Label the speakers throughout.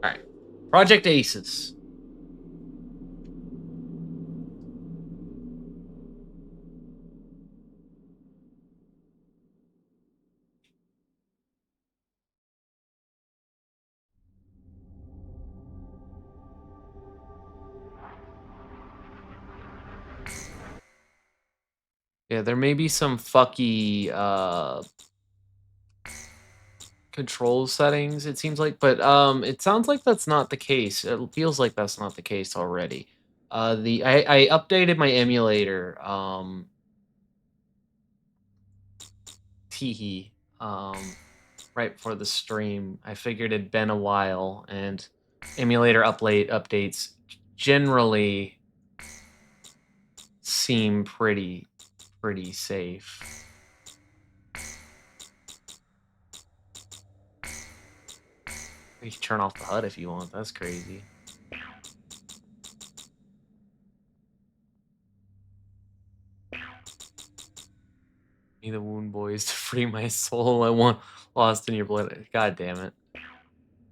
Speaker 1: All right. Project Aces. Yeah, there may be some fucky control settings, it seems like, but it sounds like that's not the case. It feels like that's not the case already. I updated my emulator, teehee, right before the stream. I figured it'd been a while, and emulator updates generally seem pretty safe. You can turn off the HUD if you want. That's crazy. Me the wound boys to free my soul. I want lost in your blood. God damn it.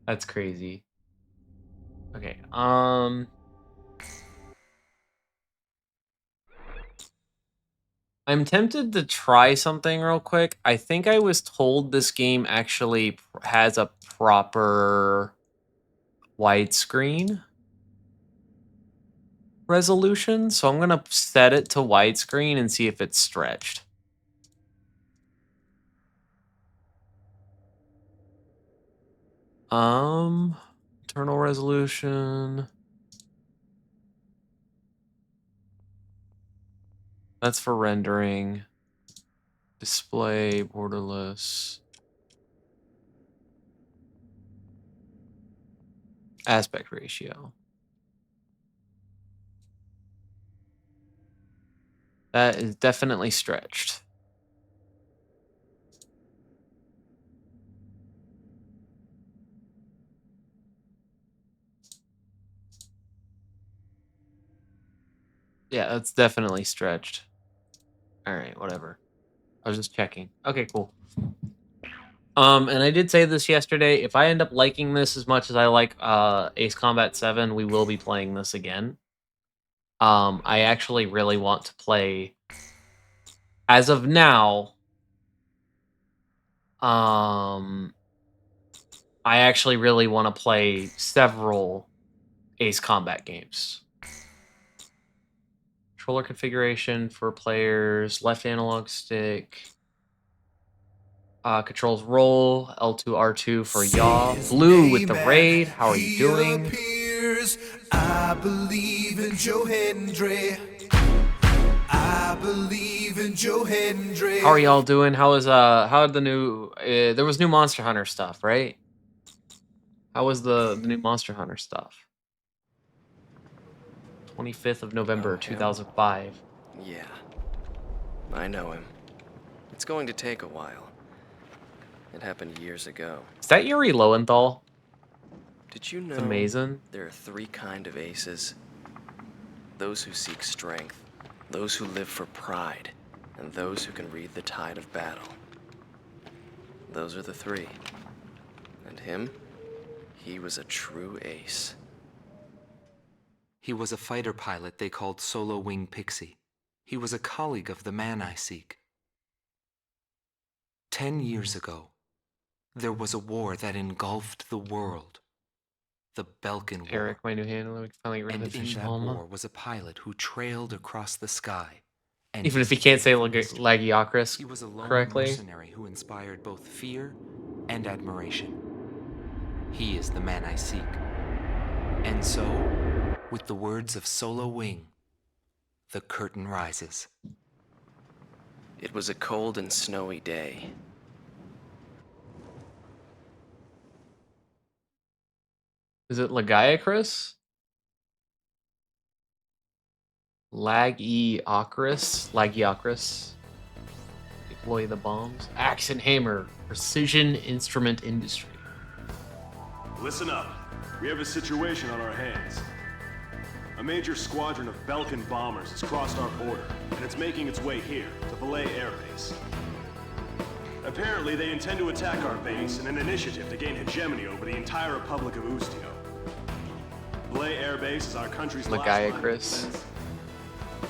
Speaker 1: That's crazy. Okay. I'm tempted to try something real quick. I think I was told this game actually has a proper widescreen resolution, so I'm gonna set it to widescreen and see if it's stretched. Internal resolution. That's for rendering. Display, borderless. Aspect ratio. That is definitely stretched. Yeah, that's definitely stretched. All right, whatever. I was just checking. Okay, cool. And I did say this yesterday. If I end up liking this as much as I like Ace Combat 7, we will be playing this again. I actually really want to play. As of now, I actually really want to play several Ace Combat games. Controller configuration for players, left analog stick. Controls roll, L2, R2 for yaw. Blue with the raid. How are you doing?
Speaker 2: I believe in Joe Hendry. I believe in Joe Hendry.
Speaker 1: How are y'all doing? How the new there was new Monster Hunter stuff, right? How was the new Monster Hunter stuff? 25th of November,
Speaker 3: Oh, him?
Speaker 1: 2005.
Speaker 3: Yeah. I know him. It's going to take a while. It happened years ago.
Speaker 1: Is that Yuri Lowenthal?
Speaker 3: Did you
Speaker 1: It's
Speaker 3: know
Speaker 1: amazing.
Speaker 3: there are three kind of aces? Those who seek strength, those who live for pride, and those who can read the tide of battle. Those are the three. And him? He was a true ace.
Speaker 4: He was a fighter pilot they called Solo Wing Pixie. He was a colleague of the man I seek. 10 years ago, there was a war that engulfed the world. The Belkin War.
Speaker 1: Eric, my new handler, we can finally get rid of
Speaker 4: And
Speaker 1: the
Speaker 4: in
Speaker 1: fish
Speaker 4: that
Speaker 1: mama.
Speaker 4: war was a pilot who trailed across the sky. And
Speaker 1: Even if he can't say Lagiocris
Speaker 4: he was a lone
Speaker 1: correctly.
Speaker 4: mercenary who inspired both fear and admiration. He is the man I seek. And so, with the words of Solo Wing, the curtain rises.
Speaker 3: It was a cold and snowy day.
Speaker 1: Is it Lagiocris? Lagiocris. Deploy the bombs. Axe and hammer. Precision instrument industry.
Speaker 5: Listen up. We have a situation on our hands. A major squadron of Belkin bombers has crossed our border, and it's making its way here, to Belay Air Base. Apparently, they intend to attack our base in an initiative to gain hegemony over the entire Republic of Ustio. Blay Air Base is our country's last line of
Speaker 1: Chris.
Speaker 5: defense.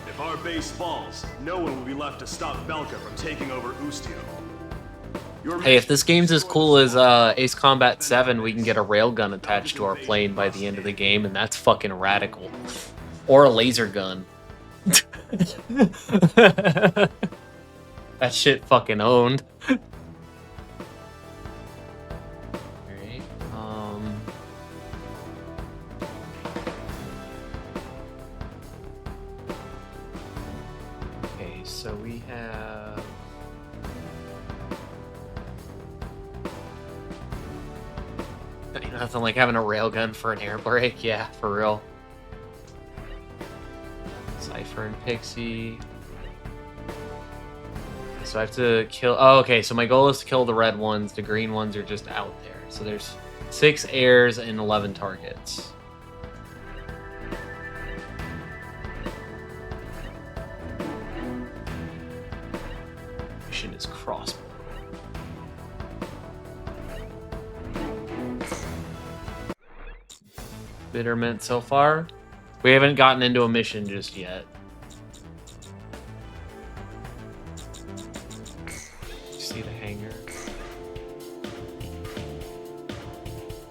Speaker 5: If our base falls, no one will be left to stop Belkin from taking over Ustio.
Speaker 1: Hey, if this game's as cool as Ace Combat 7, we can get a railgun attached to our plane by the end of the game, and that's fucking radical. Or a laser gun. That shit fucking owned. Alright, okay, so we have... Nothing like having a railgun for an air brake, yeah, for real. Cypher and Pixie. So I have to kill... Oh, okay, so my goal is to kill the red ones. The green ones are just out there. So there's 6 airs and 11 targets. Mission is crossbow. Bitterment so far. We haven't gotten into a mission just yet. See the hangar.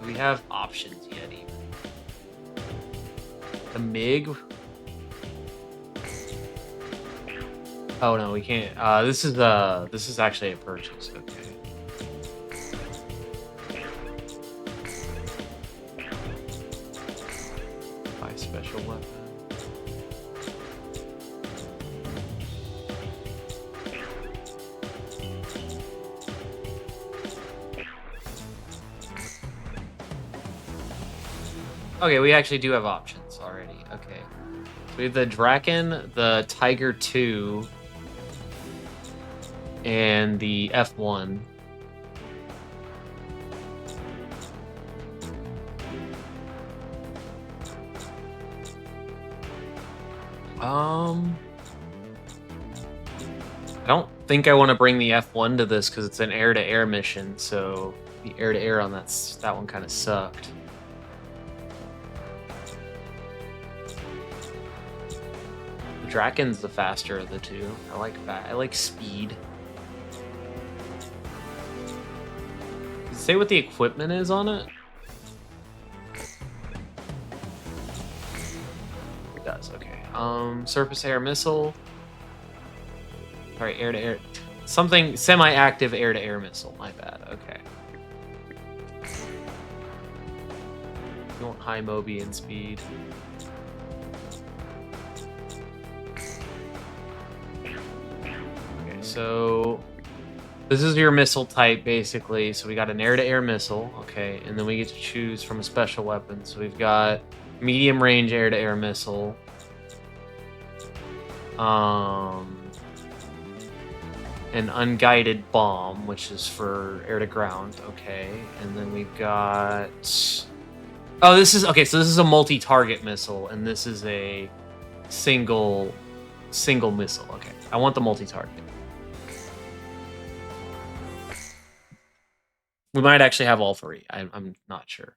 Speaker 1: Do we have options yet even? The MiG? Oh no, we can't. This is actually a purchase, okay. Special weapon. Okay, we actually do have options already. Okay. So we have the Draken, the Tiger 2, and the F1. I don't think I want to bring the F1 to this because it's an air-to-air mission, so the air-to-air on that one kind of sucked. The Draken's the faster of the two. I like that. I like speed. Does it say what the equipment is on it? It does, okay. Surface air missile. Sorry, air-to-air. Something semi-active air-to-air missile. My bad. Okay. You want high mobi and speed. Okay, so this is your missile type, basically. So we got an air-to-air missile. Okay, and then we get to choose from a special weapon. So we've got medium-range air-to-air missile. An unguided bomb, which is for air to ground, okay. And then we've got... Oh, this is... Okay, so this is a multi-target missile, and this is a single missile. Okay, I want the multi-target. We might actually have all three. I'm not sure.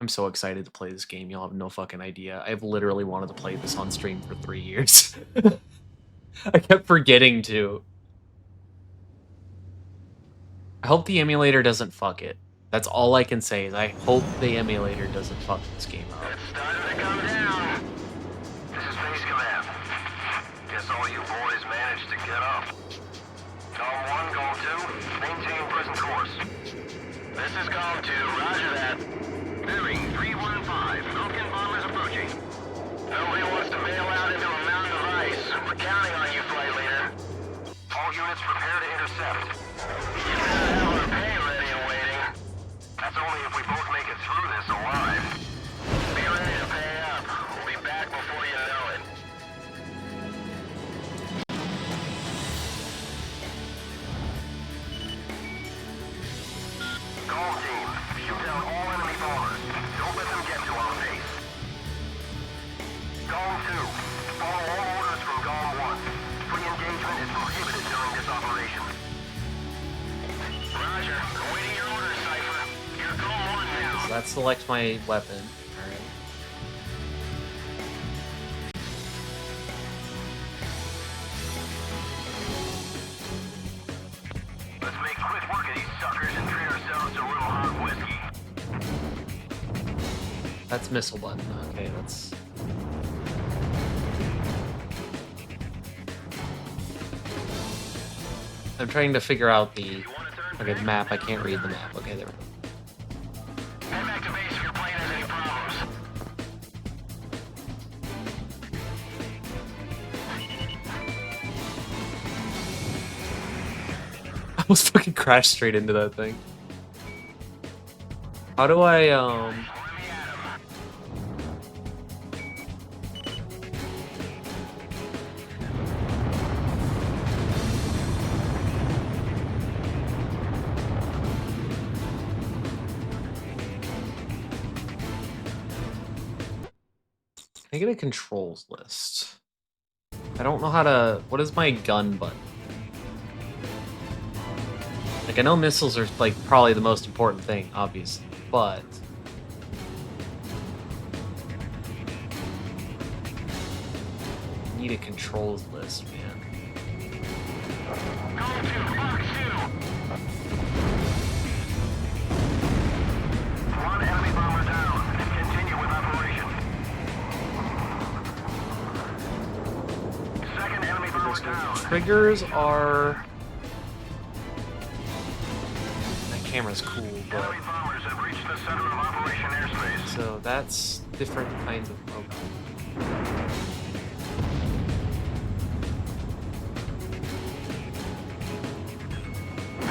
Speaker 1: I'm so excited to play this game. Y'all have no fucking idea. I've literally wanted to play this on stream for 3 years. I kept forgetting to. I hope the emulator doesn't fuck it. That's all I can say is I hope the emulator doesn't fuck this game up.
Speaker 6: It's starting to come down. This is Base Command. Guess all you boys managed to get up. Column 1, Column 2, maintain present course. This is Column 2, roger that. Bearing 315, Belkin bombers approaching. Nobody wants to bail out into a mountain of ice. We're counting on you, flight leader. All units prepare to intercept. You better have our pay ready and waiting. That's only if we both make it through this alive. Be ready to pay up. We'll be back before you know it. Gold team, shoot down all enemy bombers. Don't let them get to our base. Gold 2, Awaiting your orders, Cypher. You're Golem 1 now.
Speaker 1: So that selects my weapon. Alright.
Speaker 6: Let's make quick work of these suckers and treat ourselves to a little hot whiskey.
Speaker 1: That's missile button. Okay, that's... I'm trying to figure out the... Okay, the map. I can't read the map. Okay, there we go.
Speaker 6: Head back to base if your plane has any problems.
Speaker 1: I almost fucking crashed straight into that thing. How do I, Can I get a controls list? I don't know how to... What is my gun button? Like, I know missiles are, like, probably the most important thing, obviously, but... I need a controls list, man.
Speaker 6: Go to box 2. One enemy bomber down. Continue with operation. Second enemy bomber down.
Speaker 1: Triggers are... That camera's cool, but...
Speaker 6: Enemy bombers have reached the center of Operation Airspace.
Speaker 1: So that's different kinds of... Okay.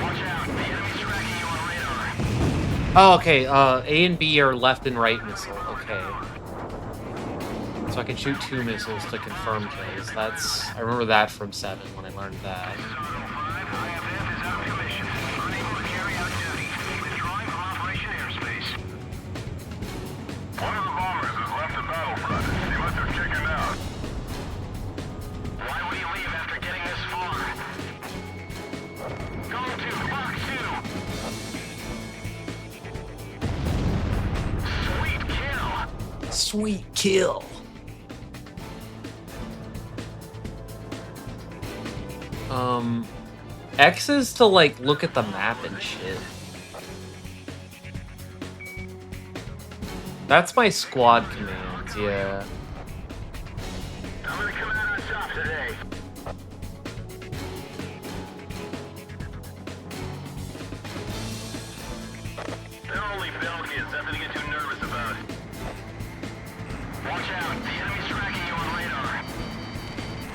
Speaker 6: Watch out. The enemy's tracking you on radar.
Speaker 1: Oh, okay, A and B are left and right missile, okay. So I can shoot 2 missiles to confirm kills. That's... I remember that from 7 when I learned that.
Speaker 6: Zone 5, IFF is out of commission. Unable to carry out duty. Withdrawing from Operation Airspace. One of the bombers has left the battlefront. He must have chickened out. Why would he leave after getting this far? Go to box 2. Sweet kill.
Speaker 1: Sweet kill! X is to, like, look at the map and shit. That's my squad commands, yeah.
Speaker 6: I'm gonna come out on top today. They're only Belkins, nothing to get too nervous about. Watch out, the enemy's tracking you on radar.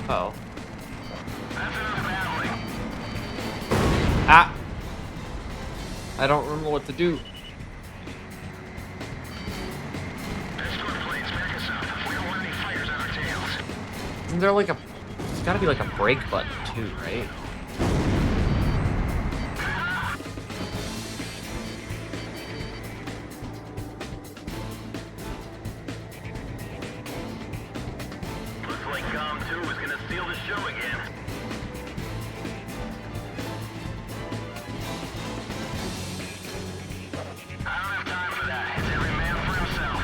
Speaker 1: Oh.
Speaker 6: That's another battling.
Speaker 1: Ah! I don't remember what to do.
Speaker 6: Escort planes, back us up. We don't want any fires on our tails.
Speaker 1: Isn't there like a... There's gotta be like a brake button too, right?
Speaker 6: Looks like COM 2 is gonna steal the show again. I don't have time for that. It's every man for himself.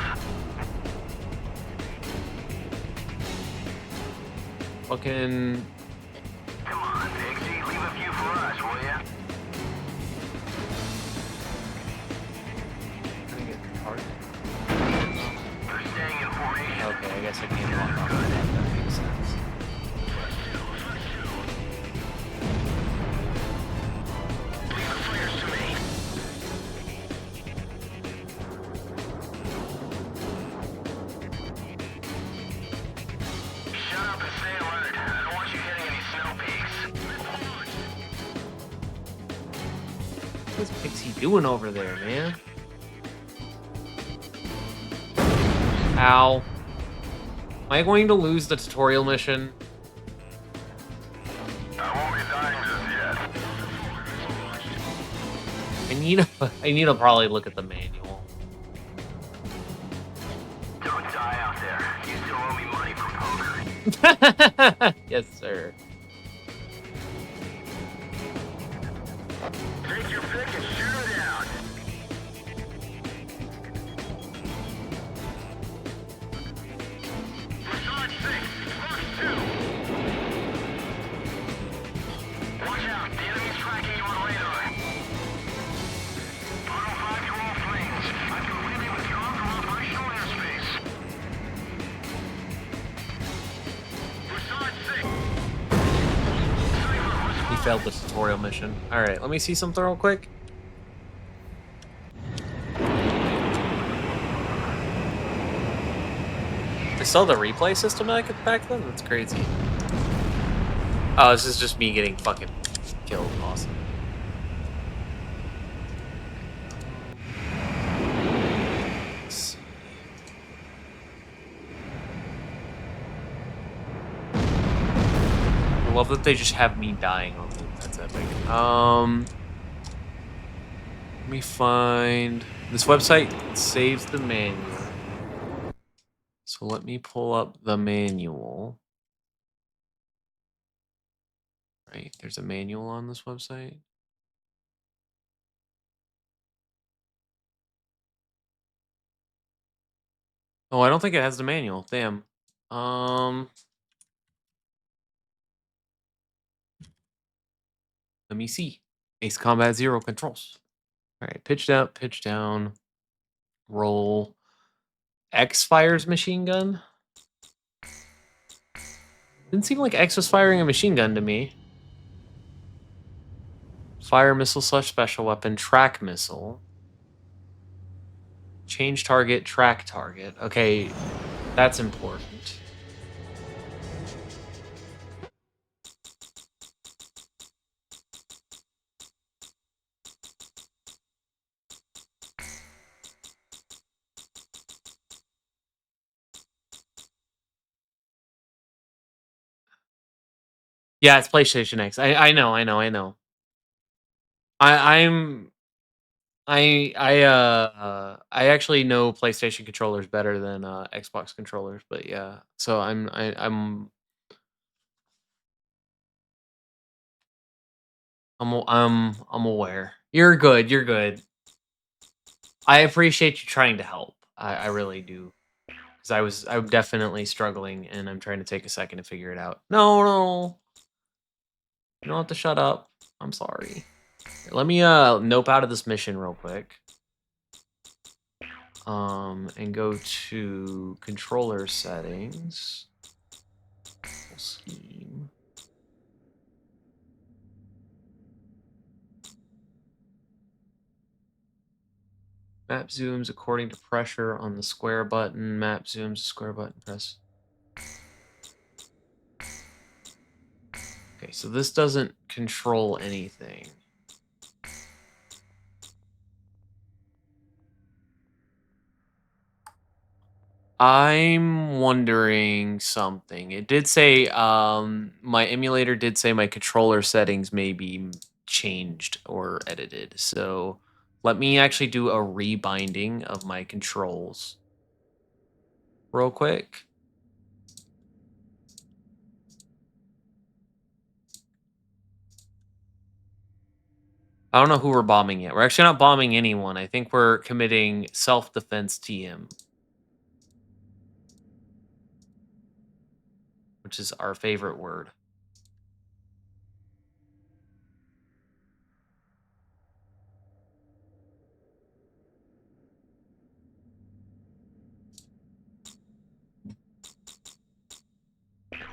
Speaker 1: Fucking...
Speaker 6: Come on, Pixie, leave a few for us, will ya?
Speaker 1: Can I get hard?
Speaker 6: They're staying in formation.
Speaker 1: Okay, I guess I can't walk off of that. That makes sense.
Speaker 6: Leave the fires to me. Shut up and stay alert. I don't want you hitting any snow peaks.
Speaker 1: What's Pixie doing over there, man? Ow. Am I going to lose the tutorial mission?
Speaker 6: I won't be dying just yet.
Speaker 1: I need to probably look at the manual.
Speaker 6: Don't die out there. You still owe me money for poker.
Speaker 1: Yes, sir.
Speaker 6: Take your pick and shoot him down. Facade 6, Fox 2. Watch out, the enemy's tracking you on radar. Auto 5 to all planes. I've completely withdrawn from operational airspace. Facade 6.
Speaker 1: He failed the tutorial mission. Alright, let me see something real quick. They still have the replay system back then? That's crazy. Oh, this is just me getting fucking killed. Awesome. Let's see. I love that they just have me dying on them. That's epic. Let me find... This website saves the manual. So let me pull up the manual. Right, there's a manual on this website. Oh, I don't think it has the manual. Damn. Let me see. Ace Combat 0 controls. All right, pitch down, roll. X fires machine gun. Didn't seem like X was firing a machine gun to me. Fire missile / special weapon, track missile. Change target, track target. Okay, that's important. Yeah, it's PlayStation X. I know. I actually know PlayStation controllers better than Xbox controllers, but yeah. So I'm aware. You're good. You're good. I appreciate you trying to help. I really do. Because I'm definitely struggling, and I'm trying to take a second to figure it out. No. You don't have to shut up. I'm sorry. Here, let me nope out of this mission real quick. And go to controller settings. Full scheme. Map zooms according to pressure on the square button. Map zooms, square button, press. Okay, so this doesn't control anything. I'm wondering something. It did say, my emulator did say my controller settings may be changed or edited. So let me actually do a rebinding of my controls real quick. I don't know who we're bombing yet. We're actually not bombing anyone. I think we're committing self-defense TM. Which is our favorite word.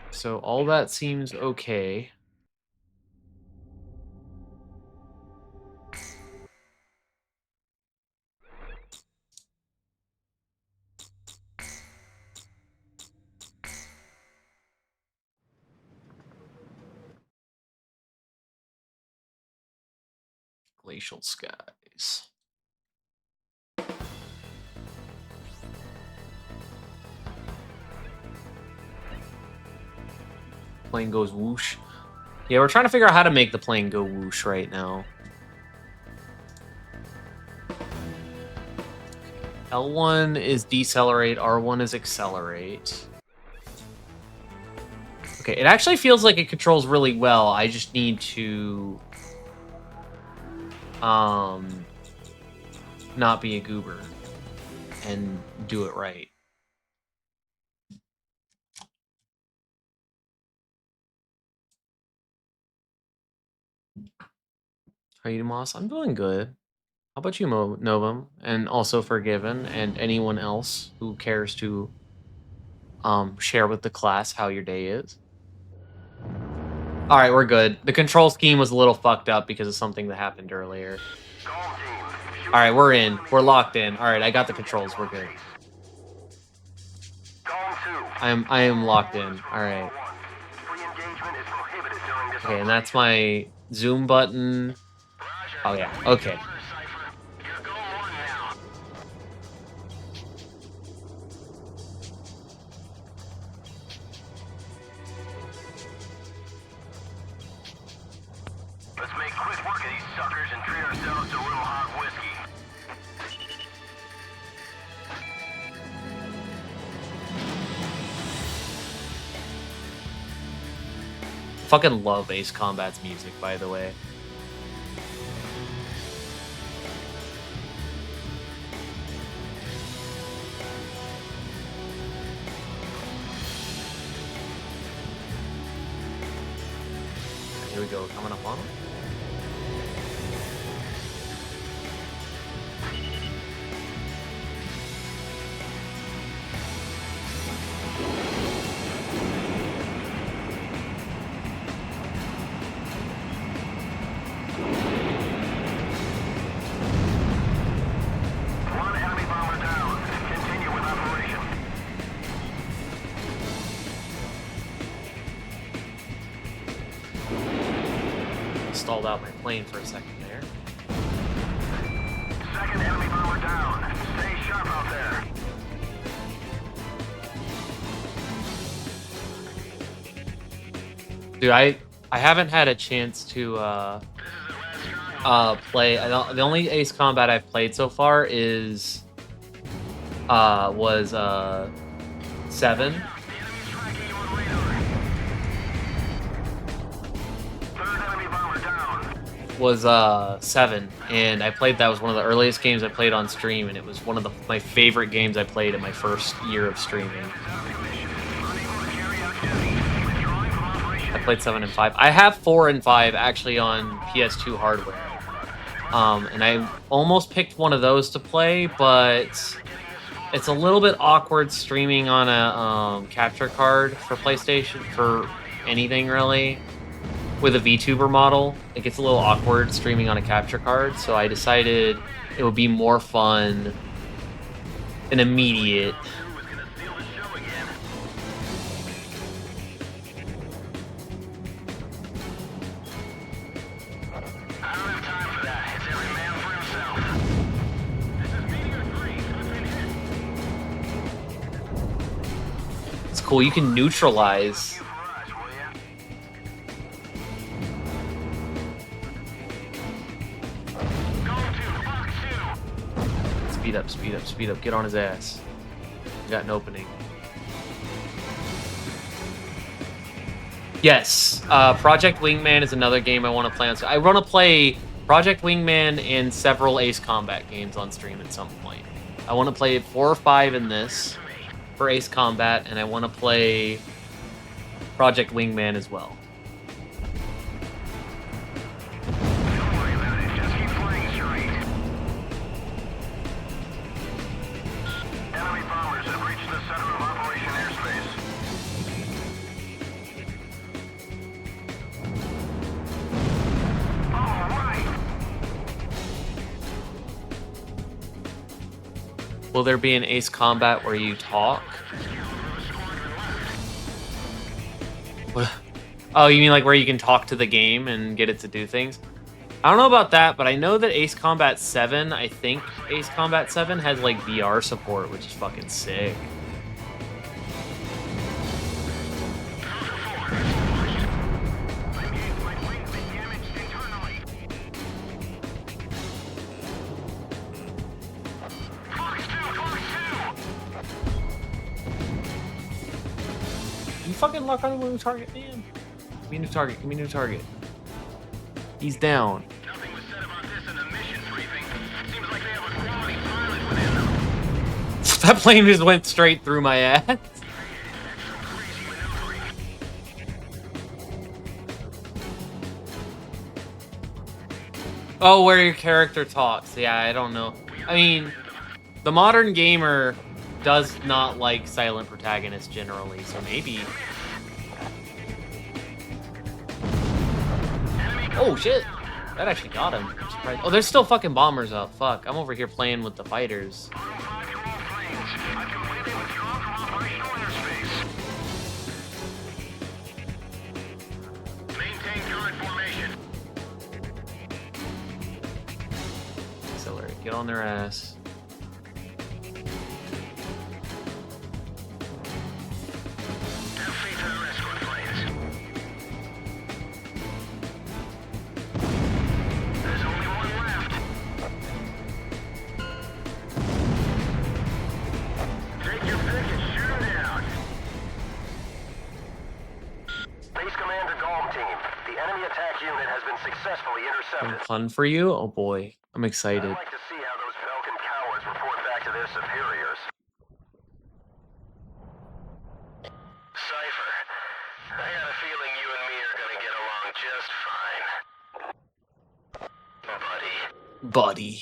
Speaker 1: So all that seems okay. Glacial skies. Plane goes whoosh. Yeah, we're trying to figure out how to make the plane go whoosh right now. L1 is decelerate, R1 is accelerate. Okay, it actually feels like it controls really well. I just need to not be a goober and do it right. How are you, Moss? I'm doing good. How about you, Novum? And also Forgiven, and anyone else who cares to share with the class how your day is. All right, we're good. The control scheme was a little fucked up because of something that happened earlier. All right, we're in. We're locked in. All right, I got the controls. We're good. I am locked in. All right. Okay, and that's my zoom button. Oh yeah. Okay.
Speaker 6: Let's make quick work of these suckers and treat ourselves to a little hot whiskey.
Speaker 1: Fucking love Ace Combat's music, by the way. Here we go, coming up on him.
Speaker 6: One enemy bomber down. Continue with operation.
Speaker 1: Stalled out my plane for a second there.
Speaker 6: Second enemy bomber down. Stay sharp out there.
Speaker 1: Dude, I haven't had a chance to play. The only Ace Combat I've played so far is was 7.
Speaker 6: Third enemy bomber down.
Speaker 1: Was 7, and I played that was one of the earliest games I played on stream, and it was one of my favorite games I played in my first year of streaming. I played 7 and 5. I have 4 and 5 actually on PS2 hardware. And I almost picked one of those to play, but it's a little bit awkward streaming on a capture card for PlayStation, for anything really. With a VTuber model, it gets a little awkward streaming on a capture card, so I decided it would be more fun and immediate. It's cool, you can neutralize. Speed up, speed up, speed up. Get on his ass. You got an opening. Yes, Project Wingman is another game I want to play on. I want to play Project Wingman and several Ace Combat games on stream at some point. I want to play 4 or 5 in this for Ace Combat, and I want to play Project Wingman as well.
Speaker 6: Enemy bombers have reached the center of Operation Airspace. All right.
Speaker 1: Will there be an Ace Combat where you talk? What? Oh, you mean like where you can talk to the game and get it to do things? I don't know about that, but I know that Ace Combat 7, I think Ace Combat 7 has like VR support, which is fucking sick. You fucking lock on a new target, man. Give me a new target, give me a new target. He's down.
Speaker 6: Nothing was said about this in the
Speaker 1: That plane just went straight through my ass. Oh, where your character talks. Yeah, I don't know. I mean, the modern gamer does not like silent protagonists generally, so maybe. Oh, shit. That actually got him. I'm surprised. Oh, there's still fucking bombers up. Fuck. I'm over here playing with the fighters. Accelerate. Get on their ass.
Speaker 6: Successfully intercepted.
Speaker 1: Fun for you? Oh boy, I'm excited.
Speaker 6: I'd like to see how those Belkin cowards report back to their superiors. Cypher, I got a feeling you and me are gonna get along just fine.
Speaker 1: Buddy.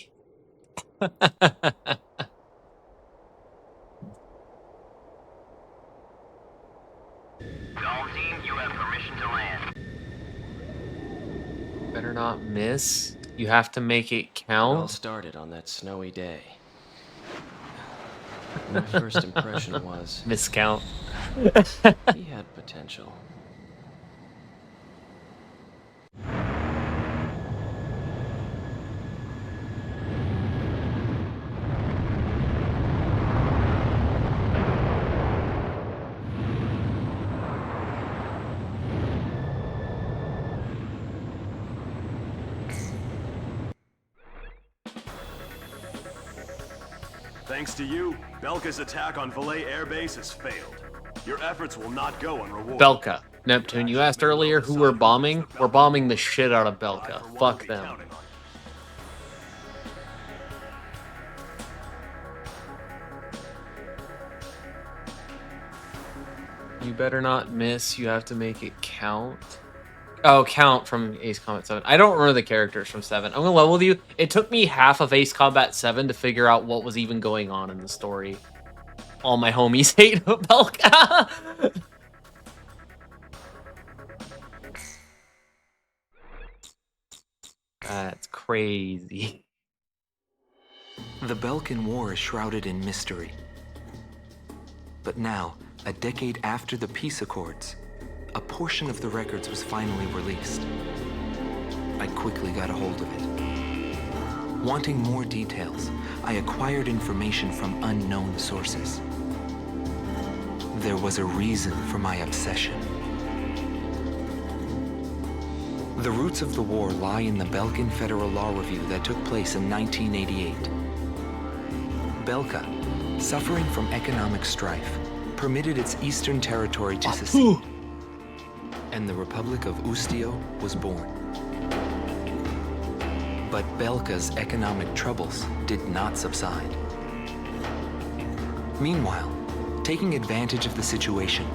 Speaker 6: All team, you have permission to land.
Speaker 1: Better not miss. You have to make it
Speaker 3: It all
Speaker 1: count.
Speaker 3: started on that snowy day. My first impression was
Speaker 1: Miscount.
Speaker 3: he had potential.
Speaker 5: Thanks to you, Belka's attack on Valais Air Base has failed. Your efforts will not go unrewarded.
Speaker 1: Belka. Neptune, you asked earlier who we're bombing. We're bombing the shit out of Belka. Fuck them. You better not miss. You have to make it count. Oh, count from Ace Combat 7. I don't remember the characters from 7. I'm gonna level with you. It took me half of Ace Combat 7 to figure out what was even going on in the story. All my homies hate Belka. That's crazy.
Speaker 4: The Belkin War is shrouded in mystery. But now, a decade after the peace accords, a portion of the records was finally released. I quickly got a hold of it. Wanting more details, I acquired information from unknown sources. There was a reason for my obsession. The roots of the war lie in the Belkin Federal Law Review that took place in 1988. Belka, suffering from economic strife, permitted its eastern territory to secede, and the Republic of Ustio was born. But Belka's economic troubles did not subside. Meanwhile, taking advantage of the situation,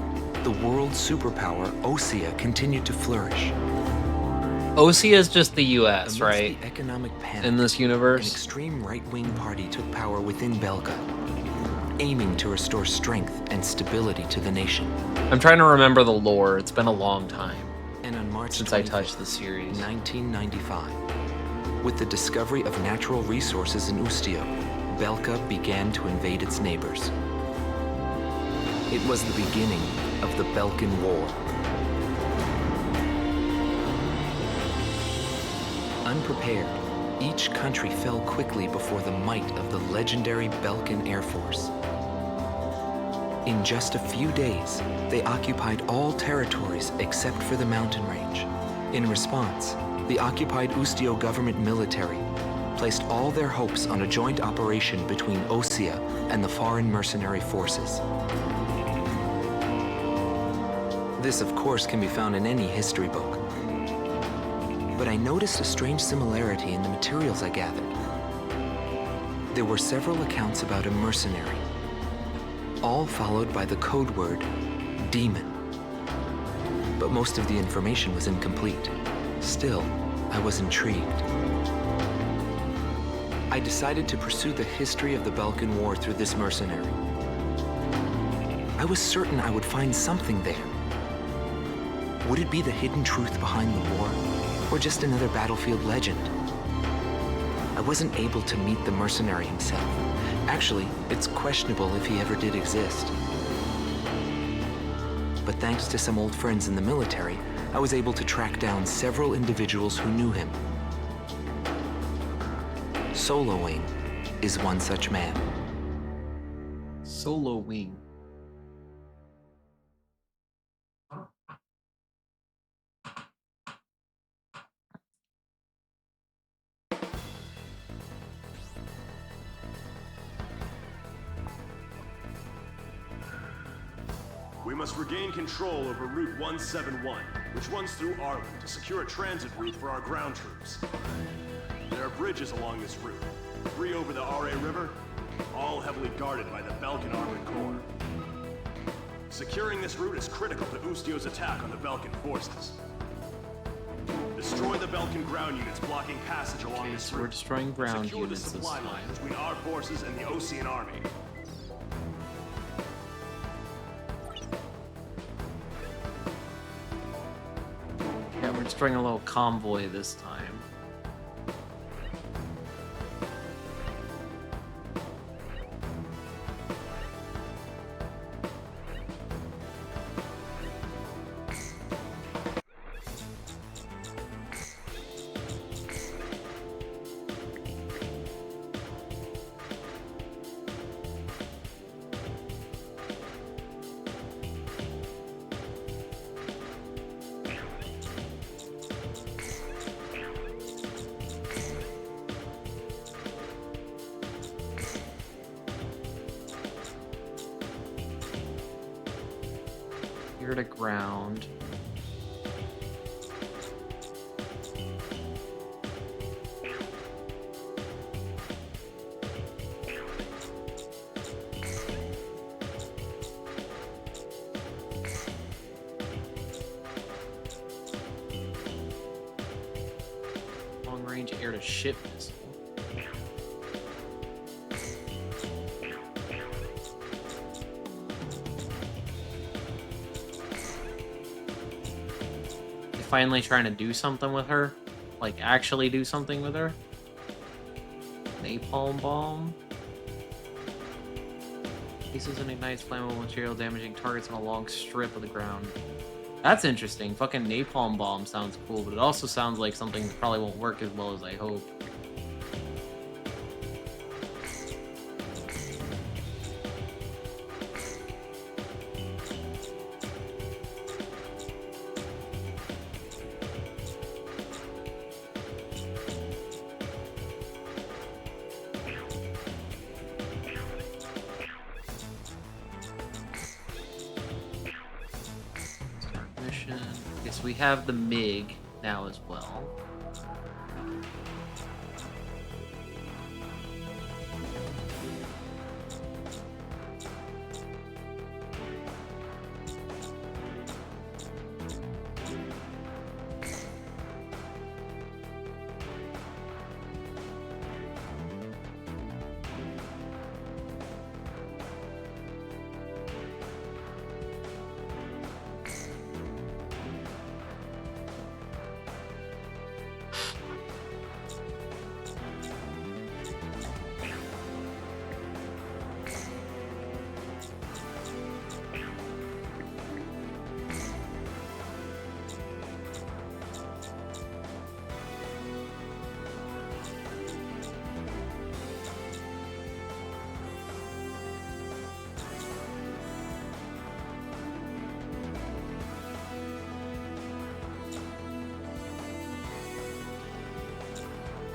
Speaker 4: the world superpower Osea continued to flourish.
Speaker 1: Osea is just the US,
Speaker 4: Amidst
Speaker 1: right?
Speaker 4: the economic panic,
Speaker 1: In this
Speaker 4: an
Speaker 1: universe.
Speaker 4: extreme right-wing party took power within Belka, aiming to restore strength and stability to the nation.
Speaker 1: I'm trying to remember the lore. It's been a long time
Speaker 4: And on March
Speaker 1: since I
Speaker 4: 25th,
Speaker 1: touched the series.
Speaker 4: 1995, with the discovery of natural resources in Ustio, Belka began to invade its neighbors. It was the beginning of the Belkin War. Unprepared, each country fell quickly before the might of the legendary Belkin Air Force. In just a few days, they occupied all territories except for the mountain range. In response, the occupied Ustio government military placed all their hopes on a joint operation between Osea and the foreign mercenary forces. This, of course, can be found in any history book. But I noticed a strange similarity in the materials I gathered. There were several accounts about a mercenary, all followed by the code word, demon. But most of the information was incomplete. Still, I was intrigued. I decided to pursue the history of the Belkin War through this mercenary. I was certain I would find something there. Would it be the hidden truth behind the war, or just another battlefield legend? I wasn't able to meet the mercenary himself. Actually, it's questionable if he ever did exist. But thanks to some old friends in the military, I was able to track down several individuals who knew him. Solo Wing is one such man.
Speaker 1: Solo Wing.
Speaker 5: We must regain control over Route 171, which runs through Arlen to secure a transit route for our ground troops. There are bridges along this route, 3 over the RA River, all heavily guarded by the Belkin Armored Corps. Securing this route is critical to Ustio's attack on the Belkin forces. Destroy the Belkin ground units blocking passage along this
Speaker 1: So
Speaker 5: route.
Speaker 1: we're destroying ground
Speaker 5: Secure the
Speaker 1: units this
Speaker 5: supply line
Speaker 1: time.
Speaker 5: between our forces and the Osean army.
Speaker 1: Yeah, we're destroying a little convoy this time. Here to ground. Long range air to ship missile. Finally trying to do something with her, like actually do something with her. Napalm bomb. Pieces and ignites flammable material, damaging targets on a long strip of the ground. That's interesting. Fucking napalm bomb sounds cool, but it also sounds like something that probably won't work as well as I hope. We have the MiG now as well.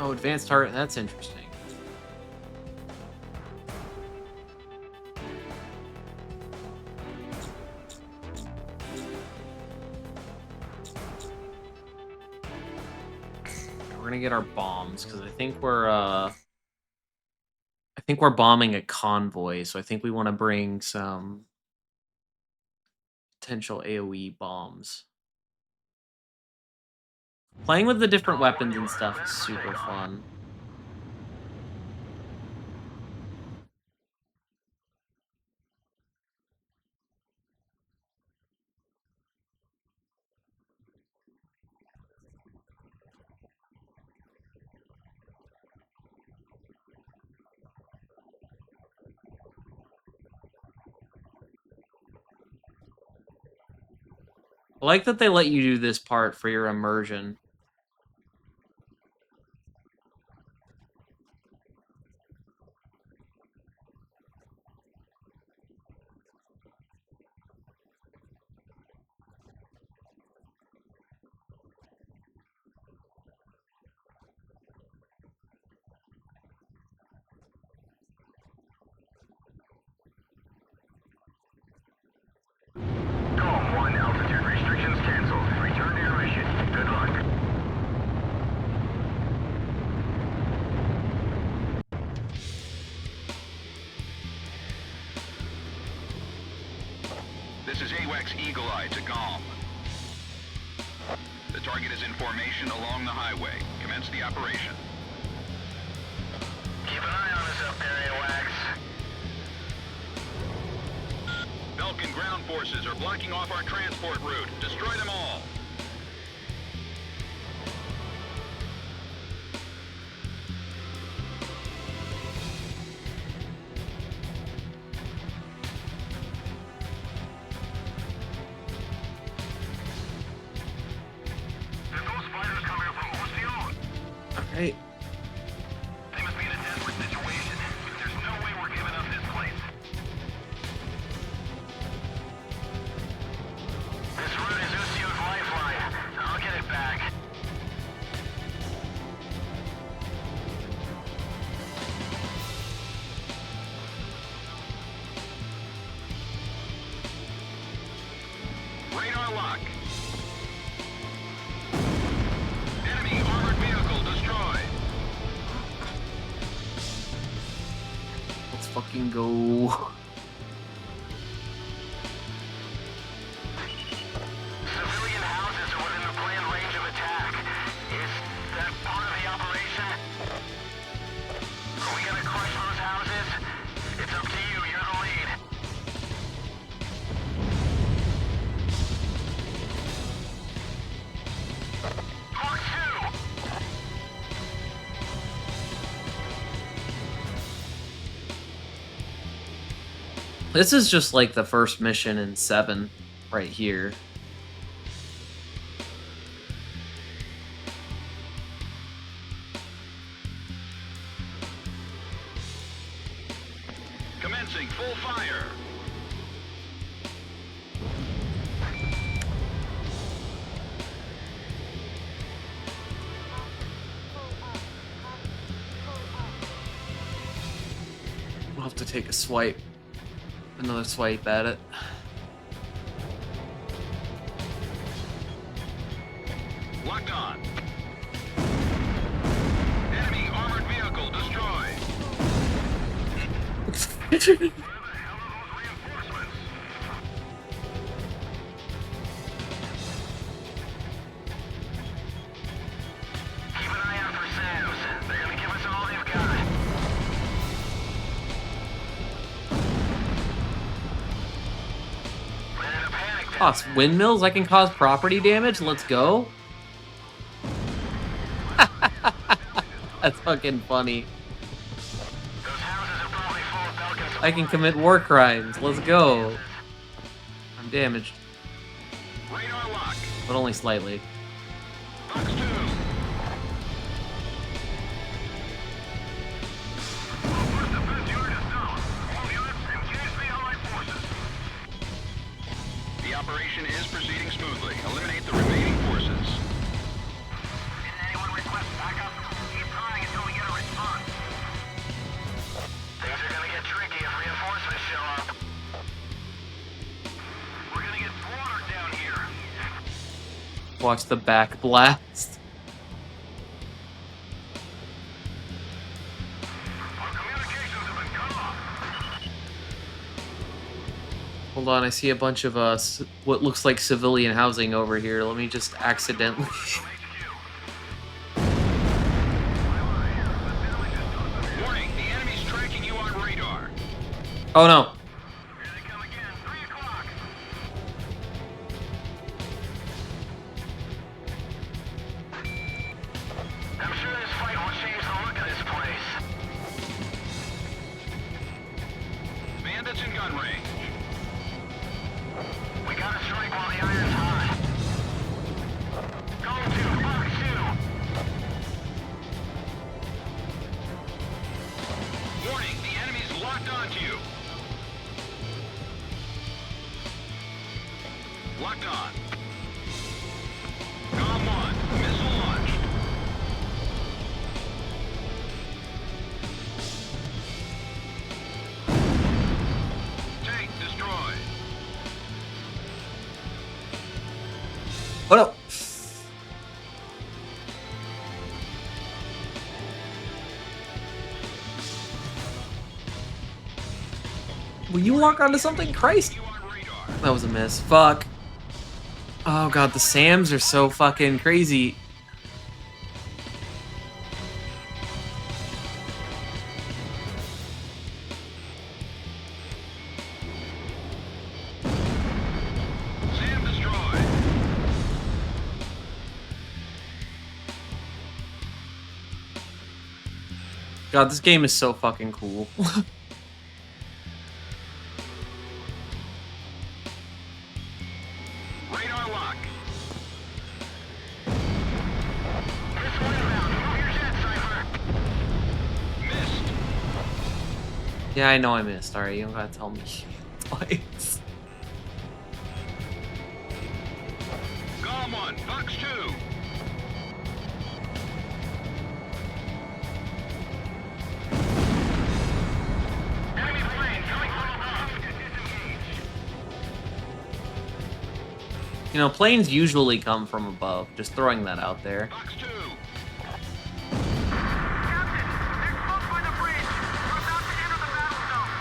Speaker 1: Oh, advanced target. That's interesting. We're gonna get our bombs because I think think we're bombing a convoy, so I think we want to bring some potential AoE bombs. Playing with the different weapons and stuff is super fun. I like that they let you do this part for your immersion.
Speaker 6: Calm 1, altitude restrictions canceled. Return to your mission. Good luck.
Speaker 7: This is AWACS Eagle Eye to GOM. The target is in formation along the highway. Commence the operation.
Speaker 6: Keep an eye on us up there, AWACS.
Speaker 7: Belkin ground forces are blocking off our transport route. Destroy them all.
Speaker 6: Did those fighters come here from Osio?
Speaker 1: Alright.
Speaker 6: They must be in a desperate situation. There's no way we're giving up this place. This route is Usio's lifeline. I'll get it back.
Speaker 7: Radar lock. Enemy armored vehicle destroyed.
Speaker 1: Let's fucking go.
Speaker 6: Civilian houses are within the planned range of attack. Is that part of the operation? Are we gonna crush those houses? It's up to you. You're the lead. Mark 2!
Speaker 1: This is just like the first mission in 7 right here.
Speaker 7: Commencing full fire.
Speaker 1: We'll have to take a swipe. Another swipe at it.
Speaker 7: Locked on. Enemy armored vehicle destroyed.
Speaker 6: Where the hell are those reinforcements? Keep an eye out for SAMs. They're gonna give us all they've got. We're in a panic down
Speaker 1: Cause
Speaker 6: there.
Speaker 1: windmills, I can cause property damage. Let's go. That's fucking funny.
Speaker 6: Those houses are probably full of Belkin
Speaker 1: I can commit war crimes. Let's go. I'm damaged,
Speaker 7: Radar lock.
Speaker 1: but only slightly.
Speaker 7: Box 2.
Speaker 6: First defense unit is down. All units engage the Allied forces.
Speaker 7: The operation is proceeding smoothly. Eliminate the remaining forces.
Speaker 6: Did anyone request backup? Keep trying until we get a response. Things are gonna get tricky if reinforcements show up. We're gonna get slaughtered down here.
Speaker 1: Watch the back blast.
Speaker 6: Our communications have been
Speaker 1: Hold on, I see a bunch of what looks like civilian housing over here. Let me just accidentally.
Speaker 7: Warning, the enemy's tracking you on radar.
Speaker 1: Oh no.
Speaker 6: Here they come again. 3 o'clock. I'm sure this fight will change the look of this place.
Speaker 7: Bandits in gun range.
Speaker 6: We gotta strike while the iron's hot. Go to box 2.
Speaker 7: Warning, the enemy's locked onto you. Locked on. Calm 1, missile launched. Tank destroyed.
Speaker 1: Oh no. Will you lock onto something? Christ.
Speaker 7: You on radar.
Speaker 1: That was a miss. Fuck. Oh god, the Sams are so fucking crazy.
Speaker 7: Sam destroyed.
Speaker 1: God, this game is so fucking cool.
Speaker 7: Radar lock.
Speaker 6: Missile inbound. Move your jet, Cypher.
Speaker 7: Missed.
Speaker 1: Yeah, I know I missed. Alright, you don't gotta tell me twice.
Speaker 7: Calm 1, Fox 2.
Speaker 6: Enemy plane coming from above. Disengage.
Speaker 1: You know, planes usually come from above. Just throwing that out there.
Speaker 7: Fox 2.
Speaker 6: Captain, they're close by the bridge. We're about to enter the battle zone.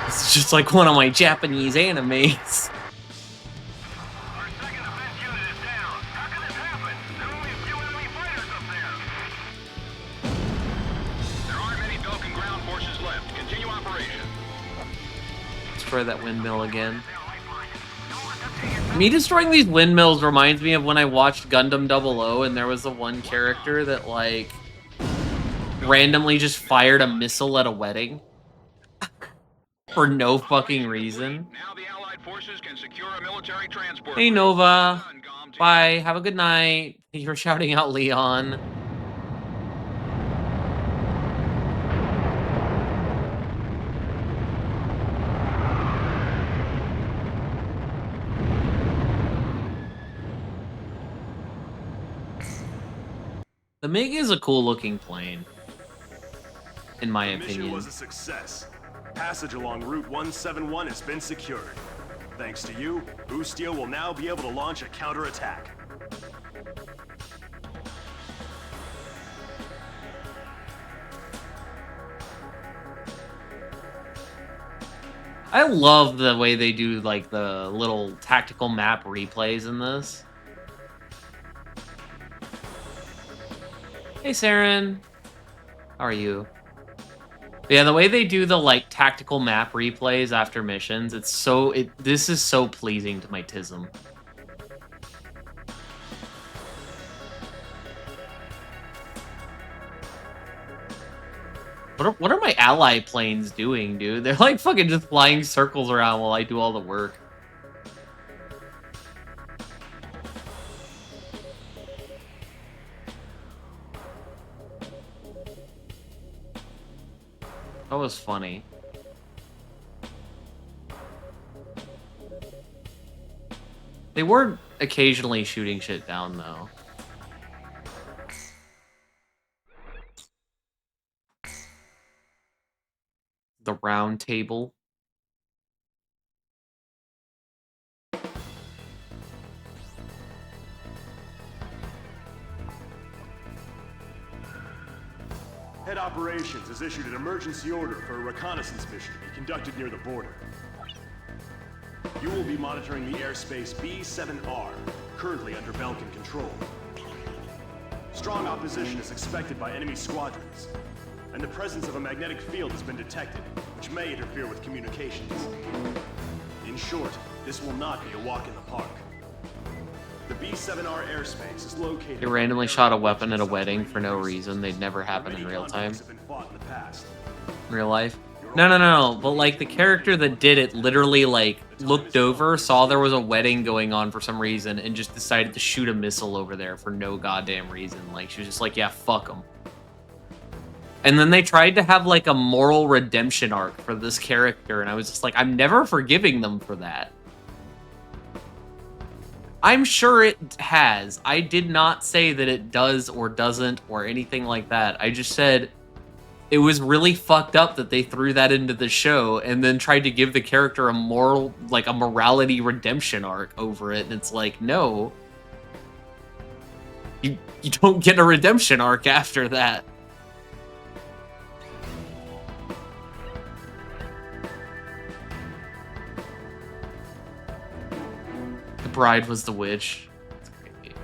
Speaker 1: This is just like one of my Japanese animes.
Speaker 6: Our second defense unit is down. How can this happen? There are only a few enemy fighters up there.
Speaker 7: There aren't many Belkin ground forces left. Continue operation.
Speaker 1: Let's try that windmill again. Me destroying these windmills reminds me of when I watched Gundam 00 and there was the one character that, like, randomly just fired a missile at a wedding. For no fucking reason.
Speaker 7: Now the Allied forces can secure a military transport.
Speaker 1: Hey,
Speaker 7: route.
Speaker 1: Nova.
Speaker 7: Well done, Gom team.
Speaker 1: Bye. Have a good night. You're shouting out Leon. The MiG is a cool looking plane, in my
Speaker 5: The mission
Speaker 1: opinion.
Speaker 5: was a success. Passage along Route 171 has been secured. Thanks to you, Boosteel will now be able to launch a counterattack.
Speaker 1: I love the way they do, like, the little tactical map replays in this. Hey, Saren. How are you? But yeah, the way they do the, like, tactical map replays after missions, it's so... this is so pleasing to my tism. What are my ally planes doing, dude? They're, like, fucking just flying circles around while I do all the work. That was funny. They were occasionally shooting shit down, though. The round table.
Speaker 5: Head Operations has issued an emergency order for a reconnaissance mission to be conducted near the border. You will be monitoring the airspace B-7R, currently under Belkin control. Strong opposition is expected by enemy squadrons, and the presence of a magnetic field has been detected, which may interfere with communications. In short, this will not be a walk in the park. The B-7R airspace is located...
Speaker 1: They randomly shot a weapon at a wedding for no reason. They'd never happen in real time. In real life. No. But, like, the character that did it literally, like, looked over, saw there was a wedding going on for some reason, and just decided to shoot a missile over there for no goddamn reason. Like, she was just like, yeah, fuck them. And then they tried to have, like, a moral redemption arc for this character, and I was just like, I'm never forgiving them for that. I'm sure it has. I did not say that it does or doesn't or anything like that. I just said it was really fucked up that they threw that into the show and then tried to give the character a moral, like a morality redemption arc over it. And it's like, no. You don't get a redemption arc after that. The bride was the witch. That's creepy.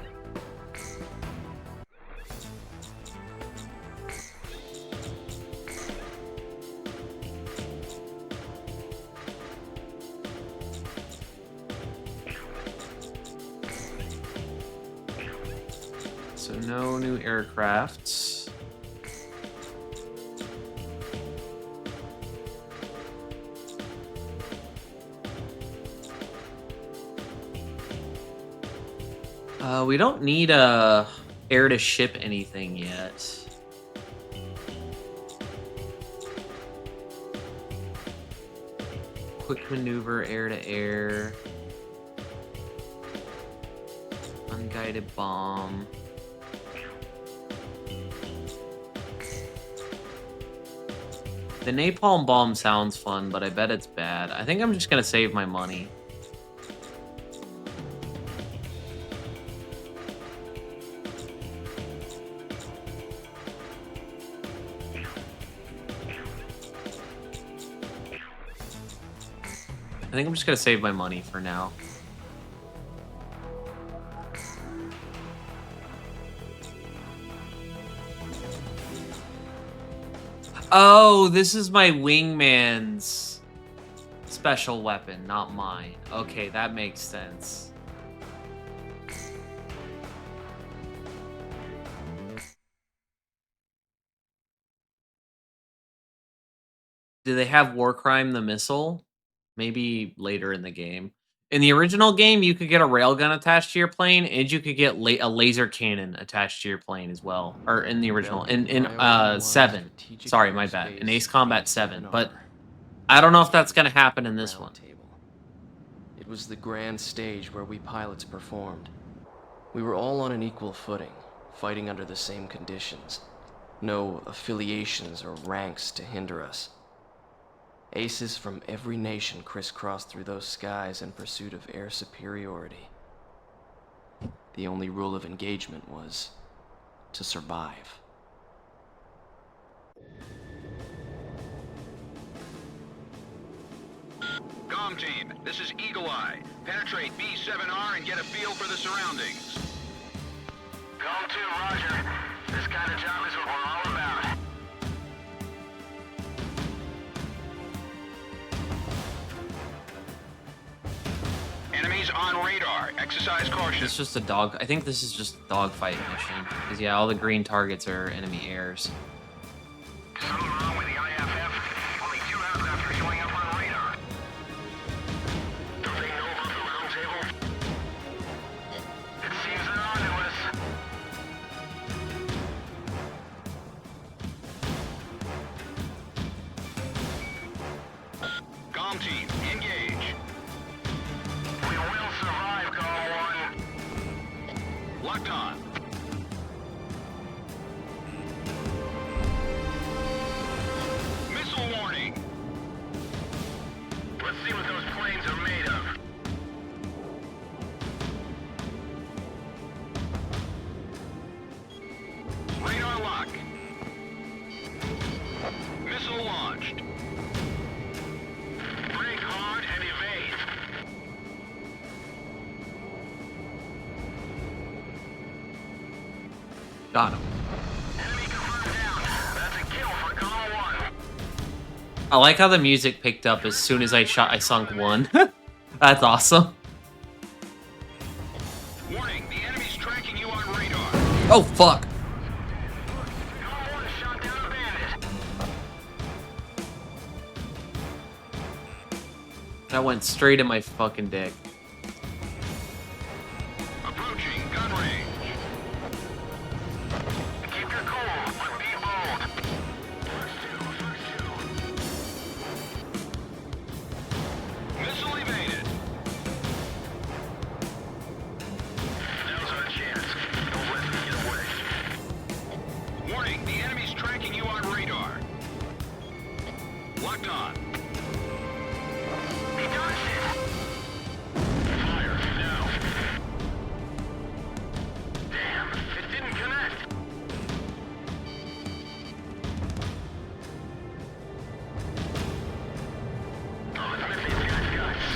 Speaker 1: So no new aircrafts. We don't need a air to ship anything yet. Quick maneuver, air to air. Unguided bomb. The napalm bomb sounds fun, but I bet it's bad. I think I'm just gonna save my money. I think I'm just gonna save my money for now. Oh, this is my wingman's special weapon, not mine. Okay, that makes sense. Do they have Warcrime the missile? Maybe later in the game. In the original game, you could get a railgun attached to your plane, and you could get a laser cannon attached to your plane as well. Or in the original, in 7. Sorry, my bad. In Ace Combat 7, but I don't know if that's gonna happen in this one.
Speaker 3: It was the grand stage where we pilots performed. We were all on an equal footing, fighting under the same conditions. No affiliations or ranks to hinder us. Aces from every nation crisscrossed through those skies in pursuit of air superiority. The only rule of engagement was to survive.
Speaker 7: Comm team, this is Eagle Eye. Penetrate B-7R and get a feel for the surroundings.
Speaker 6: Comm 2, roger. This kind of job is what we're all about.
Speaker 7: Enemies on radar. Exercise caution.
Speaker 1: It's just a dog. I think this is just a dogfight mission. Because yeah, all the green targets are enemy airs.
Speaker 6: Something wrong with the IFF? Only 2 aircraft are showing up on radar. Don't they know about the round table? It seems they're on to us.
Speaker 7: Comm team, engage.
Speaker 6: We will survive, Call 1.
Speaker 7: Locked on. Missile warning.
Speaker 6: Let's see what those planes are made of.
Speaker 7: Radar lock.
Speaker 1: Got him.
Speaker 6: Enemy confirmed down. That's a kill for Golem 1.
Speaker 1: I like how the music picked up as soon as I sunk one. That's awesome.
Speaker 7: Warning, the enemy's tracking you on radar.
Speaker 1: Oh, fuck.
Speaker 6: Golem 1 shot down a bandit.
Speaker 1: That went straight in my fucking dick.
Speaker 7: Approaching gun range.
Speaker 6: Keep your cool, but be bold.
Speaker 7: Missile evaded.
Speaker 6: Now's our chance. Don't let them get away.
Speaker 7: Warning, the enemy's tracking you on radar. Locked on.
Speaker 6: He does it. Fire, now. Damn, it didn't connect. Oh, it's missing his guts.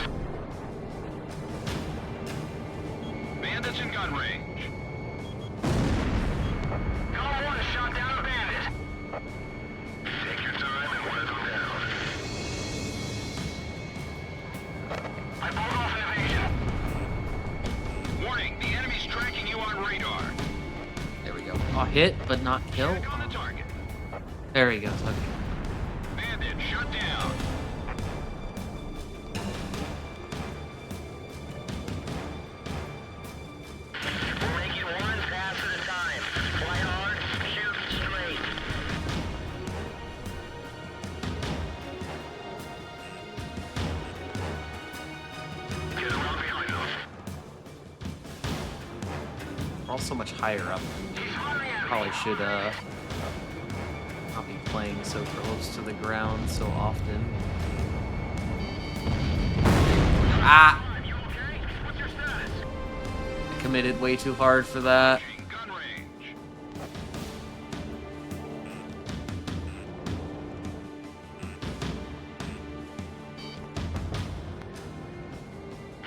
Speaker 7: Bandits in gun range.
Speaker 6: Golem 1 shot down a bandit. Take your time and wear them down. I pulled off an evasion.
Speaker 7: Warning, the enemy's tracking you on radar.
Speaker 1: There we go. Oh, hit, but not kill.
Speaker 7: Check on the target.
Speaker 1: There he goes. Okay.
Speaker 7: Bandit shut down.
Speaker 6: We'll make it one pass at a time. Fly hard, shoot straight. Get around behind them.
Speaker 1: We're all so much higher up.
Speaker 6: He's firing at me.
Speaker 1: Probably should not be playing so close to the ground so often. Ah!
Speaker 6: You okay? What's your status?
Speaker 1: I committed way too hard for that.
Speaker 7: Approaching gun range.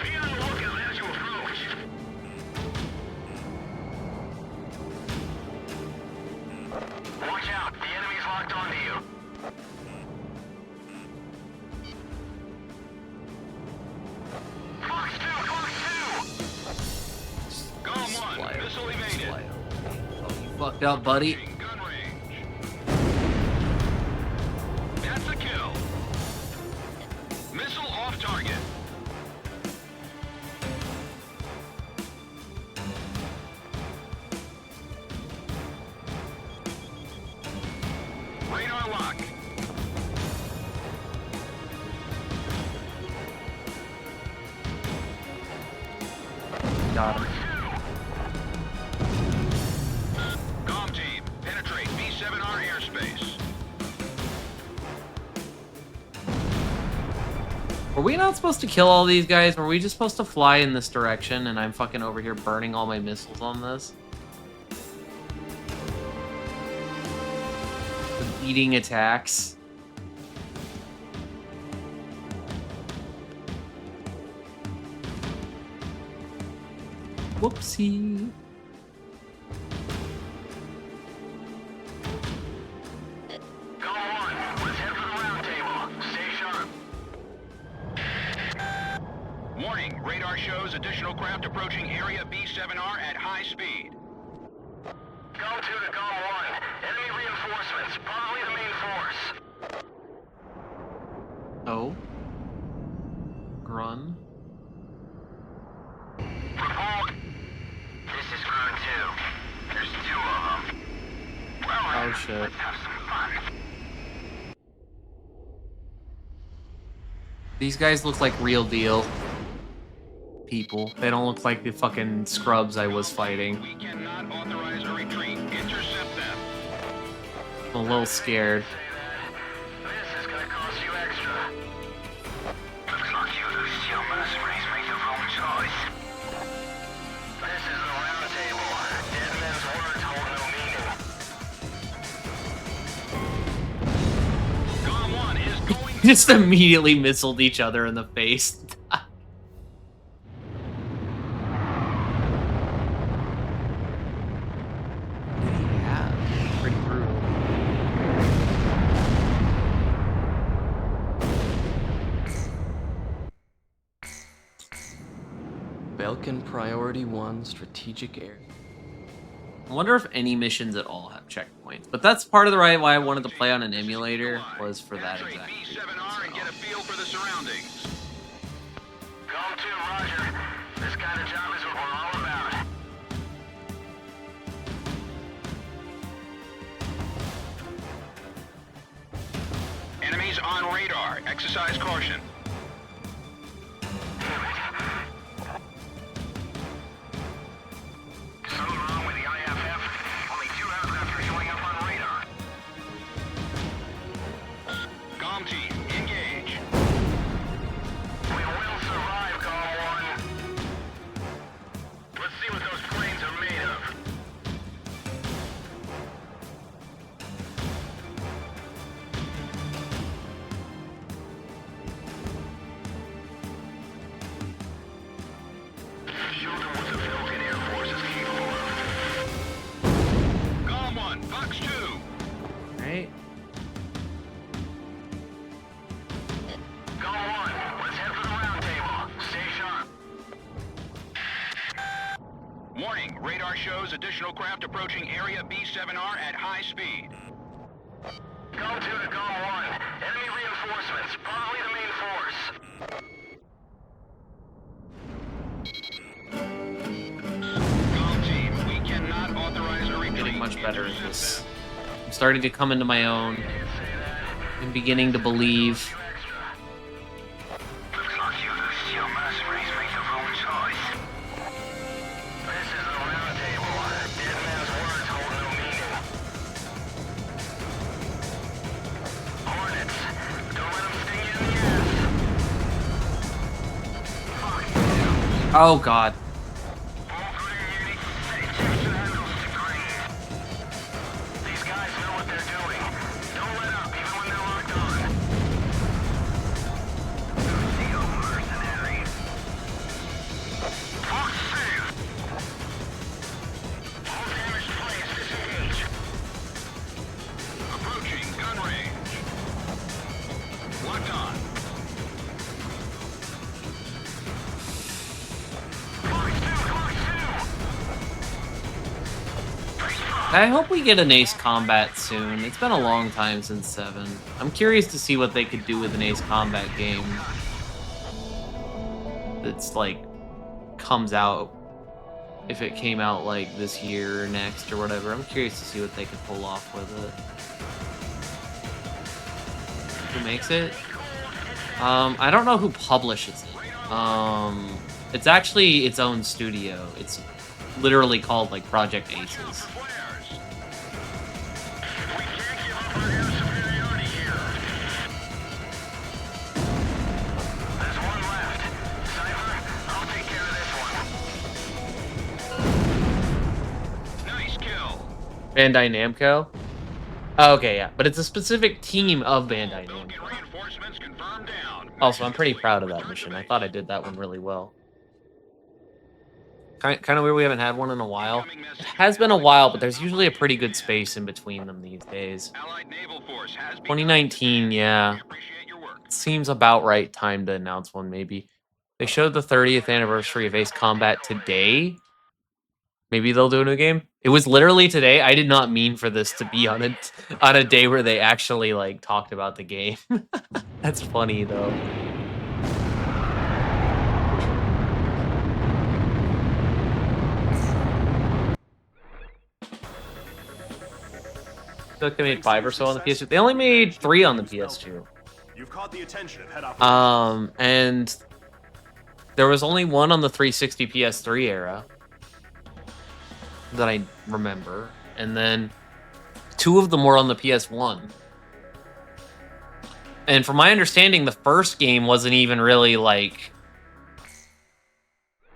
Speaker 6: Be on the lookout as you approach. Watch out, the enemy's locked onto you. Fox 2, Fox 2!
Speaker 7: Golem 1, missile evaded.
Speaker 1: Oh, you fucked up, buddy.
Speaker 7: Approaching gun range. That's a kill. Missile off target. Radar lock.
Speaker 1: Got him.
Speaker 7: Comm team, penetrate B7R airspace.
Speaker 1: Were we not supposed to kill all these guys? Were we just supposed to fly in this direction and I'm fucking over here burning all my missiles on this? The beating attacks. Whoopsie.
Speaker 6: Golem 1, let's head for the round table. Stay sharp.
Speaker 7: Warning, radar shows additional craft approaching area B7R at high speed.
Speaker 6: Golem 2 to Golem 1. Enemy reinforcements, probably the main force.
Speaker 1: Oh. Grun.
Speaker 6: Report. This is Grun 2. There's 2 of them. Well,
Speaker 1: Oh shit.
Speaker 6: let's have some fun.
Speaker 1: These guys look like real deal people. They don't look like the fucking scrubs I was fighting.
Speaker 7: We cannot authorize a retreat. Intercept them.
Speaker 1: I'm a little scared.
Speaker 6: This is gonna cost you extra. Looks like you lose your mercenaries make your own choice. This is the round table. Dead men's words hold no meaning.
Speaker 7: Golem 1 is going
Speaker 1: Just immediately missiled each other in the face.
Speaker 3: Belkin Priority 1 Strategic Air.
Speaker 1: I wonder if any missions at all have checkpoints. But that's part of the right why I wanted to play on an emulator, was for that
Speaker 7: Penetrate
Speaker 1: exact reason.
Speaker 7: B7R and get a feel for the surroundings.
Speaker 6: Go to, Roger. This kind of job is what we're all about.
Speaker 7: Enemies on radar. Exercise caution.
Speaker 6: Something wrong with the IFF? Only 2 aircraft are showing up on radar.
Speaker 7: Comm team, engage.
Speaker 6: We will survive, Call 1. Let's see what those planes are made of. Show them what the Belkin Air Force is capable of.
Speaker 7: Comm 1, Fox 2.
Speaker 1: Right?
Speaker 6: Call 1, let's head for the round table. Stay sharp.
Speaker 7: Warning, radar shows additional craft approaching area B7R at high speed.
Speaker 6: Go to Call 1. Enemy reinforcements, probably the main force.
Speaker 7: Comm team, we cannot authorize a retreat.
Speaker 1: Getting much better at
Speaker 7: Intercept
Speaker 1: this.
Speaker 7: them.
Speaker 1: I'm starting to come into my own. I'm beginning to believe.
Speaker 6: Looks like you Lucio mercenaries made your own choice. This is the round table. Dead men's words hold no meaning. Hornets, don't let them sting you in the ass. Fuck.
Speaker 1: Oh god.
Speaker 6: All green. Ejection handles to green. These guys know what they're doing. Don't let up, even when they're locked on. Lucio mercenaries. Fox 2. All damaged planes disengage.
Speaker 7: Approaching gun range. Locked on.
Speaker 6: Fox 2, Fox 2.
Speaker 1: I hope we get an Ace Combat soon. It's been a long time since 7. I'm curious to see what they could do with an Ace Combat game that's like comes out, if it came out like this year or next or whatever. I'm curious to see what they could pull off with it. Who makes it? I don't know who publishes it. It's actually its own studio. It's literally called like Project Aces.
Speaker 7: Flares.
Speaker 6: We can't give up our air superiority here. There's one left. Cypher, I'll take care of this one.
Speaker 7: Nice kill.
Speaker 1: Bandai Namco? Oh, okay, yeah. But it's a specific team of Bandai
Speaker 7: Belkin
Speaker 1: Namco.
Speaker 7: reinforcements confirmed down.
Speaker 1: Also, I'm pretty proud of that mission. I thought I did that one really well. Kind of weird we haven't had one in a while. It has been a while, but there's usually a pretty good space in between them these days.
Speaker 7: Allied Naval Force has
Speaker 1: 2019, yeah.
Speaker 7: We appreciate your work.
Speaker 1: Seems about right time to announce one, maybe. They showed the 30th anniversary of Ace Combat today. Maybe they'll do a new game. It was literally today. I did not mean for this to be on a day where they actually like talked about the game. That's funny though. I feel like they made 5 or so on the PS2. They only made 3 on the PS2.
Speaker 5: You've caught the attention of head operations.
Speaker 1: And there was only one on the 360 PS3 era that I remember, and then 2 of them were on the PS1. And from my understanding, the first game wasn't even really like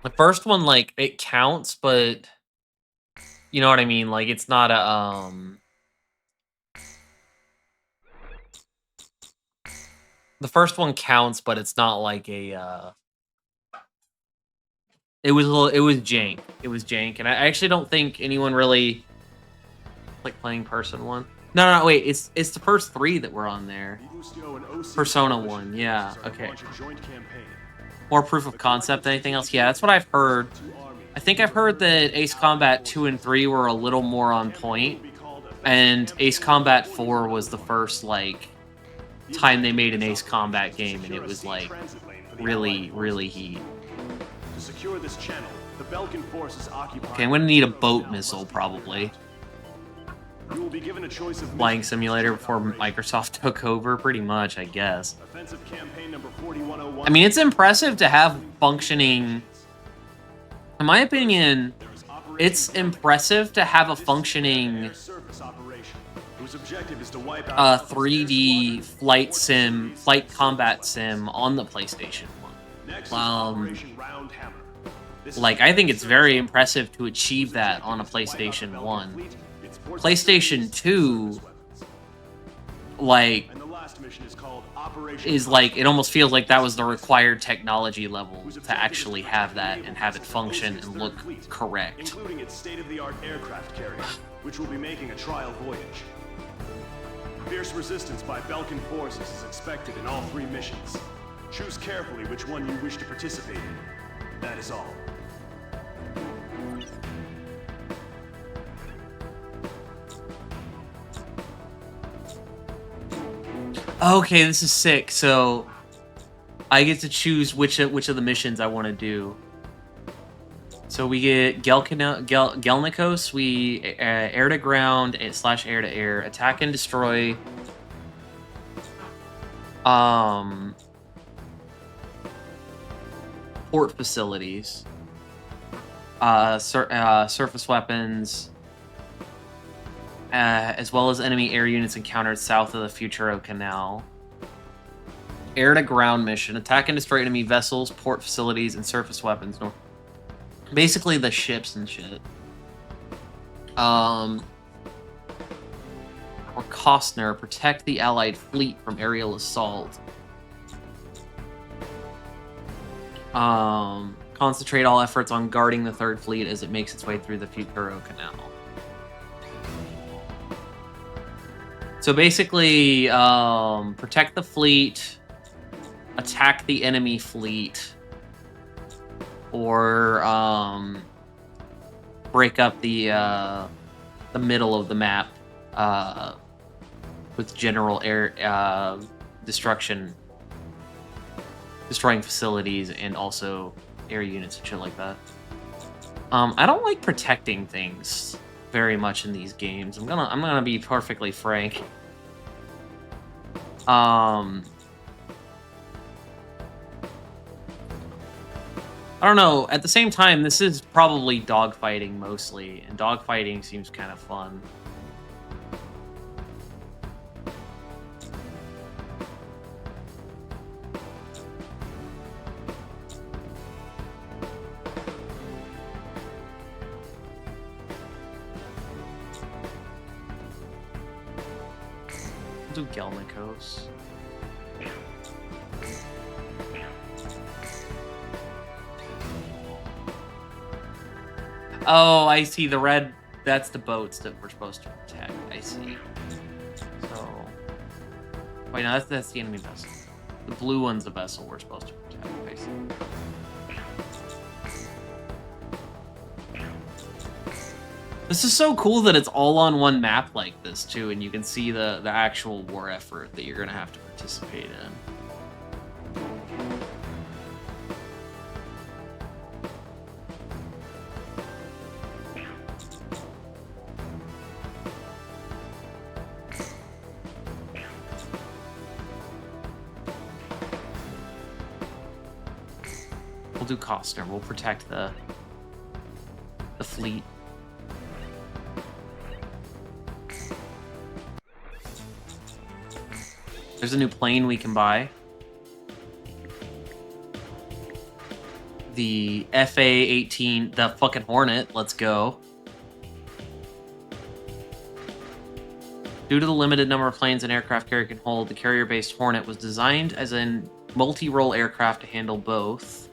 Speaker 1: the first one. Like it counts, but you know what I mean. Like it's not a The first one counts, but it's not like a. It was jank. It was jank, and I actually don't think anyone really like playing person 1. No, wait. It's the first 3 that were on there.
Speaker 5: Igustio and OC
Speaker 1: Persona
Speaker 5: Coalition
Speaker 1: 1,
Speaker 5: leaders
Speaker 1: yeah,
Speaker 5: are to
Speaker 1: okay.
Speaker 5: launch a joint campaign.
Speaker 1: More proof of concept than anything else. Yeah, that's what I've heard. I think I've heard that Ace Combat 2 and 3 were a little more on point, and Ace Combat 4 was the first, like, time they made an Ace Combat game, and it was, like, really, really heat.
Speaker 5: To secure this channel, the Belkin forces occupy.
Speaker 1: Okay, I'm gonna need a boat missile, probably.
Speaker 5: You will be given a choice of
Speaker 1: Flying
Speaker 5: missions
Speaker 1: simulator
Speaker 5: to
Speaker 1: before
Speaker 5: operation.
Speaker 1: Microsoft took over, pretty much, I guess.
Speaker 5: Offensive campaign number 4101.
Speaker 1: I mean, it's impressive to have functioning... In my opinion,
Speaker 5: There is Operation
Speaker 1: it's impressive to have a
Speaker 5: This is an
Speaker 1: functioning
Speaker 5: air surface operation, whose objective is to wipe out
Speaker 1: 3D flight sim, flight combat sim on the PlayStation 1.
Speaker 5: Next is
Speaker 1: Um,
Speaker 5: Operation Round Hammer. This is
Speaker 1: Like,
Speaker 5: an
Speaker 1: I think it's
Speaker 5: air
Speaker 1: very
Speaker 5: surface
Speaker 1: impressive to achieve that on a PlayStation 1. PlayStation 2, like,
Speaker 5: And the last mission is called Operation
Speaker 1: is like, it almost feels like that was the required technology level to actually have that and have it function and look correct.
Speaker 5: including its state-of-the-art aircraft carrier, which will be making a trial voyage. Fierce resistance by Belkin forces is expected in all 3 missions. Choose carefully which one you wish to participate in. That is all.
Speaker 1: Okay, this is sick. So I get to choose which of the missions I want to do. So we get Gelnikos, we air to ground / air to air, attack and destroy. Port facilities, surface weapons, as well as enemy air units encountered south of the Futuro Canal. Air to ground mission: attack and destroy enemy vessels, port facilities, and surface weapons. Basically the ships and shit. Or Costner, protect the Allied fleet from aerial assault. Concentrate all efforts on guarding the Third Fleet as it makes its way through the Futuro Canal. So basically, protect the fleet, attack the enemy fleet, or break up the middle of the map with general air destruction, destroying facilities and also air units and shit like that. I don't like protecting things very much in these games. I'm gonna be perfectly frank. I don't know. At the same time, this is probably dogfighting mostly, and dogfighting seems kind of fun. We'll do Gelnikos. Oh, I see. The red, that's the boats that we're supposed to protect. I see. So, wait, no, that's the enemy vessel. The blue one's the vessel we're supposed to protect. I see. This is so cool that it's all on one map like this, too, and you can see the actual war effort that you're going to have to participate in. We'll do Costner. We'll protect the fleet. There's a new plane we can buy. The FA-18, the fucking Hornet. Let's go. Due to the limited number of planes an aircraft carrier can hold, the carrier-based Hornet was designed as a multi-role aircraft to handle both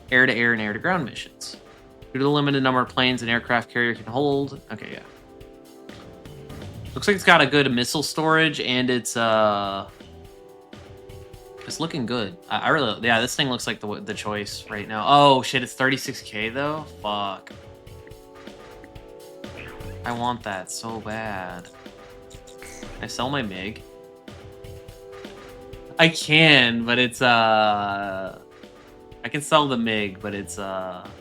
Speaker 1: air-to-air and air-to-ground missions. Due to the limited number of planes an aircraft carrier can hold... Okay, yeah. Looks like it's got a good missile storage, and it's looking good. I really, yeah, this thing looks like the choice right now. Oh shit, it's 36K though. Fuck. I want that so bad. Can I sell my MiG? I can, but it's I can sell the MiG, but it's not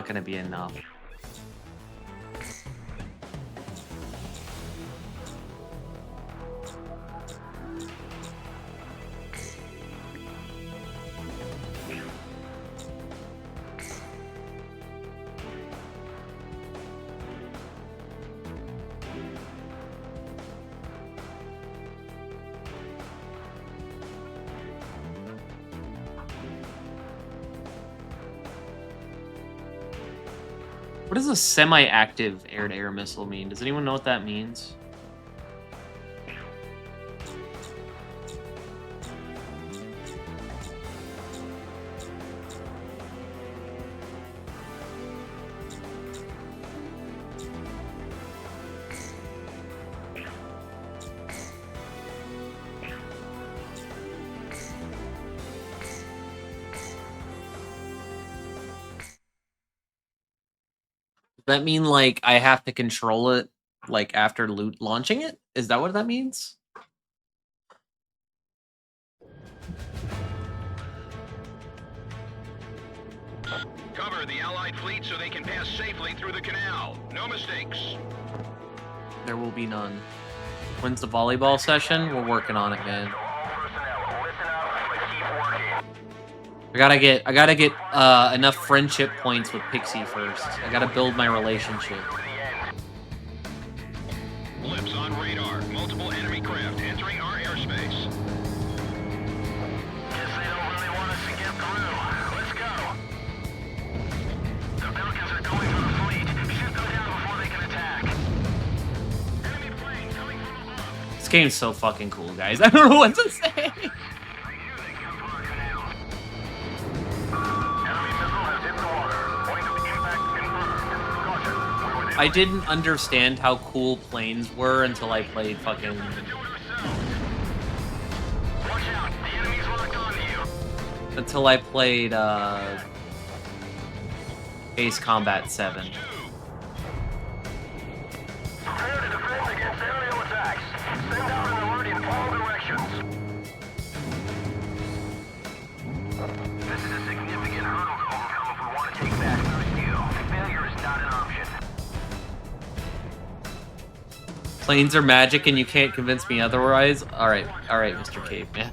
Speaker 1: gonna be enough. What does a semi-active air-to-air missile mean? Does anyone know what that means? Does that mean, like, I have to control it, like, after launching it? Is that what that means?
Speaker 7: Cover the Allied fleet so they can pass safely through the canal. No mistakes.
Speaker 1: There will be none. When's the volleyball session? We're working on it, man. I gotta get enough friendship points with Pixie first. I gotta build my relationship.
Speaker 7: Blips on radar. Multiple enemy craft entering our airspace.
Speaker 6: Guess they don't really want us to get through. Let's go. The Belkins are going for the fleet. Shoot them down before they can attack. Enemy plane coming from above.
Speaker 1: This game's so fucking cool, guys. I don't know what to say. I didn't understand how cool planes were until I played fucking...
Speaker 6: Watch out, the enemy's locked onto you.
Speaker 1: Until I played, Ace Combat 7.
Speaker 6: Prepare to defend against aerial attacks. Send out an alert in all directions. This is a significant hurdle to overcome if we want to take back Moscow. Failure is not an option.
Speaker 1: Planes are magic and you can't convince me otherwise? Alright, Mr. Caveman.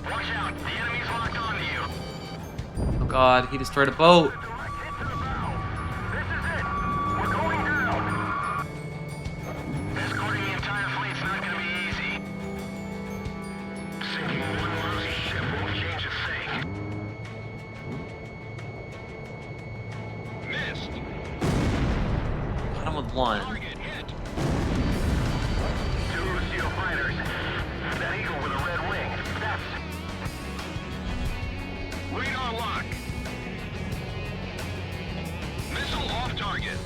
Speaker 6: Watch out, the enemy's locked onto you.
Speaker 1: Oh god, he destroyed a boat.
Speaker 6: This is it. We're going down. Escorting the entire fleet's not gonna be easy. Sinking one lousy ship won't change a thing.
Speaker 7: Missed.
Speaker 1: Got him with one.
Speaker 7: Target hit.
Speaker 6: Two Lucio fighters. That eagle with a red wing. That's
Speaker 7: Radar lock. Missile off target.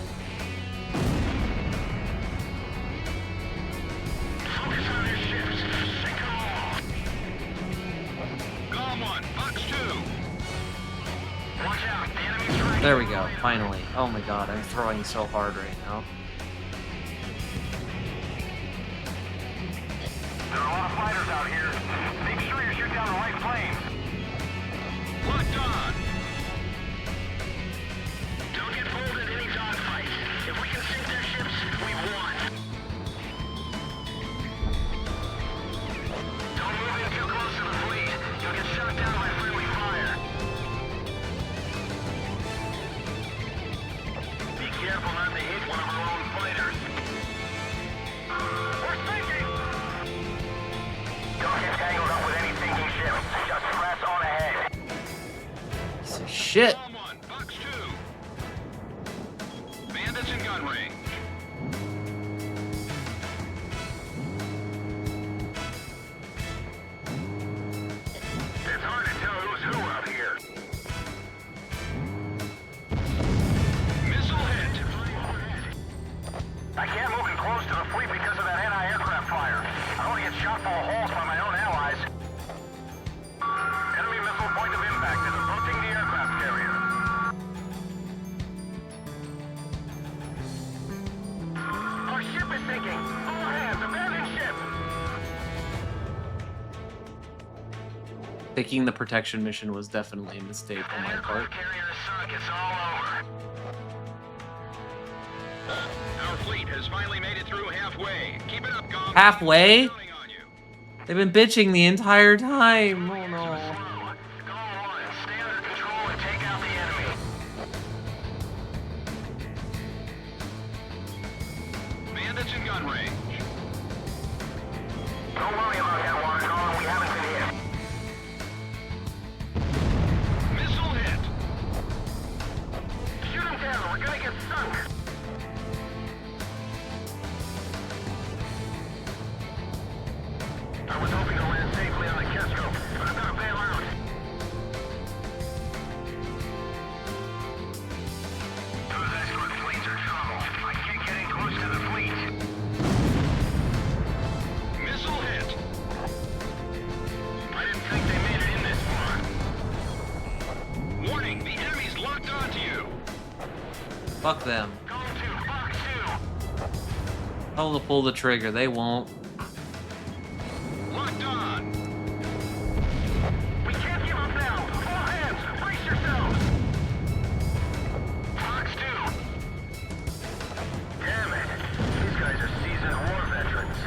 Speaker 6: focus on their ships. Sink them all.
Speaker 7: Golem 1, Box 2.
Speaker 6: Watch out, the enemy's right.
Speaker 1: There we go, finally. Oh my god, I'm throwing so hard right now.
Speaker 6: There are a lot of fighters out here. Make sure you shoot down the right planes.
Speaker 7: Locked on.
Speaker 6: Don't get pulled in any dogfight. If we can sink their ships, we won. Don't move in too close to the fleet. You'll get shot down by friendly fire. Be careful not to hit one of our own fighters. We're sinking! Don't get tangled up with any sinking ships. Just press on ahead.
Speaker 1: Piece of shit.
Speaker 7: Golem 1, Box 2. Bandits in gun range.
Speaker 6: It's hard to tell who's who out here.
Speaker 7: Missile hit.
Speaker 1: Taking the protection mission was definitely a mistake on my part.
Speaker 6: Carrier is sunk. It's all over.
Speaker 7: Our fleet has finally made it through halfway. Keep it up, Gong.
Speaker 1: Halfway?
Speaker 7: Counting on you.
Speaker 1: They've been bitching the entire time. Oh no.
Speaker 6: Go on. Stay under control and take out the enemy.
Speaker 7: Bandits in gun range.
Speaker 6: Don't worry about that water column. We haven't been hit.
Speaker 7: Missile hit.
Speaker 6: Shoot him down. We're gonna get sunk. I was hoping to land safely on the Kestrel, but I'm gonna bail out. Those escort fleets are trouble. I keep getting close to the fleet.
Speaker 7: Missile hit.
Speaker 6: I didn't think they made it in this far.
Speaker 7: Warning, the enemy's locked onto you.
Speaker 1: Fuck them.
Speaker 6: Go to Fox 2.
Speaker 1: Tell them to pull the trigger. They won't.
Speaker 7: Locked on.
Speaker 6: We can't give up now. All hands, brace yourselves. Fox 2. Damn it. These guys are seasoned war veterans.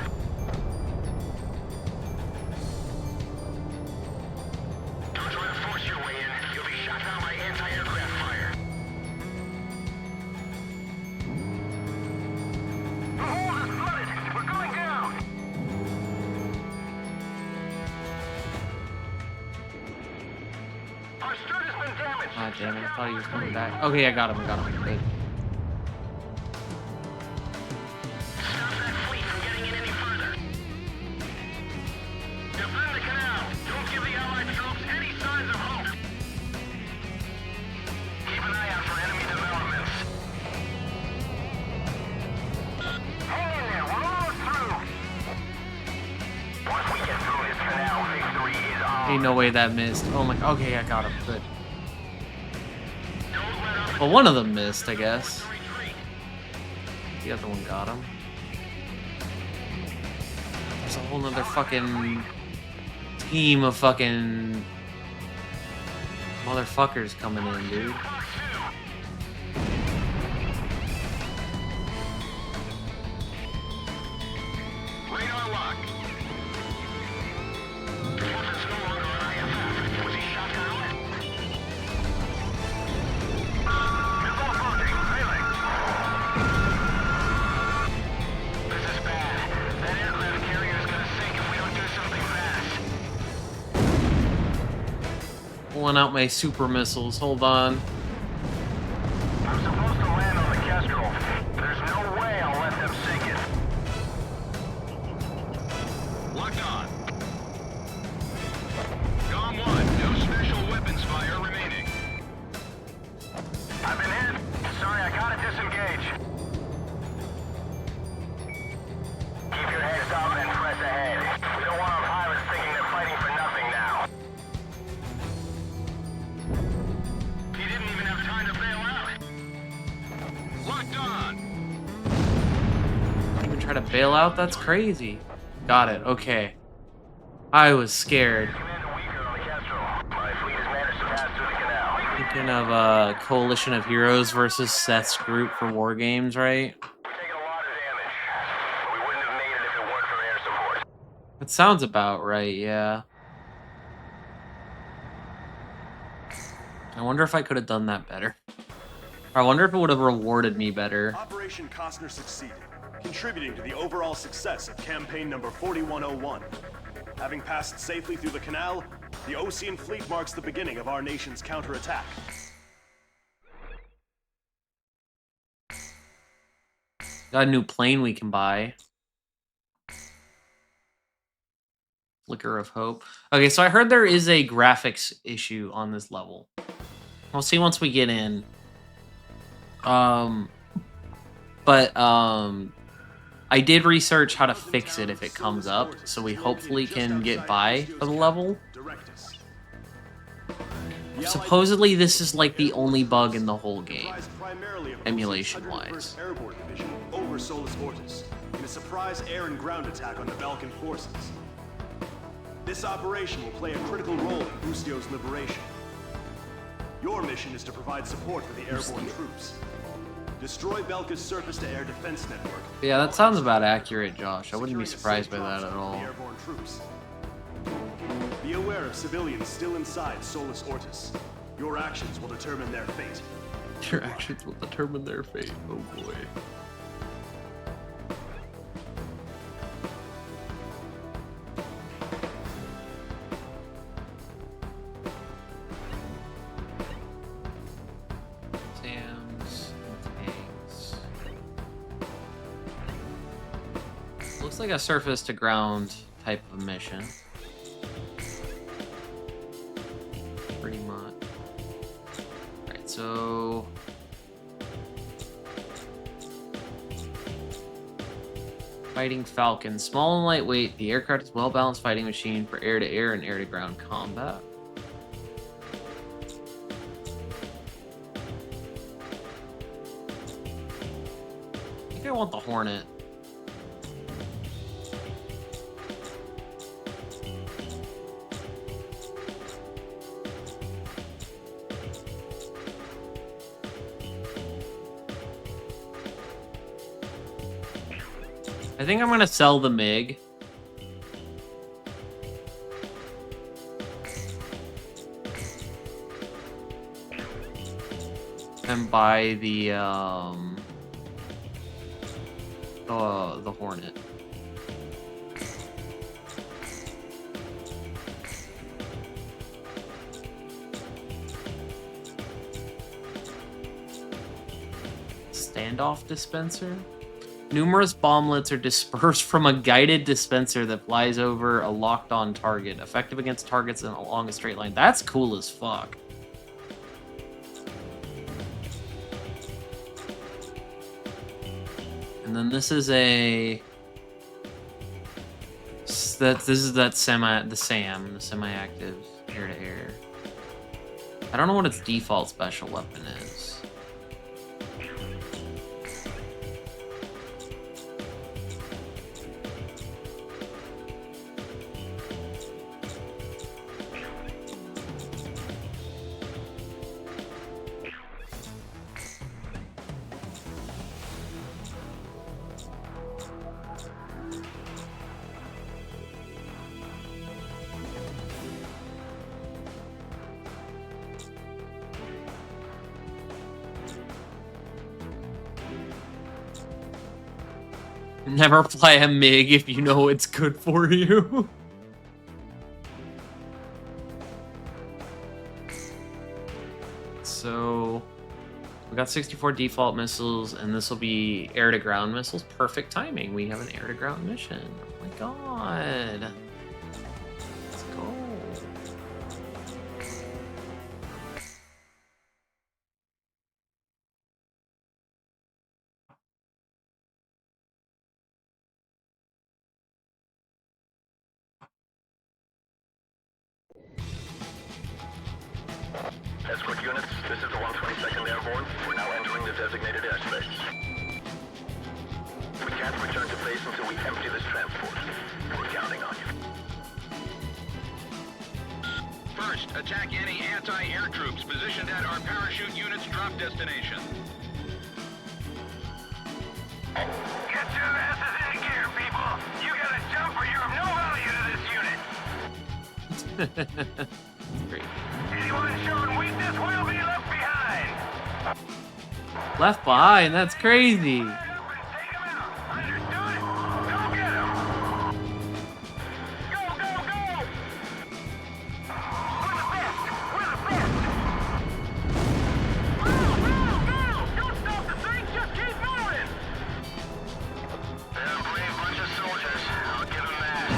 Speaker 6: Don't try to force your way in. You'll be shot down by anti-aircraft fire. The hold is flooded. We're going down. Our stern has been damaged.
Speaker 1: Ah, damn it. I thought he was coming back. Okay, I got him. Good.
Speaker 6: Stop that fleet from getting in any further. Defend the canal. Don't give the Allied troops any signs of hope. Keep an eye out for enemy developments. Hang in there. We're almost through. Once we get through this canal, victory is ours.
Speaker 1: Ain't no way that missed. Oh my. Okay, I got him. Good.
Speaker 6: Don't let up.
Speaker 1: Well, one of them missed, I guess.
Speaker 6: Retreat.
Speaker 1: The other one got him. There's a whole nother fucking team of fucking motherfuckers coming in, dude.
Speaker 6: Fox 2.
Speaker 7: Radar lock.
Speaker 6: Forces no longer on IFF. Was he shot down? Missile approaching. Phalanx. This is bad. That aircraft carrier is gonna sink if we don't do something fast.
Speaker 1: Pulling out my super missiles. Hold on.
Speaker 6: I'm supposed to land on the Kestrel. There's no way I'll let them sink it.
Speaker 7: Locked on. Gong 1, no special weapons fire remaining.
Speaker 6: I've been hit. Sorry, I gotta disengage. Keep your heads up and press ahead. We don't want our pilots thinking they're fighting for nothing now. He didn't even have time to bail out.
Speaker 7: Locked on.
Speaker 1: Even try to bail out? That's crazy. Got it. Okay. I was scared.
Speaker 6: Commander weaker on the Kestrel. My fleet has managed to pass through the canal.
Speaker 1: Thinking of Coalition of Heroes versus Seth's group for War Games, right?
Speaker 6: We're taking a lot of damage. We wouldn't have made it if it weren't for air support.
Speaker 1: That sounds about right, yeah. I wonder if I could have done that better. Or I wonder if it would have rewarded me better.
Speaker 5: Operation Costner succeeded, contributing to the overall success of campaign number 4101. Having passed safely through the canal, the Ocean Fleet marks the beginning of our nation's counterattack.
Speaker 1: Got a new plane we can buy. Flicker of hope. Okay, so I heard there is a graphics issue on this level. We'll see once we get in. I did research how to fix it if it comes up, so we hopefully can get by for the level.
Speaker 5: Direct us.
Speaker 1: Supposedly this is like the only bug in the whole game.
Speaker 5: Comprised primarily of
Speaker 1: Emulation-wise.
Speaker 5: 101st Airborne Division over Solus Ortis in a surprise air and ground attack on the Belkin forces. This operation will play a critical role in Bustio's liberation. Your mission is to provide support for the airborne troops. Destroy Belkin's surface-to-air defense network.
Speaker 1: Yeah, that sounds about accurate, Josh. I wouldn't be
Speaker 5: Securing a
Speaker 1: surprised
Speaker 5: safe
Speaker 1: by
Speaker 5: drop
Speaker 1: that at
Speaker 5: zone for
Speaker 1: all.
Speaker 5: the airborne troops. Be aware of civilians still inside Solus Ortis. Your actions will determine their fate.
Speaker 1: Your actions will determine their fate. Oh boy. Sam's tanks. Looks like a surface to ground type of mission. Pretty much. Alright, so Fighting Falcon. Small and lightweight, the aircraft is a well-balanced fighting machine for air-to-air and air-to-ground combat. I think I want the Hornet. I think I'm gonna sell the MiG. And buy the Hornet. Standoff dispenser? Numerous bomblets are dispersed from a guided dispenser that flies over a locked-on target, effective against targets along a straight line. That's cool as fuck. And then this is a the semi-active air-to-air. I don't know what its default special weapon is. Never fly a MiG if you know it's good for you. So, we got 64 default missiles, and this will be air-to-ground missiles. Perfect timing. We have an air-to-ground mission. Oh my god. Let's go.
Speaker 6: Escort units, this is the 122nd Airborne. We're now entering the designated airspace. We can't return to base until we empty this transport. We're counting on you.
Speaker 7: First, attack any anti-air troops positioned at our parachute unit's drop destination.
Speaker 6: Get your asses in gear, people! You gotta jump or you're of no value to this unit!
Speaker 1: Great.
Speaker 6: Anyone showing weakness will be left behind!
Speaker 1: Left behind? That's crazy.
Speaker 6: Take 'em out! Understood? Go get 'em! Go, go, go! We're the best! We're the best! Move, move, move! Don't stop the thing, just keep moving! They're a brave bunch of soldiers. I'll give them that.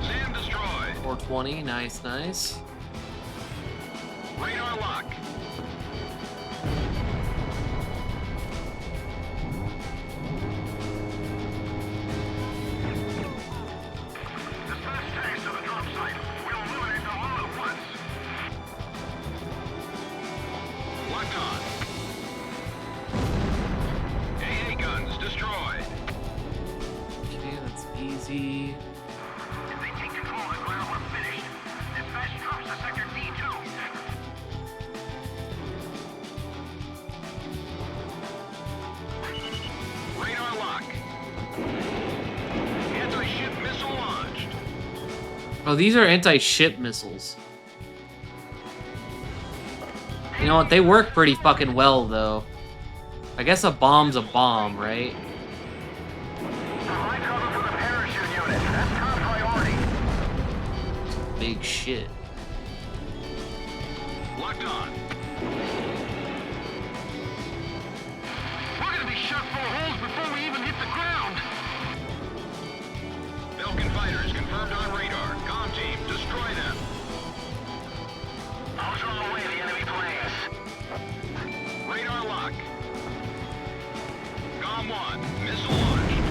Speaker 7: SAM destroyed.
Speaker 1: 420, nice, nice.
Speaker 7: Radar lock.
Speaker 6: Dispatch tanks to the drop site. We'll eliminate them all at once.
Speaker 7: Locked on. AA guns destroyed.
Speaker 1: Okay, that's easy. Oh, these are anti-ship missiles. You know what? They work pretty fucking well, though. I guess a bomb's a bomb, right?
Speaker 6: Provide cover for the parachute unit. That's top priority.
Speaker 1: Big shit.
Speaker 7: Locked on. We're gonna be shot full of holes before we even hit the ground. Belkin fighters confirmed on radar. Comm team, destroy them.
Speaker 6: I'll draw away the enemy planes.
Speaker 7: Radar lock. Comm 1, missile launched.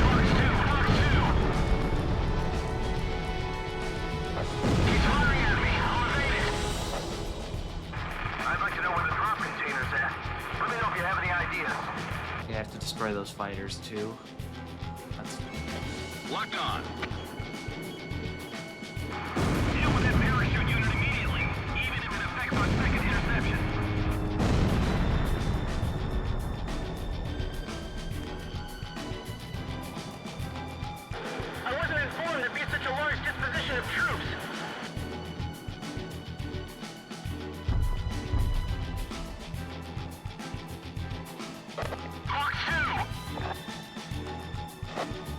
Speaker 6: Fox 2, Fox 2. He's firing at me. I'll evade it. I'd like to know where the drop container's at. Let me know if you have any ideas.
Speaker 1: You have to destroy those fighters, too. That's...
Speaker 7: Locked on.
Speaker 6: Deal with that parachute unit immediately, even if it affects our second interception. I wasn't informed there'd be such a large disposition of troops. Hawk 2!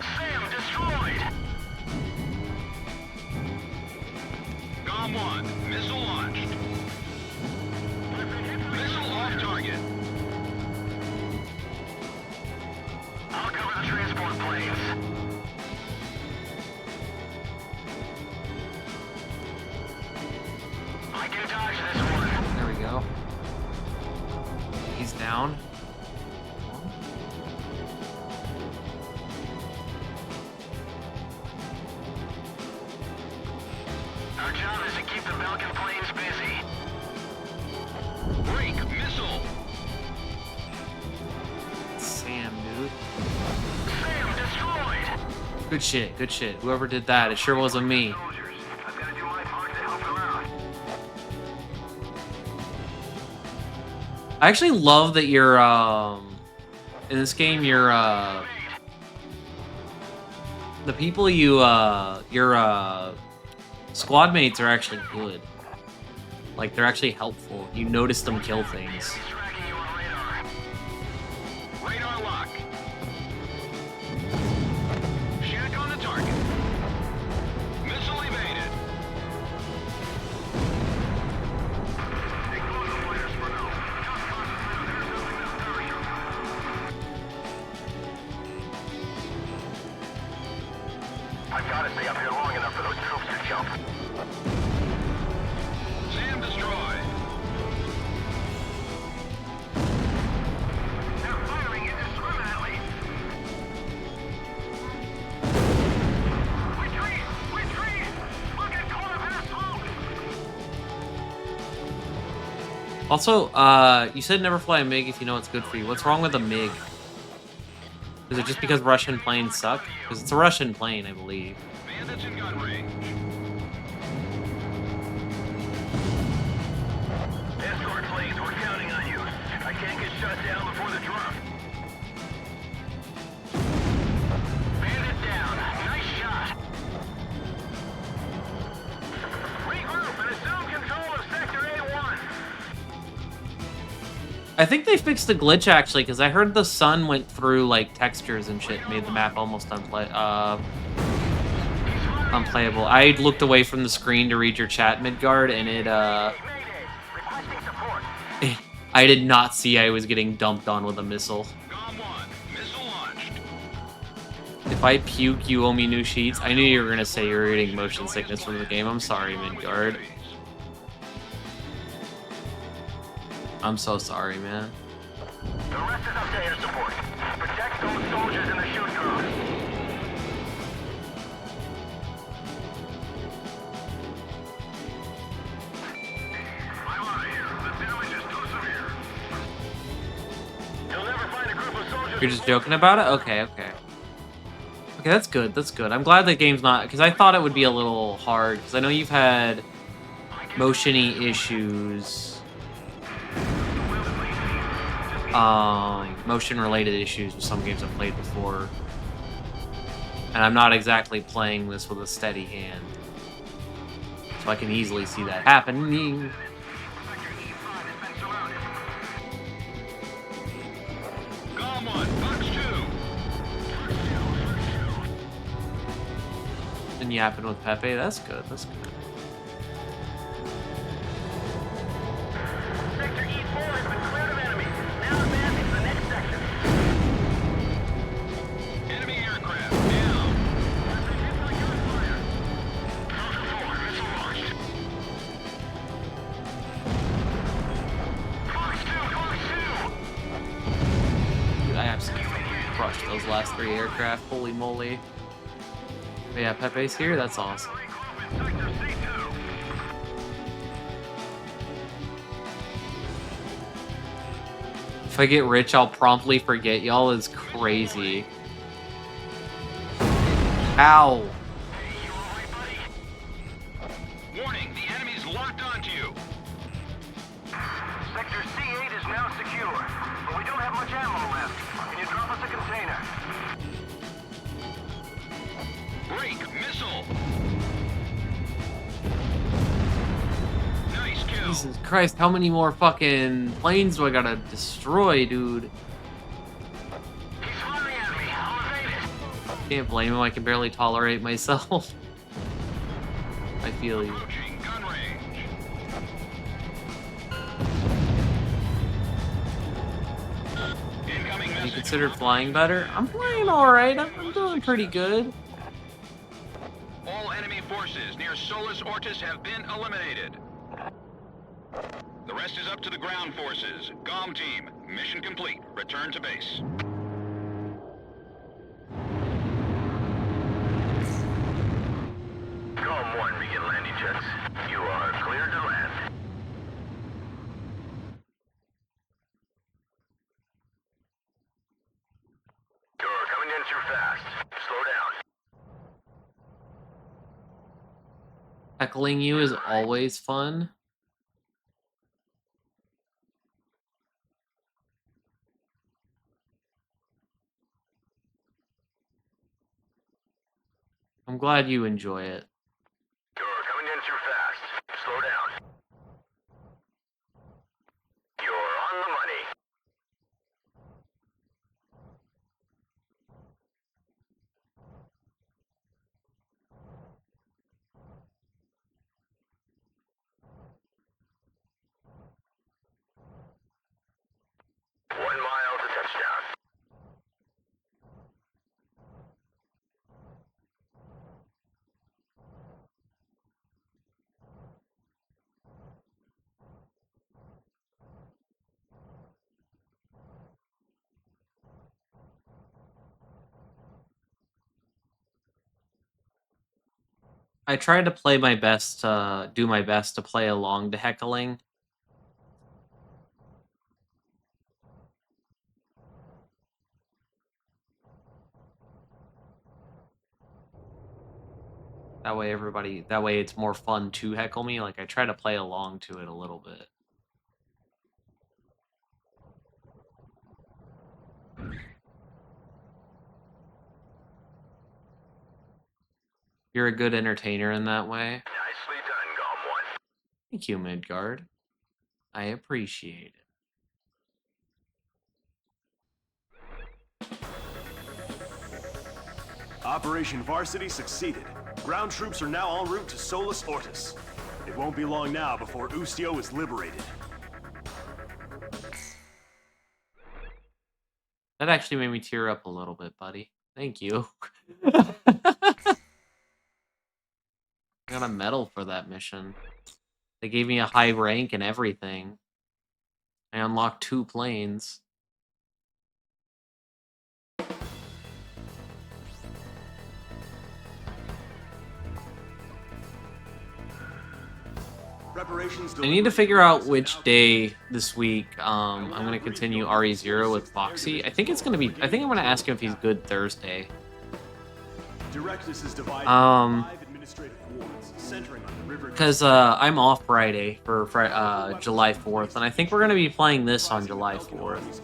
Speaker 6: Sam destroyed!
Speaker 7: Comm 1, missile launched. Missile off target.
Speaker 6: I'll cover the transport planes. I can dodge this one.
Speaker 1: There we go. He's down.
Speaker 6: Our job is to keep the Belkin planes busy.
Speaker 7: Break missile.
Speaker 1: Sam, dude.
Speaker 6: Sam destroyed!
Speaker 1: Good shit, good shit. Whoever did that, it sure wasn't me.
Speaker 6: Soldiers, I've got to do my part to help them out.
Speaker 1: I actually love that you're, in this game, you're, the people you, your, squad mates are actually good. Like, they're actually helpful. You notice them kill things.
Speaker 6: He's tracking you on radar.
Speaker 7: Radar lock. Shack on the target. Missile evaded.
Speaker 6: Ignore the fighters for now. Just concentrate on intercepting this parachute. I've got to stay up here long enough for those troops to jump.
Speaker 7: Sam destroyed.
Speaker 6: They're firing indiscriminately. Retreat! Retreat! We'll get caught up in the smoke!
Speaker 1: Also, you said never fly a MiG if you know it's good for you. What's wrong with a MiG? Is it just because Russian planes suck? Because it's a Russian plane, I believe.
Speaker 7: Bandits in gun range.
Speaker 6: Escort planes, we're counting on you. I can't get shut down before the drop. Bandit down. Nice shot. Regroup and assume control of Sector A1.
Speaker 1: I think they fixed the glitch, actually, because I heard the sun went through, like, textures and shit, made the map almost unplayable. I looked away from the screen to read your chat, Midgard, and it,
Speaker 6: Mayday. Requesting support.
Speaker 1: I did not see I was getting dumped on with a missile.
Speaker 7: Comm 1, missile launched.
Speaker 1: If I puke, you owe me new sheets. I knew you were gonna say you were getting motion sickness from the game. I'm sorry, Midgard. I'm so sorry, man.
Speaker 6: The rest is up to air support. Protect those soldiers in the shoot ground. I'm out of here. The damage is too severe. You'll never find a group of soldiers.
Speaker 1: You're just joking about it? Okay, okay. Okay, that's good, that's good. I'm glad the game's not... Because I thought it would be a little hard. Because I know you've had motion-y issues. Motion-related issues with some games I've played before. And I'm not exactly playing this with a steady hand. So I can easily see that happening.
Speaker 7: Golem 1, Fox 2.
Speaker 1: And yapping with Pepe, that's good, that's good.
Speaker 6: Sector E4 has been cleared of enemies. Now advancing to the next section.
Speaker 7: Enemy aircraft down.
Speaker 1: Dude, I absolutely crushed those last 3 aircraft. Holy moly. But yeah, Pepe's here, that's awesome.
Speaker 6: Sector C2.
Speaker 1: If I get rich, I'll promptly forget y'all is crazy. Ow.
Speaker 7: Warning, the enemy's locked onto you.
Speaker 6: Sector C8 is now secure, but we don't have much ammo left. Can you drop us a container?
Speaker 7: Break, missile. Nice kill.
Speaker 1: Jesus Christ, how many more fucking planes do I gotta destroy, dude?
Speaker 6: He's firing at me. I'll evade it.
Speaker 1: Can't blame him, I can barely tolerate myself. I feel you.
Speaker 7: Approaching gun range. Incoming
Speaker 1: Have you
Speaker 7: message.
Speaker 1: considered flying better? I'm flying alright, I'm doing pretty good.
Speaker 7: All enemy forces near Solus Ortis have been eliminated. The rest is up to the ground forces. GOM team, mission complete. Return to base.
Speaker 6: Golem 1, begin landing jets. You are cleared to land. You're coming in too fast. Slow down.
Speaker 1: Heckling you is always fun. I'm glad you enjoy it.
Speaker 6: You're coming in too fast. Slow down. You're on the money.
Speaker 1: I try to play my best, do my best to play along to heckling. That way it's more fun to heckle me. Like, I try to play along to it a little bit. You're a good entertainer in that way.
Speaker 6: Nicely done, Golem 1.
Speaker 1: Thank you, Midgard. I appreciate it.
Speaker 5: Operation Varsity succeeded. Ground troops are now en route to Solus Ortis. It won't be long now before Ustio is liberated.
Speaker 1: That actually made me tear up a little bit, buddy. Thank you. I got a medal for that mission. They gave me a high rank and everything. I unlocked 2 planes. I need to figure out which day this week I'm going to continue RE0 with Foxy. I think I'm going to ask him if he's good Thursday. Because I'm off Friday for July 4th, and I think we're going to be playing this on July 4th.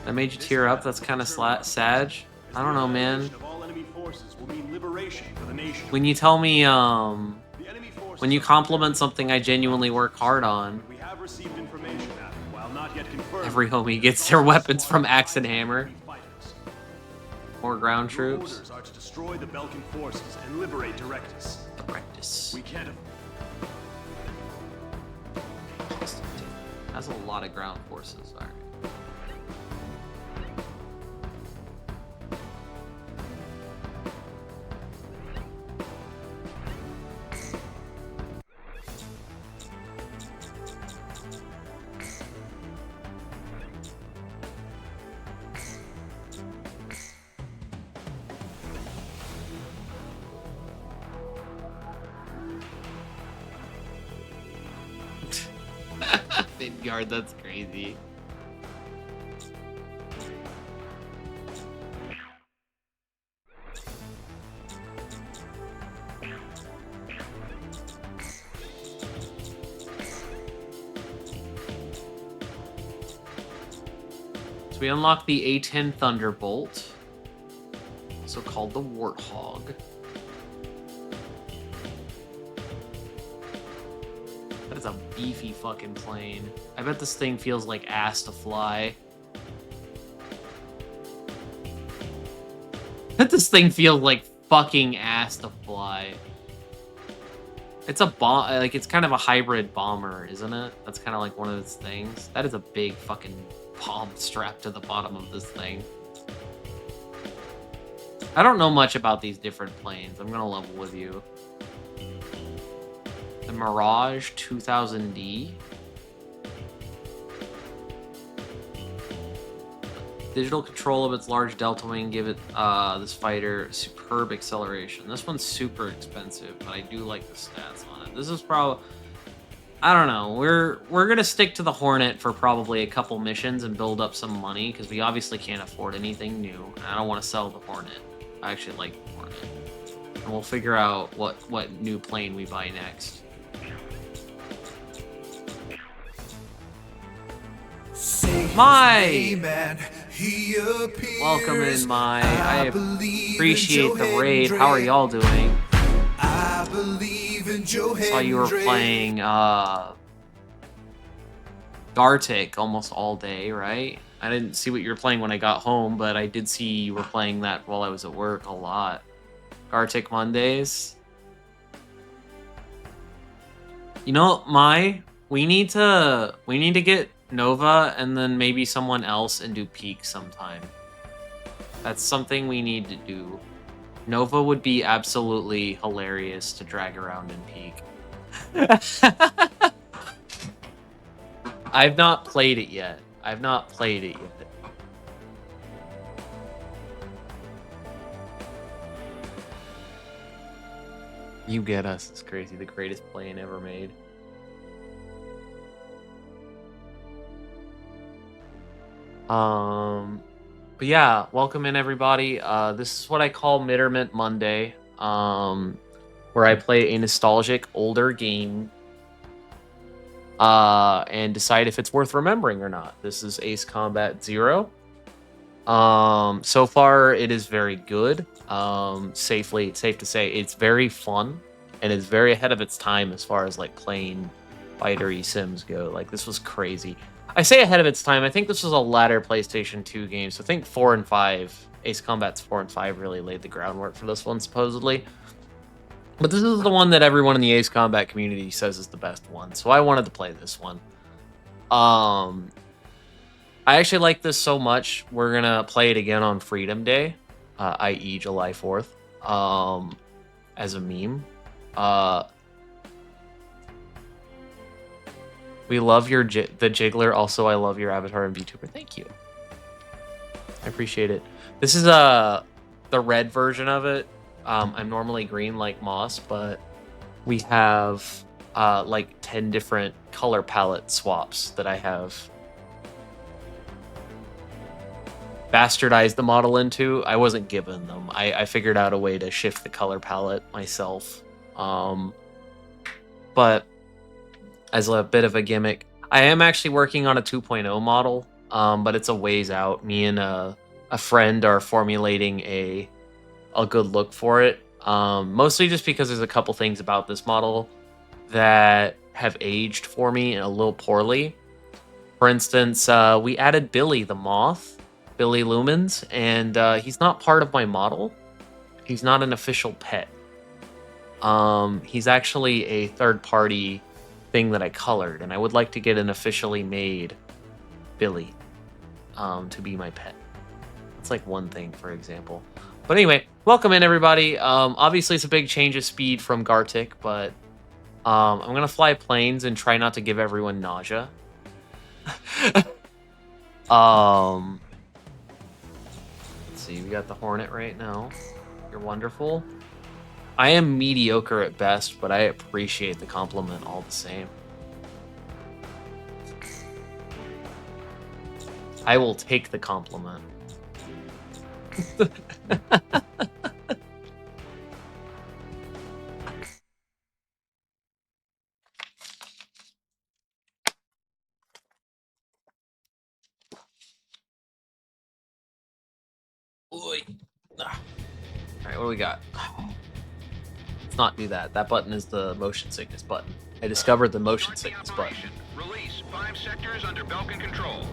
Speaker 1: That made you tear up? That's kind of sad. I don't know, man.
Speaker 5: Of all enemy forces will mean liberation for the nation.
Speaker 1: When you tell me,
Speaker 5: The enemy forces
Speaker 1: when you
Speaker 5: are
Speaker 1: compliment something I genuinely work hard on,
Speaker 5: We have received information that, while not yet confirmed,
Speaker 1: every homie
Speaker 5: there's
Speaker 1: gets their
Speaker 5: also a
Speaker 1: weapons
Speaker 5: squad
Speaker 1: from
Speaker 5: of
Speaker 1: Axe and
Speaker 5: high-tech
Speaker 1: Hammer.
Speaker 5: enemy fighters.
Speaker 1: More ground
Speaker 5: Your
Speaker 1: troops.
Speaker 5: orders are to destroy the Belkin forces and liberate Directus.
Speaker 1: Practice.
Speaker 5: We can't.
Speaker 1: That's a lot of ground forces. All right. Midgard, that's crazy. So we unlock the A10 Thunderbolt, also called the Warthog. That is a beefy fucking plane. I bet this thing feels like ass to fly. I bet this thing feels like fucking ass to fly. It's a bomb, like it's kind of a hybrid bomber, isn't it? That's kind of like one of its things. That is a big fucking bomb strapped to the bottom of this thing. I don't know much about these different planes. I'm gonna level with you. The Mirage 2000D. Digital control of its large delta wing give it this fighter superb acceleration. This one's super expensive, but I do like the stats on it. This is probably, I don't know. We're gonna stick to the Hornet for probably a couple missions and build up some money because we obviously can't afford anything new. And I don't want to sell the Hornet. I actually like the Hornet, and we'll figure out what new plane we buy next. My welcome in, my. I appreciate the raid. How are y'all doing?
Speaker 2: I believe in Joe
Speaker 1: Saw you were playing Gartic almost all day, right? I didn't see what you were playing when I got home, but I did see you were playing that while I was at work a lot. Gartic Mondays. You know, we need to get Nova and then maybe someone else and do Peak sometime. That's something we need to do. Nova would be absolutely hilarious to drag around in Peak. I've not played it yet. You Get Us is crazy. The greatest plane ever made. But yeah, welcome in everybody. This is what I call Mitterment Monday, where I play a nostalgic older game, and decide if it's worth remembering or not. This is Ace Combat 0. So far it is very good. Safe to say it's very fun, and it's very ahead of its time as far as like playing fighter-y sims go. Like, this was crazy. I say ahead of its time. I think this was a latter PlayStation 2 game. So I think 4 and 5, Ace Combat's 4 and 5 really laid the groundwork for this one, supposedly. But this is the one that everyone in the Ace Combat community says is the best one. So I wanted to play this one. I actually like this so much, we're going to play it again on Freedom Day, i.e. July 4th, as a meme. We love the Jiggler. Also, I love your avatar and VTuber. Thank you. I appreciate it. This is the red version of it. I'm normally green like Moss, but we have like 10 different color palette swaps that I have bastardized the model into. I wasn't given them. I figured out a way to shift the color palette myself. But as a bit of a gimmick, I am actually working on a 2.0 model, but it's a ways out. Me and a a friend are formulating a good look for it. Mostly just because there's a couple things about this model that have aged for me a little poorly. For instance, we added Billy the Moth, Billy Lumens, and he's not part of my model. He's not an official pet. He's actually a third-party thing that I colored, and I would like to get an officially made Billy to be my pet. It's like one thing, for example. But anyway, welcome in, everybody. Obviously, it's a big change of speed from Gartic, but I'm going to fly planes and try not to give everyone nausea. Let's see, we got the Hornet right now. You're wonderful. I am mediocre at best, but I appreciate the compliment all the same. I will take the compliment. Alright, what do we got? Let's not do that. That button is the motion sickness button. I discovered the motion sickness button.
Speaker 7: Release 5 sectors under Belkin control.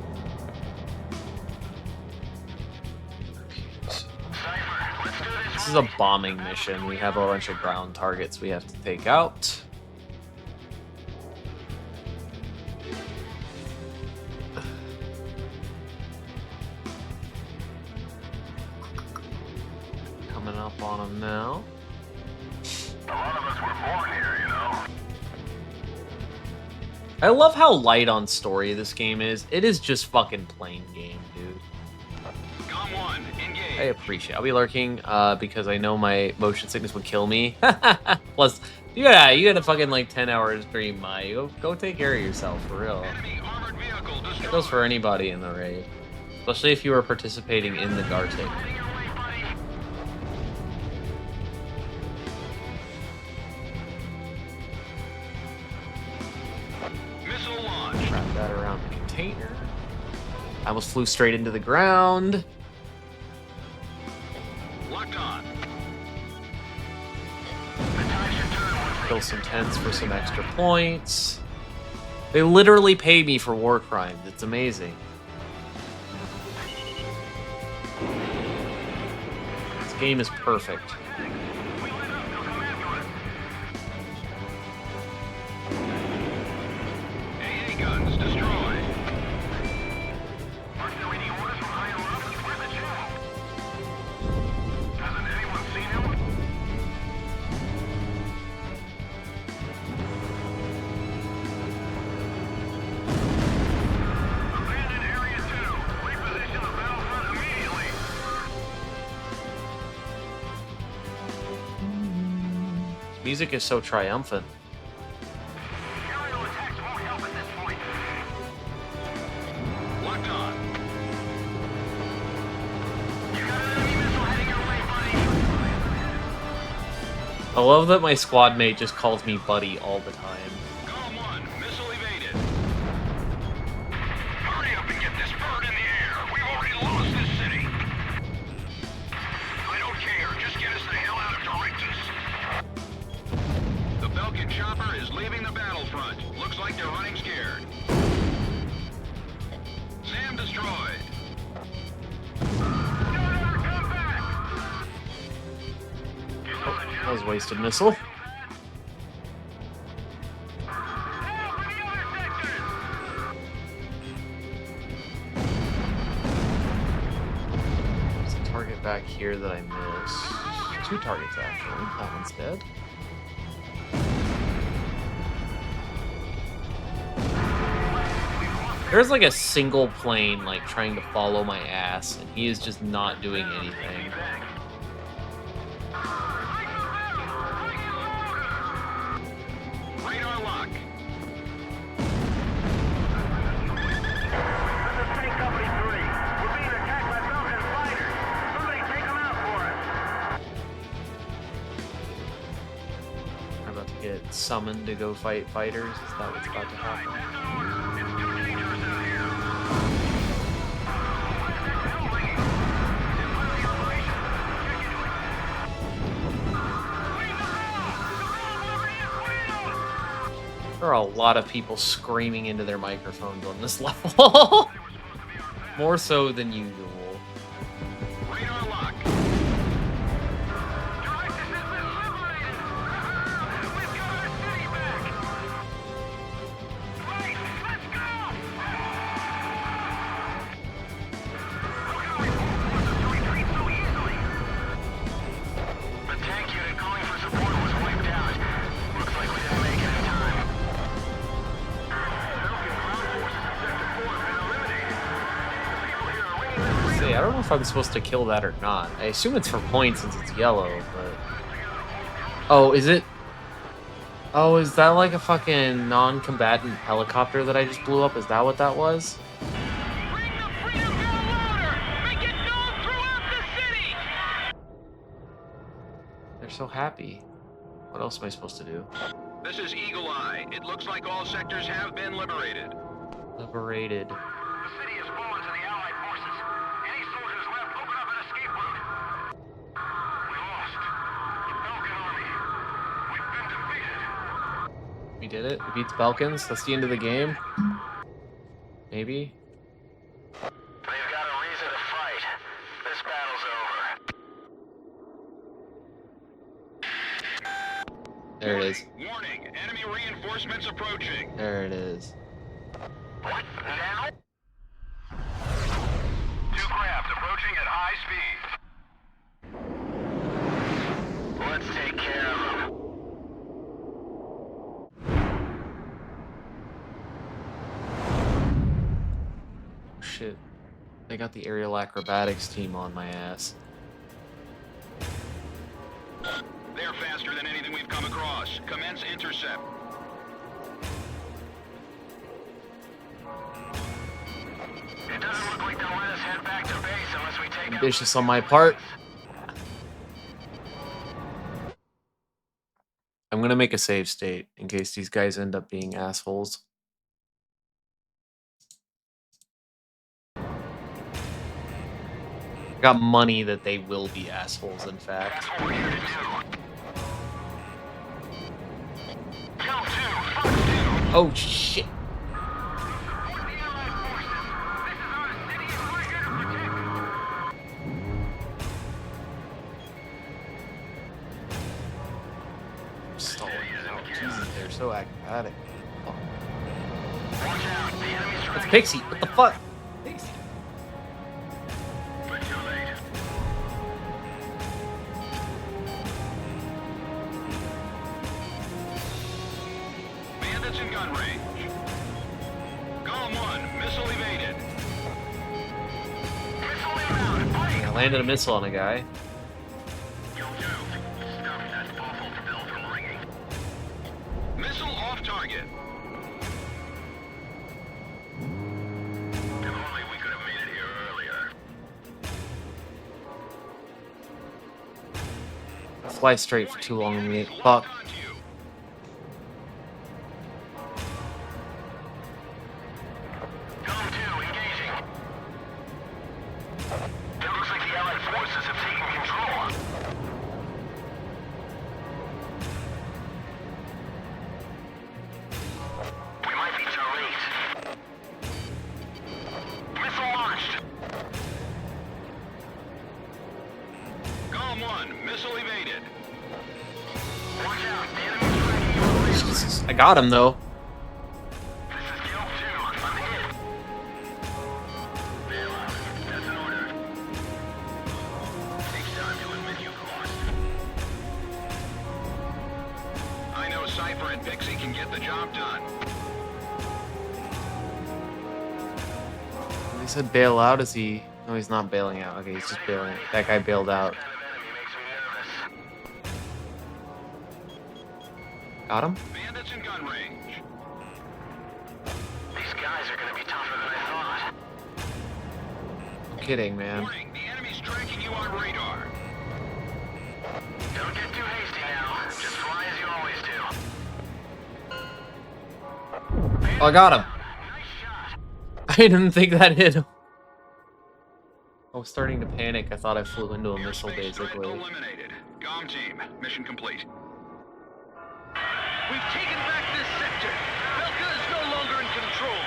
Speaker 1: This is a bombing mission. We have a bunch of ground targets we have to take out. Coming up on them now.
Speaker 6: A lot of us were born here, you know.
Speaker 1: I love how light on story this game is. It is just fucking plain game, dude.
Speaker 7: Com 1, engage.
Speaker 1: I appreciate it. I'll be lurking because I know my motion sickness would kill me. Plus, yeah, you had a fucking like 10-hour stream, Mai. Go take care of yourself, for real.
Speaker 7: Enemy armored vehicle destroyed.
Speaker 1: That goes for anybody in the raid. Especially if you were participating in the Gartic.
Speaker 7: Missile launch.
Speaker 1: Wrap that around the container. I almost flew straight into the ground.
Speaker 7: Locked on.
Speaker 1: Kill some tents for some extra points. They literally pay me for war crimes. It's amazing. This game is perfect.
Speaker 7: AA guns destroyed.
Speaker 6: Hasn't anyone seen him? Abandon Area 2. Reposition the battlefront immediately.
Speaker 1: Music is so triumphant.
Speaker 6: Aerial attacks won't help at this point.
Speaker 7: Locked on.
Speaker 6: You got an enemy missile heading your way, buddy.
Speaker 1: I love that my squad mate just calls me buddy all the time.
Speaker 7: Com 1, missile evaded.
Speaker 6: Hurry up and get this bird in the air. We've already lost this city. I don't care. Just get us the hell out of Directus.
Speaker 7: The Belkin chopper is leaving the battlefront. Looks like they're running scared. SAM destroyed.
Speaker 1: That was a wasted missile. There's a target back here that I missed. 2 targets, actually. That one's dead. There's like a single plane like trying to follow my ass, and he is just not doing anything.
Speaker 7: Radar lock.
Speaker 6: This is Tank Company 3. We're being attacked by Belkin fighters. Somebody take them out for us.
Speaker 1: I'm about to get summoned to go fight fighters. Is that what's about to happen?
Speaker 6: It's too dangerous out here.
Speaker 1: There are a lot of people screaming into their microphones on this level. More so than usual.
Speaker 7: Radar lock.
Speaker 6: Directus has been liberated! We've got our city back! Right, let's go! How can our forces to retreat so easily? The tank unit calling for support was wiped out. Looks like we didn't make it in time. Belkin ground forces in Sector 4 have been eliminated. The people here are ringing the
Speaker 1: See, I don't know if I'm supposed to kill that or not. I assume it's for points since it's yellow, but... Oh, is it? Oh, is that like a fucking non-combatant helicopter that I just blew up? Is that what that was?
Speaker 6: Bring the freedom bell louder! Make it known throughout the city!
Speaker 1: They're so happy. What else am I supposed to do?
Speaker 7: This is Eagle Eye. It looks like all sectors have been liberated.
Speaker 1: Liberated.
Speaker 6: The city has fallen to the Allied forces. Any soldiers left, open up an escape route. We lost. The Belkin army. We've been defeated.
Speaker 1: We did it. We beat the Belkins. That's the end of the game. Maybe.
Speaker 6: They've got a reason to fight. This battle's over.
Speaker 1: There it is.
Speaker 7: Warning, enemy reinforcements approaching.
Speaker 1: There it is.
Speaker 6: What? Now? Two crabs approaching at high speed. Let's take care of them.
Speaker 1: Shit. They got the aerial acrobatics team on my ass.
Speaker 7: They're faster than anything we've come across. Commence intercept.
Speaker 6: It doesn't look like they'll let us head back to base unless we take out...
Speaker 1: Ambitious on my part. I'm gonna make a save state in case these guys end up being assholes. I got money that they will be assholes, in fact.
Speaker 6: That's what we're here to do. Kill 2, fuck 2.
Speaker 1: Oh, shit.
Speaker 6: Support the Allied forces. This is our city and we're here to protect it.
Speaker 1: Stalling out. Jesus, they're so acrobatic. Oh.
Speaker 6: Watch out, the enemy's
Speaker 1: It's
Speaker 6: tracking.
Speaker 1: Pixie. What the fuck? Pixie.
Speaker 6: But too late.
Speaker 7: Bandits in gun range. Golem 1, missile evaded.
Speaker 6: Missile inbound. Break.
Speaker 1: I landed a missile on a guy.
Speaker 6: Kill 2. Stop that awful bell from ringing.
Speaker 7: Missile off target.
Speaker 6: If only we could have made it here earlier.
Speaker 1: I fly straight for too long and we fuck.
Speaker 7: Onto you.
Speaker 6: Golem 2, engaging. It looks like the Allied forces have taken control. We might be too late. Missile launched.
Speaker 7: Golem 1, missile evaded.
Speaker 6: Watch out, the enemy's tracking you already.
Speaker 1: Jesus. I got him, though.
Speaker 6: This is Kill 2. I'm hit. Bail out. That's an order. Takes time to admit you've lost.
Speaker 7: I know Cypher and Pixie can get the job done.
Speaker 1: They said bail out. Is he? No, he's not bailing out. Okay, he's just bailing. That guy bailed out.
Speaker 6: This kind of enemy makes me nervous.
Speaker 1: Got him?
Speaker 7: Bandits in gun range.
Speaker 6: These guys are gonna be tougher than I thought.
Speaker 1: I'm kidding, man.
Speaker 7: Warning, the enemy's tracking you on radar.
Speaker 6: Don't get too hasty now. Just fly as you always do.
Speaker 1: Oh, I got him.
Speaker 6: Nice shot.
Speaker 1: I didn't think that hit him. I was starting to panic. I thought I flew into a missile,
Speaker 7: Airspace threat
Speaker 1: basically.
Speaker 7: eliminated. GOM team, mission complete.
Speaker 6: We've taken back this sector. sector. Belkin is no longer in control.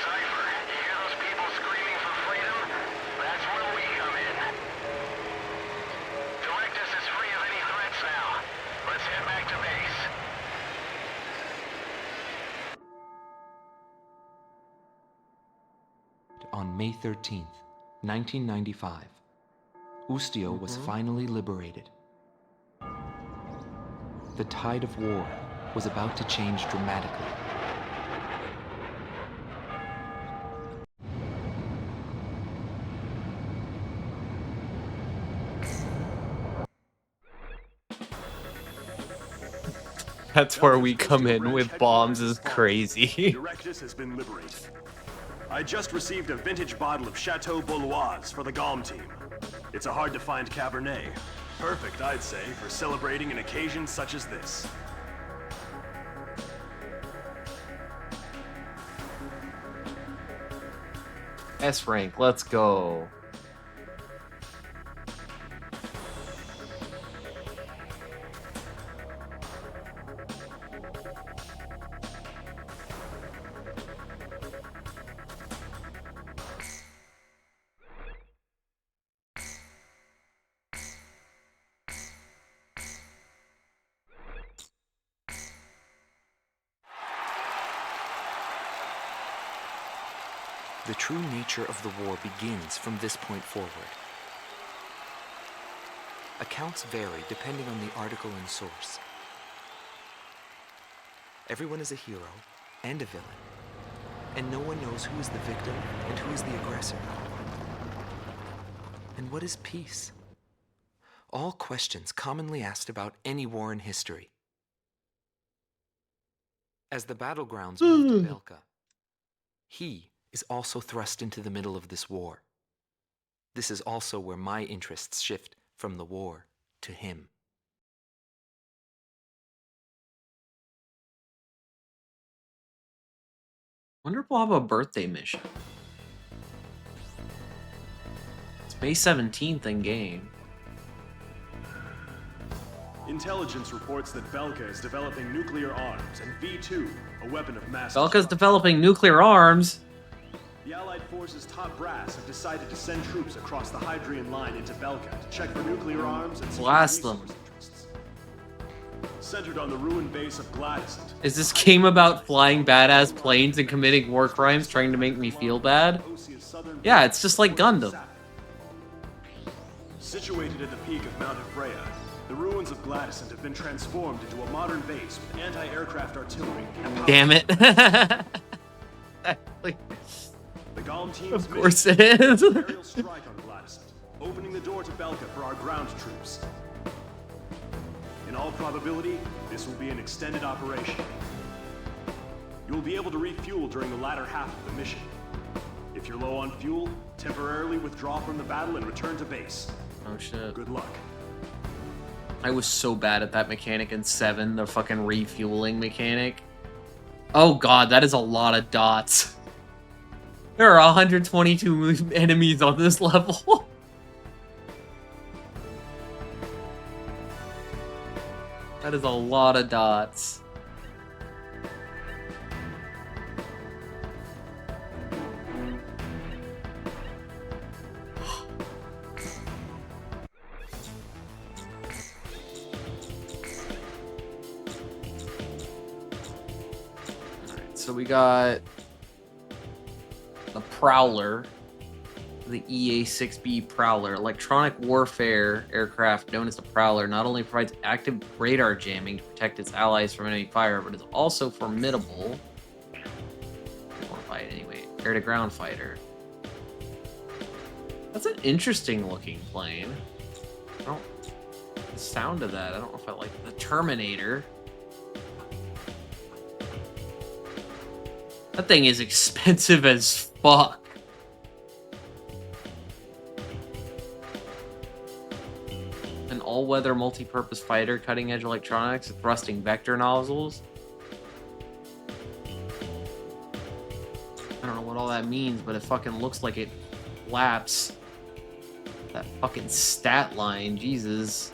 Speaker 6: Cypher, you hear those people screaming for freedom? That's where we come in. Directus is free of any threats now. Let's head back to base.
Speaker 4: On May 13th, 1995, Ustio was finally liberated. The tide of war was about to change dramatically.
Speaker 1: That's where we come in with bombs is crazy.
Speaker 5: Directus has been liberated. I just received a vintage bottle of Chateau Bouloise for the GOM team. It's a hard-to-find Cabernet. Perfect, I'd say, for celebrating an occasion such as this.
Speaker 1: S rank, let's go.
Speaker 4: The true nature of the war begins from this point forward. Accounts vary depending on the article and source. Everyone is a hero and a villain, and no one knows who is the victim and who is the aggressor. And what is peace? All questions commonly asked about any war in history. As the battlegrounds move to Belka, he is also thrust into the middle of this war. This is also where my interests shift from the war to him.
Speaker 1: Wonder if we'll have a birthday mission. It's May 17th in game.
Speaker 5: Intelligence reports that Belka is developing nuclear arms and V2, a weapon of mass
Speaker 1: Belka's
Speaker 5: destruction.
Speaker 1: developing nuclear arms.
Speaker 5: The Allied forces' top brass have decided to send troops across the Hydrian line into Belka to check for nuclear arms and secure
Speaker 1: Blast them.
Speaker 5: resource interests. Centered on the ruined base of Gladysant.
Speaker 1: Is this game about flying badass planes and committing war crimes trying to make me feel bad? Yeah, it's just like Gundam.
Speaker 5: Situated at the peak of Mount Freya, the ruins of Gladysant have been transformed into a modern base with anti-aircraft artillery. And power.
Speaker 1: Damn it.
Speaker 5: The GOM team's
Speaker 1: Of course
Speaker 5: mission
Speaker 1: it is.
Speaker 5: an aerial strike on Gladysant, opening the door to Belka for our ground troops. In all probability, this will be an extended operation. You will be able to refuel during the latter half of the mission. If you're low on fuel, temporarily withdraw from the battle and return to base.
Speaker 1: Oh shit.
Speaker 5: Good luck.
Speaker 1: I was so bad at that mechanic in 7, the fucking refueling mechanic. Oh god, that is a lot of dots. There are 122 enemies on this level. That is a lot of dots. Alright, so we got the Prowler, the EA-6B Prowler, electronic warfare aircraft known as the Prowler, not only provides active radar jamming to protect its allies from enemy fire, but is also formidable. I want to fight anyway. Air-to-ground fighter. That's an interesting looking plane. I don't. The sound of that, I don't know if I like the Terminator. That thing is expensive as fuck. An all-weather multi-purpose fighter, cutting-edge electronics, and thrusting vector nozzles. I don't know what all that means, but it fucking looks like it flaps. That fucking stat line, Jesus.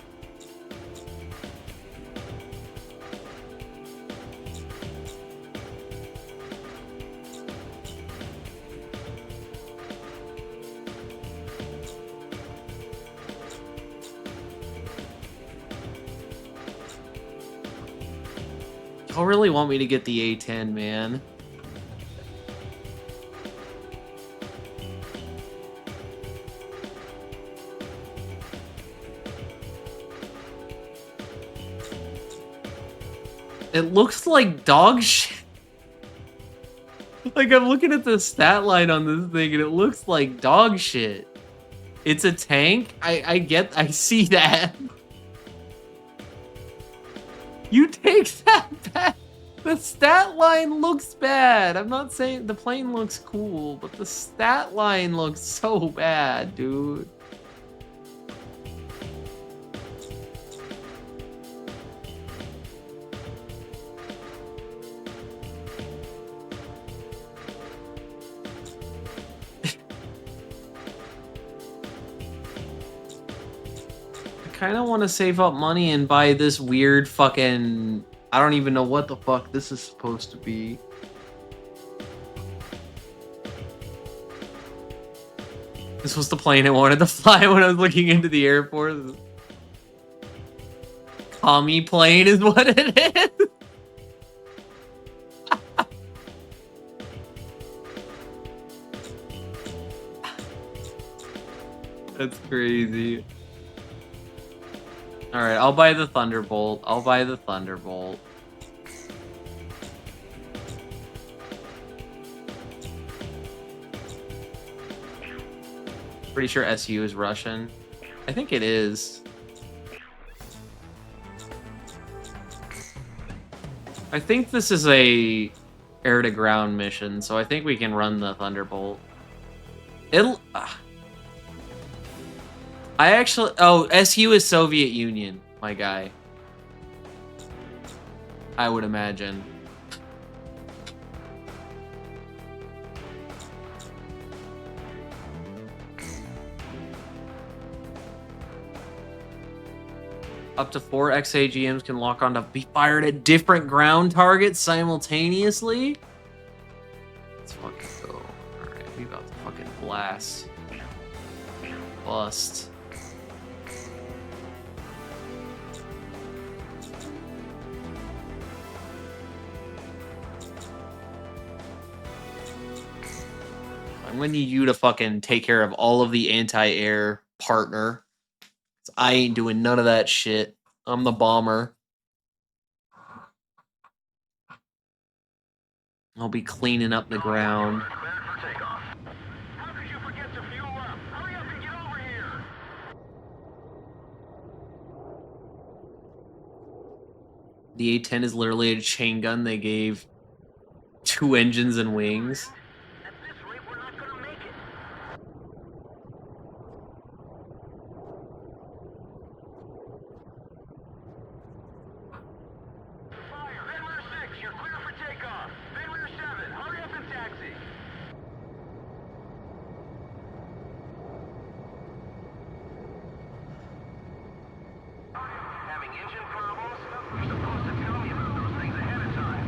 Speaker 1: Y'all really want me to get the A10, man. It looks like dog shit. Like, I'm looking at the stat line on this thing, and it looks like dog shit. It's a tank? I see that. You take that back. The stat line looks bad. I'm not saying the plane looks cool, but the stat line looks so bad, dude. I kind of want to save up money and buy this weird fucking... I don't even know what the fuck this is supposed to be. This was the plane I wanted to fly when I was looking into the airport. Commie plane is what it is. That's crazy. Alright, I'll buy the Thunderbolt. I'll buy the Thunderbolt. Pretty sure SU is Russian. I think it is. I think this is a air-to-ground mission, so I think we can run the Thunderbolt. It'll... I actually... Oh, SU is Soviet Union, my guy. I would imagine. Up to 4 XAGMs can lock on to be fired at different ground targets simultaneously? Let's fucking go. Alright, we about to fucking blast. Bust. I'm gonna need you to fucking take care of all of the anti-air, partner. I ain't doing none of that shit. I'm the bomber. I'll be cleaning up the ground.
Speaker 6: How could you forget to fuel up? Hurry up and get over here!
Speaker 1: The A-10 is literally a chain gun. They gave 2 engines and wings.
Speaker 6: At this rate, we're not gonna make it. Fire! Van Rear 6, you're clear for takeoff. Van Rear 7, hurry up and taxi. Having engine problems? You're supposed to tell me about those things ahead of time.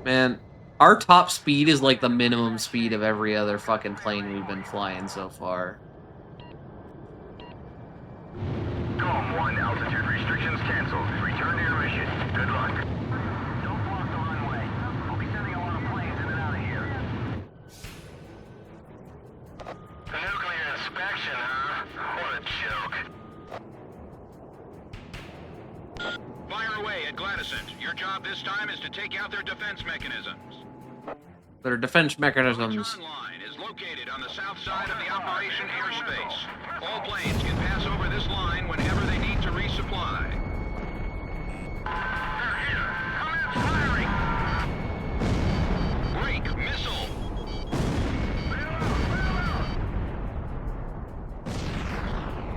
Speaker 1: Man, our top speed is like the minimum speed of every other fucking plane we've been flying so far.
Speaker 6: Calm 1, altitude restrictions canceled. Return to your mission. Good luck. Don't block the runway. I'll be sending a lot of planes in and out of here. Nuclear inspection, huh? What a joke.
Speaker 7: Fire away at Gladysent. Your job this time is to take out their defense mechanisms.
Speaker 1: Their defense
Speaker 7: The
Speaker 1: mechanisms.
Speaker 7: return line is located on the south side of the operation airspace. All planes can pass over this line whenever they need to resupply.
Speaker 6: They're here. Commence firing.
Speaker 7: Break missile.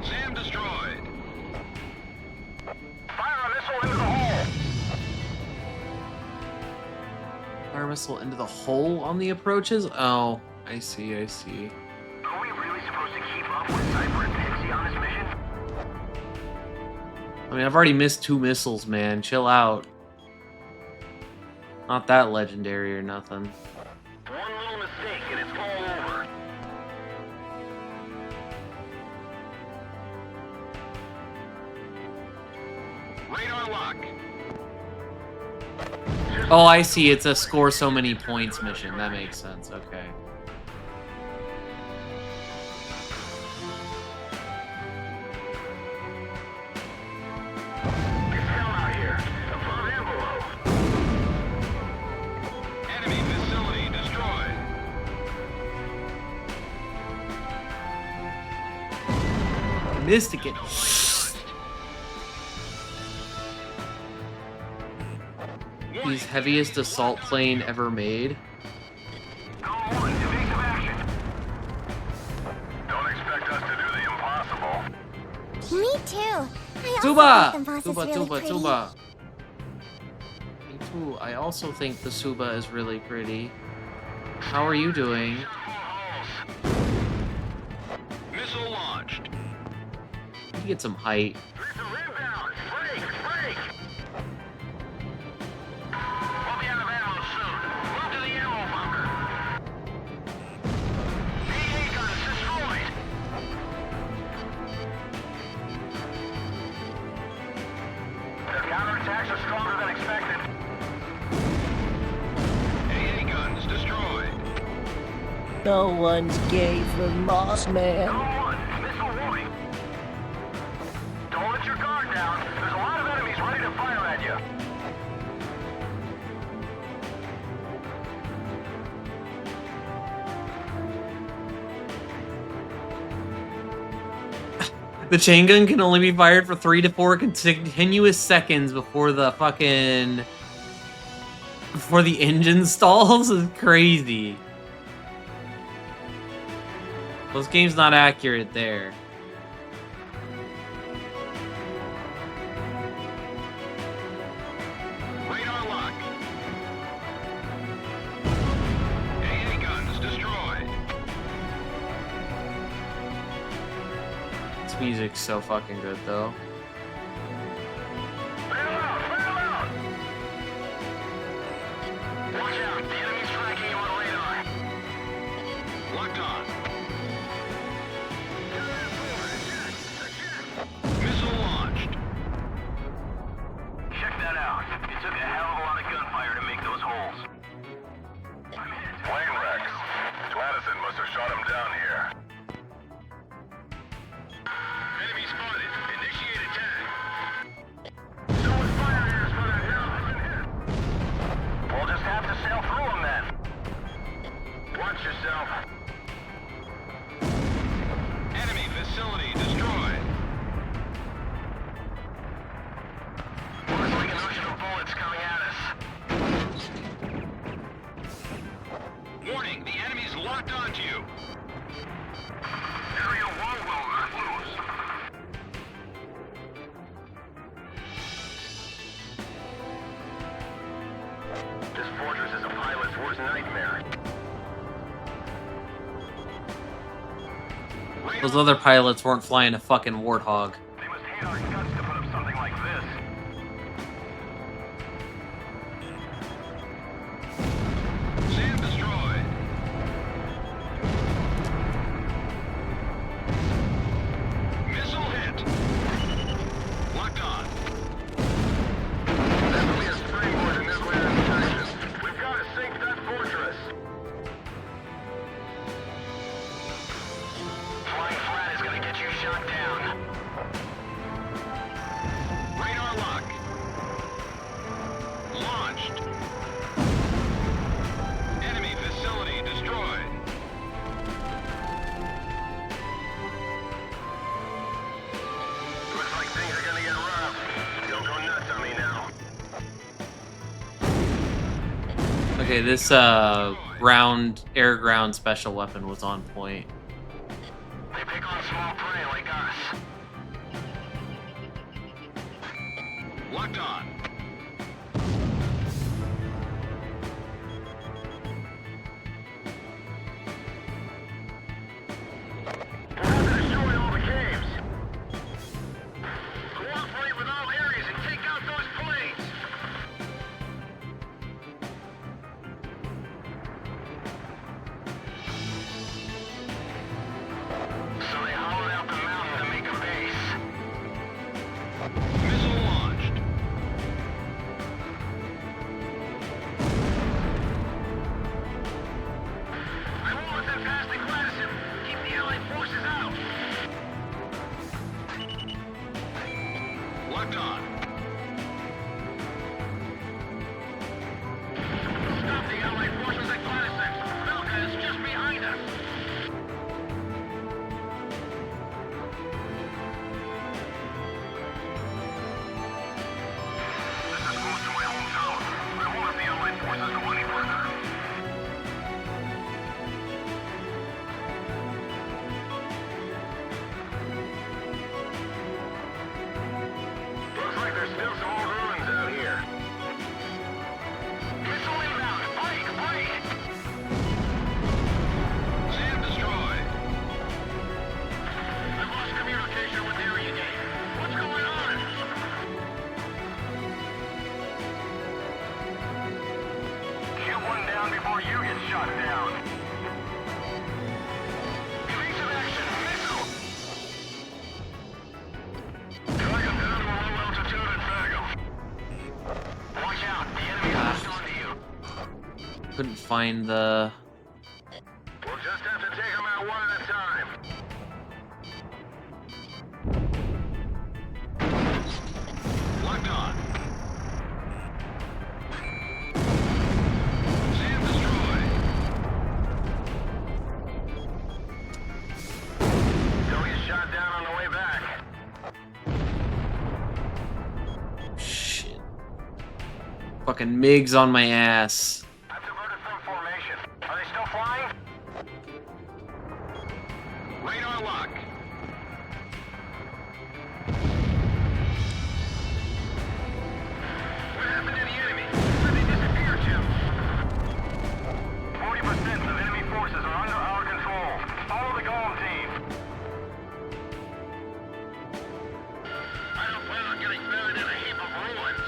Speaker 7: SAM destroyed.
Speaker 6: Fire a missile into the hole.
Speaker 1: Fire missile into the hole on the approaches? Oh, I see, I see.
Speaker 6: Are we really supposed to keep up with Cypher and Pixie on this mission?
Speaker 1: I mean, I've already missed 2 missiles, man. Chill out. Not that legendary or nothing.
Speaker 6: One little mistake and it's all over.
Speaker 7: Radar lock.
Speaker 1: Oh, I see. It's a score so many points mission. That makes sense. Okay.
Speaker 6: It's hell out here. Above and below.
Speaker 7: Enemy facility destroyed.
Speaker 1: Missed again. He's heaviest assault plane ever made.
Speaker 6: Go on, evasive action. Don't expect us to do the impossible.
Speaker 8: Me too. I also
Speaker 1: Tuba!
Speaker 8: think the boss is
Speaker 1: Tuba,
Speaker 8: really
Speaker 1: Tuba,
Speaker 8: pretty.
Speaker 1: Tuba. Me too. I also think the Suba is really pretty. How are you doing?
Speaker 7: Missile launched.
Speaker 1: You get some height.
Speaker 6: There's some inbound. Break, break. We'll be out of ammo soon. Move to the ammo bunker. AA guns destroyed. Their counterattacks are stronger than expected.
Speaker 7: AA guns destroyed.
Speaker 9: No one's gay for Moss
Speaker 6: Go
Speaker 9: Man.
Speaker 6: on, missile warning. Don't let your guard down. There's a lot of enemies ready to fire at you.
Speaker 1: The chain gun can only be fired for 3 to 4 continuous seconds before the engine stalls. Is crazy. Those game's not accurate there.
Speaker 7: Radar lock. AA guns destroyed.
Speaker 1: This music's so fucking good, though.
Speaker 6: Bail out, bail out. Watch out, the enemy's tracking you on radar.
Speaker 7: Locked on. Missile launched.
Speaker 6: Check that out. It took a hell of a lot of gunfire to make those holes. Plane wreck. Gladison must have shot him down here. Enemy spotted. Initiate attack. Someone fire here for that hill. We'll just have to sail through them then. Watch yourself.
Speaker 7: Enemy facility destroyed.
Speaker 6: Looks like an ocean of bullets coming at us.
Speaker 7: Warning, the enemy's locked onto you.
Speaker 6: Area 1 will not lose. This fortress is a pilot's worst nightmare.
Speaker 1: Those other pilots weren't flying a fucking Warthog.
Speaker 6: They must hate our guts to put up something like this.
Speaker 7: SAM destroyed. Missile hit. Locked on.
Speaker 6: That'll be a springboard to nuclear extraction. We've got to sink that fortress. Flying flat is going to get you shot down.
Speaker 7: Radar lock. Launched. Enemy facility destroyed.
Speaker 6: Looks like things are going to get rough. Don't go nuts on me now.
Speaker 1: Okay, this air-ground special weapon was on point.
Speaker 6: They pick on small prey like us.
Speaker 7: Locked on.
Speaker 6: down before you get shot down. Evasive action, missile! Target down to a low altitude and bag 'em. Watch out, the enemy is pushed onto you.
Speaker 1: Couldn't find the...
Speaker 6: We'll just have to take them out one at a time.
Speaker 7: Locked on. Sam destroyed.
Speaker 6: Don't get shot down on the way back.
Speaker 1: Shit. Fucking MiGs on my ass.
Speaker 6: I've diverted from formation. Are they still flying?
Speaker 7: Radar lock.
Speaker 6: What happened to the enemy? Where'd they disappear to? 40% of enemy forces are under our control. Follow the GOM team. I don't plan on getting buried in a heap of ruins.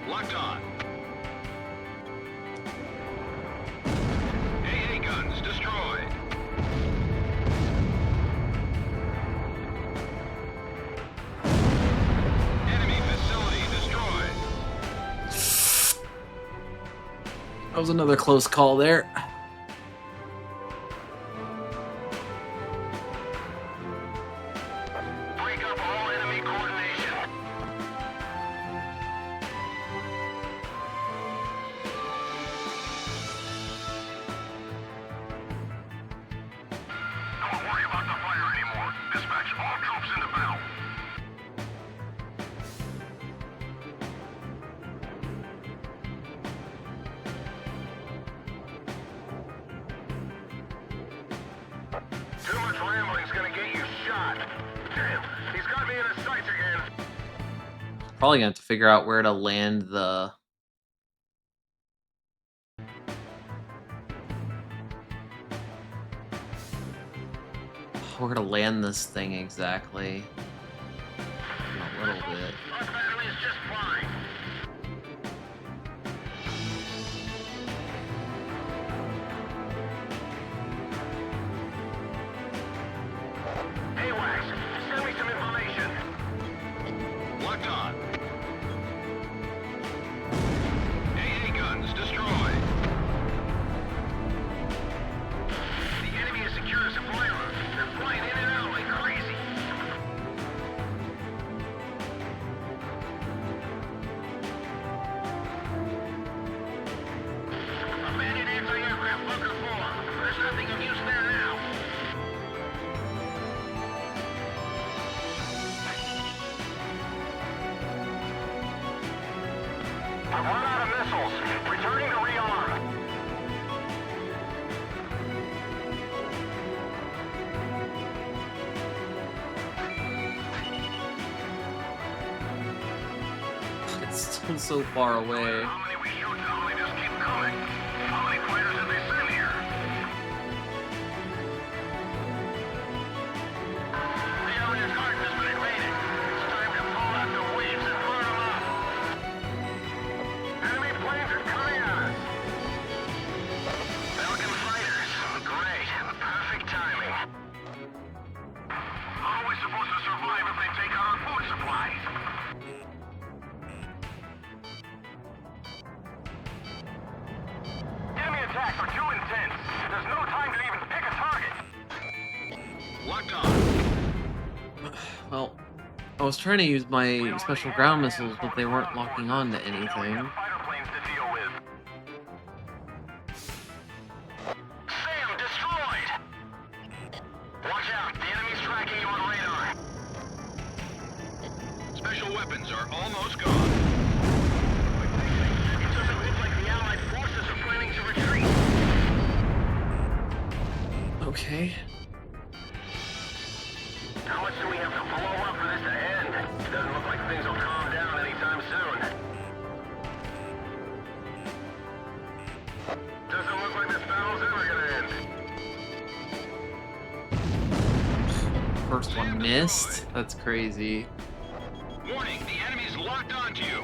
Speaker 7: Locked on. AA guns destroyed. Enemy facility destroyed.
Speaker 1: That was another close call there.
Speaker 6: Break up all enemy coordination. Don't worry about the fire anymore. Dispatch all troops into battle. Too much rambling's gonna get you shot. Damn, he's got me in his sights again.
Speaker 1: Probably gonna have to figure out where to land the... Where to land this thing exactly. In a little bit.
Speaker 6: Our battery is just fine. Hey, Wax, send me some information.
Speaker 7: Locked on. AA guns destroyed.
Speaker 6: The enemy has secured a supply route. They're flying in and out like crazy. Abandoned anti-aircraft bunker 4. There's nothing of use there now. I've run out of missiles. Returning to rearm.
Speaker 1: It's still so far away.
Speaker 6: How many we shoot now, they just keep coming. How many fighters have they sent here? The enemy's garden has been invaded. It's time to pull out the weeds and burn them up. Enemy planes are coming at us. Belkin fighters. Great. Perfect timing. How are we supposed to survive if they take out our food supply? Enemy attacks are too intense. There's no time to even pick a target.
Speaker 7: Locked on.
Speaker 1: Well, I was trying to use my special ground missiles, but they weren't locking on to anything.
Speaker 6: Fighter planes to deal with. Sam destroyed. Watch out, the enemy's tracking you on radar.
Speaker 7: Special weapons are almost gone.
Speaker 6: It doesn't look like the Allied forces are planning to retreat.
Speaker 1: Okay.
Speaker 6: How much do we have to blow up for this to end? Doesn't look like things will calm down anytime soon. Doesn't look like this battle's ever gonna end.
Speaker 1: first one missed? That's crazy.
Speaker 7: Warning, the enemy's locked onto you.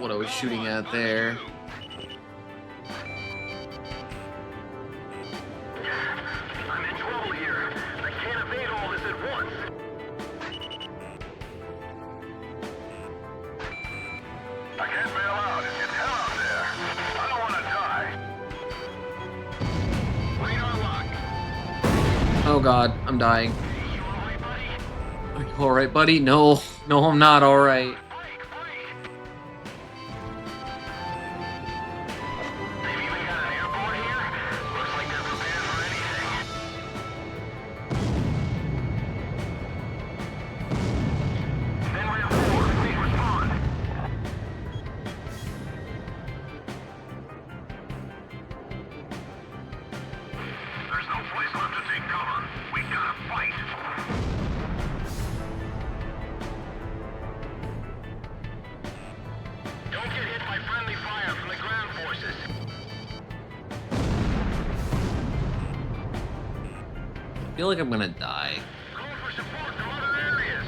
Speaker 1: What I was shooting at there.
Speaker 6: I'm in trouble here. I can't evade all this at once. I can't bail out. It's hell out there. I don't want to die.
Speaker 7: Radar lock.
Speaker 1: Oh god, I'm dying.
Speaker 6: You alright, buddy?
Speaker 1: Are you alright, buddy? No. No, I'm not alright.
Speaker 6: Break. They've even got an airport here. Looks like they're prepared for anything. Then we have 4. Please respond. There's no place left to take cover. We gotta fight. Don't get hit by friendly fire from the ground forces.
Speaker 1: I feel like I'm gonna die.
Speaker 6: Call for support from other areas.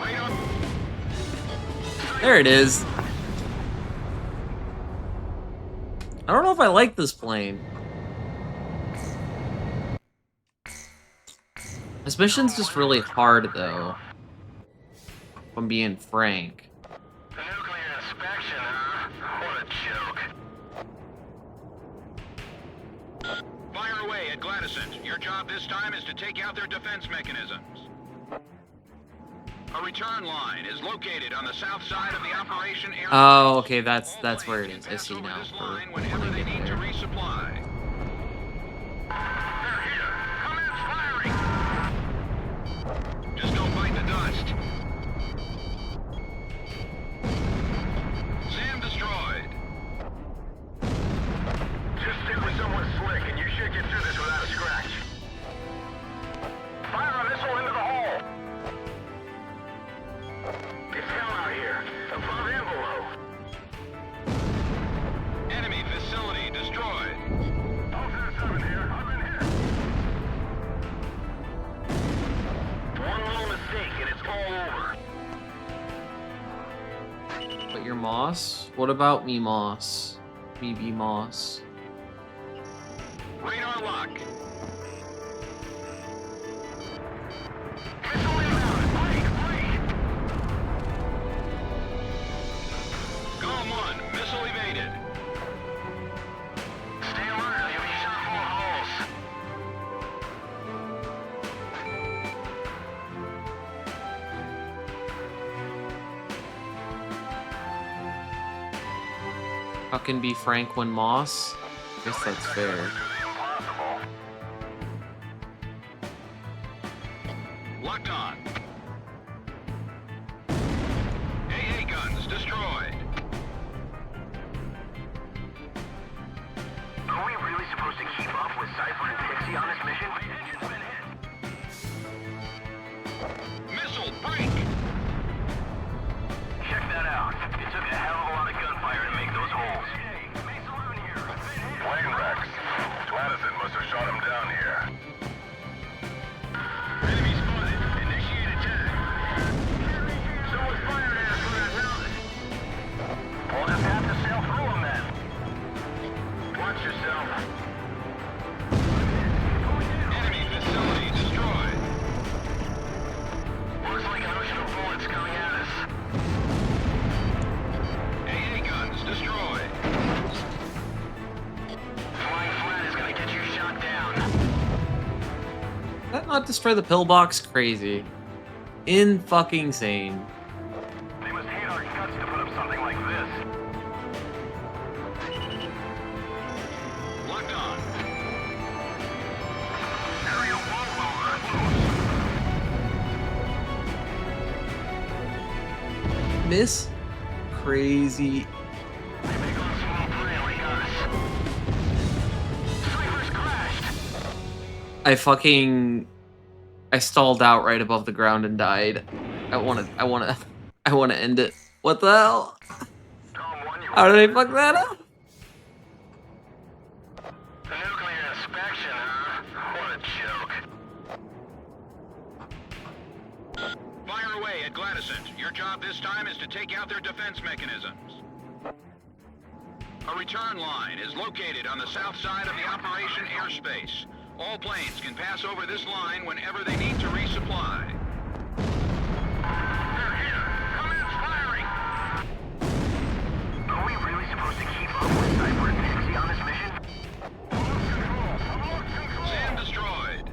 Speaker 7: Radar.
Speaker 1: There it is. I don't know if I like this plane. This mission's just really hard, though. If I'm being frank.
Speaker 6: The nuclear inspection, huh? What a joke.
Speaker 7: Fire away at Gladysons. Your job this time is to take out their defense mechanisms. A return line is located on the south side of the operation area.
Speaker 1: Oh, okay, that's
Speaker 7: All
Speaker 1: where it
Speaker 7: planes
Speaker 1: is.
Speaker 7: can
Speaker 1: I
Speaker 7: pass
Speaker 1: see
Speaker 7: over
Speaker 1: now.
Speaker 7: this
Speaker 1: For
Speaker 7: line
Speaker 1: when
Speaker 7: whenever
Speaker 1: I
Speaker 7: they
Speaker 1: get
Speaker 7: need to
Speaker 1: there.
Speaker 7: resupply.
Speaker 6: They're here. Commence firing.
Speaker 7: Just don't bite the dust. SAM destroyed.
Speaker 6: Just stick with someone slick and you should get through this without a scratch. Fire a missile into the hole. It's hell out here. Above and below.
Speaker 7: Enemy facility destroyed.
Speaker 6: 007 here. I've been hit. One little mistake and it's all over.
Speaker 1: But your Moss? What about me, Moss? Me be Moss.
Speaker 7: Radar lock.
Speaker 6: Missile inbound. Break.
Speaker 7: Golem 1, missile evaded.
Speaker 6: Stay alert or you'll be shot full of holes.
Speaker 1: Fucking be Franklin Moss? Guess that's fair.
Speaker 6: Do the impossible.
Speaker 7: Locked on. AA guns destroyed.
Speaker 6: Are we really supposed to keep up with Cypher and Pixie on this mission?
Speaker 7: Missile break.
Speaker 6: Check that out. It took a hell of a lot of gunfire to make those holes. Plane wrecks. Gladison must have shot him down here. Enemy spotted. Initiate attack. Someone fired at us from that mountain. We'll just have to sail through them then. Watch yourself.
Speaker 7: Enemy facility destroyed.
Speaker 6: Looks like an ocean of bullets coming at us.
Speaker 7: AA guns destroyed.
Speaker 6: Flying flat is gonna get you shot down.
Speaker 1: That not destroy the pillbox? Crazy. In fucking sane.
Speaker 6: They must hate our guts to put up something like this.
Speaker 7: Locked on.
Speaker 6: Aerial bulldozer.
Speaker 1: Miss? Crazy.
Speaker 6: They may go on small prey like us. Cypher's crashed.
Speaker 1: I stalled out right above the ground and died. I wanna end it. What the hell?
Speaker 6: Tom 1, you
Speaker 1: How did I fuck that up?
Speaker 6: Nuclear inspection, huh? What a joke.
Speaker 7: Fire away at Gladysant. Your job this time is to take out their defense mechanisms. A return line is located on the south side of the operation airspace. All planes can pass over this line whenever they need to resupply.
Speaker 6: They're here. Commence firing. Are we really supposed to keep up with Cypher and Pixie on this mission?
Speaker 7: SAM destroyed.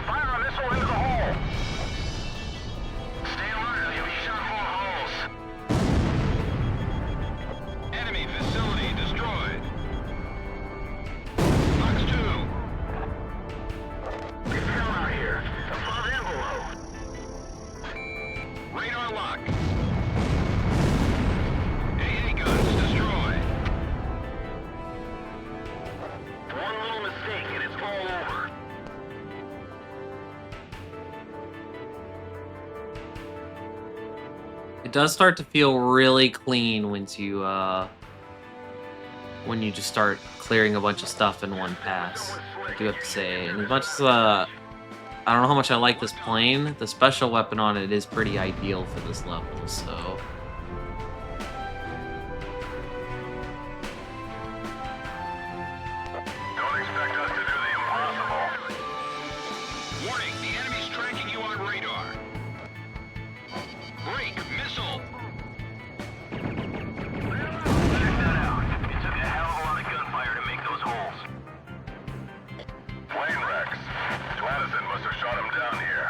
Speaker 6: Fire a missile into the hole. Stay alert or you'll be shot full of holes.
Speaker 7: Enemy facility destroyed. Fox 2.
Speaker 6: It's hell out here. Above and below.
Speaker 7: Radar lock. AA guns destroyed.
Speaker 6: One little mistake and it's all over.
Speaker 1: It does start to feel really clean when you just start clearing a bunch of stuff in one pass. I do have to say, and as much as I don't know how much I like this plane, the special weapon on it is pretty ideal for this level. So
Speaker 6: Don't expect us to do the impossible.
Speaker 7: Warning, the enemy's tracking you on radar. Break, missile.
Speaker 6: Check that out. It took a hell of a lot of gunfire to make those holes. Plane wrecks. Gladysant must have shot him down here.